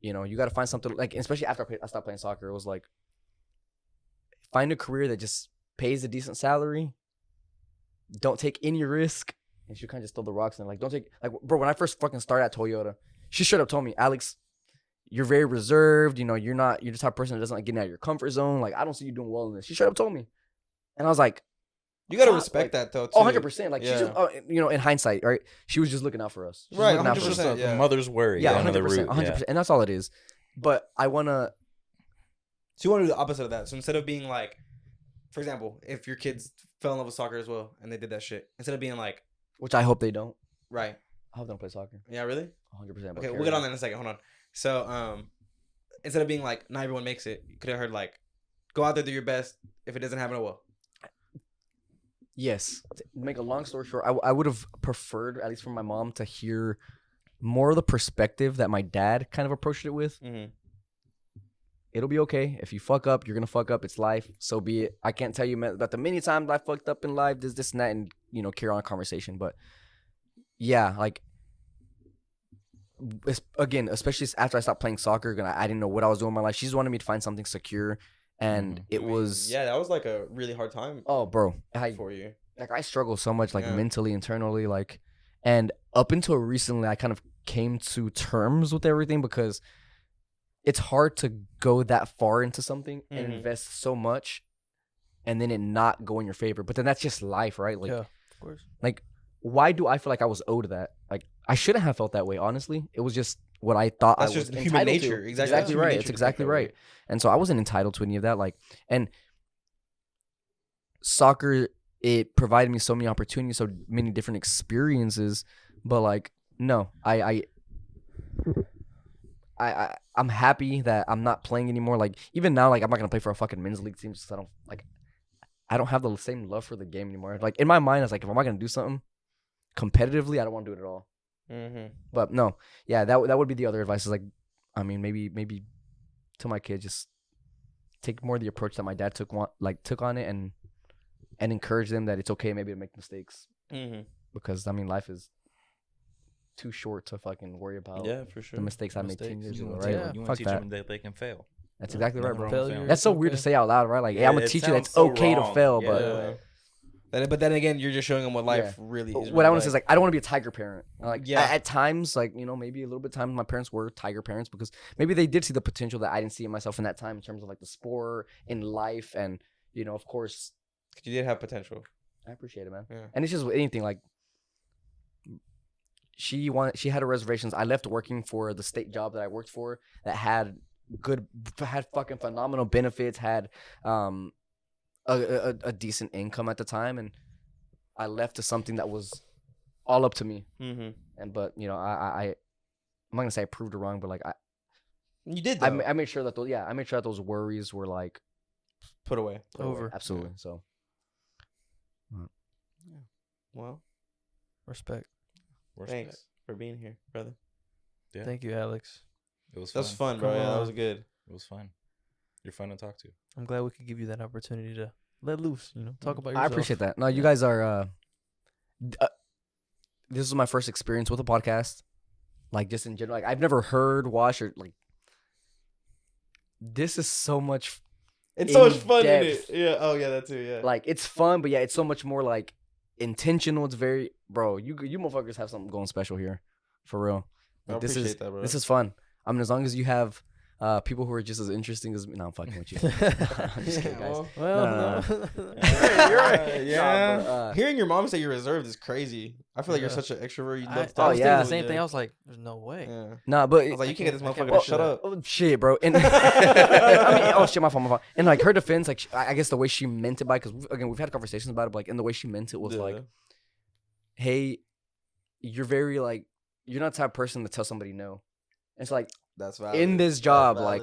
you got to find something like, especially after I stopped playing soccer, it was like, find a career that just pays a decent salary. Don't take any risk. And she kind of just throw the rocks and like, don't take like, bro. When I first fucking started at Toyota, she straight up told me, "Alex, you're very reserved. You're just type of person that doesn't like getting out of your comfort zone. Like, I don't see you doing well in this." She straight up told me, and I was like, You gotta Fuck, respect like, that though. Too. "Oh, 100%." Like, she Yeah. just, in hindsight, right? She was just looking out for us. She was Right, looking out for us. 100%. Just a Yeah. mother's worry. Yeah, going to the 100%, root, 100%, and that's all it is. But I wanna. So you want to do the opposite of that. So instead of being like, for example, if your kids fell in love with soccer as well and they did that shit, instead of being like, Which I hope they don't. right? I hope they don't play soccer. Yeah, really? 100%. Okay, we'll get on that in a second. Hold on. So instead of being like, not everyone makes it, you could have heard like, go out there, do your best. If it doesn't happen, it will. Yes. To make a long story short, I would have preferred, at least from my mom, to hear more of the perspective that my dad kind of approached it with. Mm-hmm. It'll be okay. If you fuck up, you're going to fuck up. It's life. So be it. I can't tell you about the many times I fucked up in life, this, and that, and, carry on a conversation. But yeah, like, again, especially after I stopped playing soccer, and I didn't know what I was doing in my life. She just wanted me to find something secure. And it was. Yeah, that was like a really hard time. Oh, bro. For you. Like, I struggle so much, like, Yeah. mentally, internally, like, and up until recently, I kind of came to terms with everything, because it's hard to go that far into something and invest so much and then it not go in your favor. But then that's just life, right? Like, Yeah, of course. Like, why do I feel like I was owed that? Like, I shouldn't have felt that way, honestly. It was just what I thought That's I was just human entitled nature. to. Exactly. That's human right. nature It's to exactly think that way. right. And so I wasn't entitled to any of that. Like, and soccer, it provided me so many opportunities, so many different experiences. But like, no, I'm happy that I'm not playing anymore. Like, even now, like, I'm not gonna play for a fucking men's league team because I don't have the same love for the game anymore. Like, in my mind, it's like, if I'm not gonna do something competitively, I don't want to do it at all. Mm-hmm. But no, yeah, that would be the other advice. Is like, I mean, maybe to my kid, just take more of the approach that my dad took on it, and encourage them that it's okay maybe to make mistakes, because I mean, life is too short to fucking worry about. Yeah, for sure. The mistakes I made 10 years You ago, want right? to Like, teach fuck that. them that they can fail. That's exactly right, bro. Failure. That's so It's weird to okay. say out loud, right? Like, hey, Yeah, I'm gonna it teach you that sounds it's so okay to wrong. fail, Yeah. but But then again, you're just showing them what life really is. what I want to say is, like, I don't want to be a tiger parent. Like, Yeah. at times, like, maybe a little bit of times my parents were tiger parents, because maybe they did see the potential that I didn't see in myself in that time, in terms of like the sport, in life, and of course, you did have potential. I appreciate it, man. Yeah. And it's just with anything, like, she had her reservations. I left working for the state job that I worked for that had fucking phenomenal benefits, had a decent income at the time, and I left to something that was all up to me. Mm-hmm. But I'm not gonna say I proved her wrong, but like, You did. I Though. made sure that those worries were like Put away. Over. absolutely. So Well, Respect. thanks for being here, brother. Yeah. Thank you, Alex. It was That was fun, bro. Come Yeah, that on. was good. It was fun. You're fun to talk to. I'm glad we could give you that opportunity to let loose. Talk about yourself. I appreciate that. No, you guys are. This is my first experience with a podcast, like, just in general. Like, I've never heard, watched, or like this is so much. It's so much in fun in depth. it. Yeah. Oh yeah, that too. Yeah. Like it's fun, but yeah, it's so much more like intentional. It's very, bro. You motherfuckers have something going special here, for real. I Like, this is appreciate that, bro. this is fun. I mean, as long as you have people who are just as interesting as me. No, I'm fucking with you. I'm just kidding, guys. Well, No. You're right. Yeah. Nah, but, Hearing your mom say you're reserved is crazy. I feel like you're Yeah. such an extrovert. You I, love to I talk was to thinking the people, same yeah. thing. I was like, there's no way. Yeah. nah, but I was like, you can't get this I can't motherfucker to watch shut that. up. oh, shit, bro. And I mean, oh shit, my fault. And like her defense, like I guess the way she meant it by, because again we've had conversations about it, but like in the way she meant it was Yeah. like, hey, you're very like, you're not the type of person to tell somebody no. It's like That's valid. in this That's job, valid.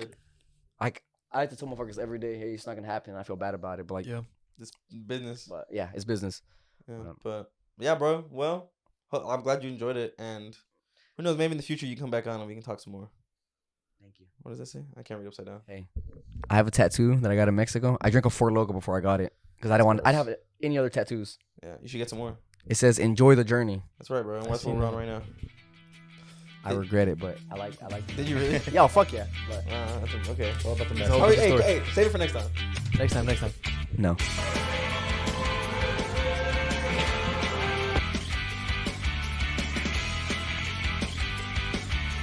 like I have to tell motherfuckers every day, hey, it's not gonna happen. And I feel bad about it, but like, Yeah. this business. but yeah, it's business. Yeah. Um, But yeah, bro. Well, I'm glad you enjoyed it, and who knows? Maybe in the future you come back on and we can talk some more. Thank you. What does that say? I can't read upside down. Hey, I have a tattoo that I got in Mexico. I drank a Four Loko before I got it because I didn't want. I didn't have any other tattoos. Yeah, you should get some more. It says "Enjoy the journey." That's right, bro. And that's what seen we're on that. right now. I regret it, but I like. Did you really? Yeah, fuck yeah. But Okay. What about the So- message? Oh, What's the hey, story? hey, save it for next time. Next time. no.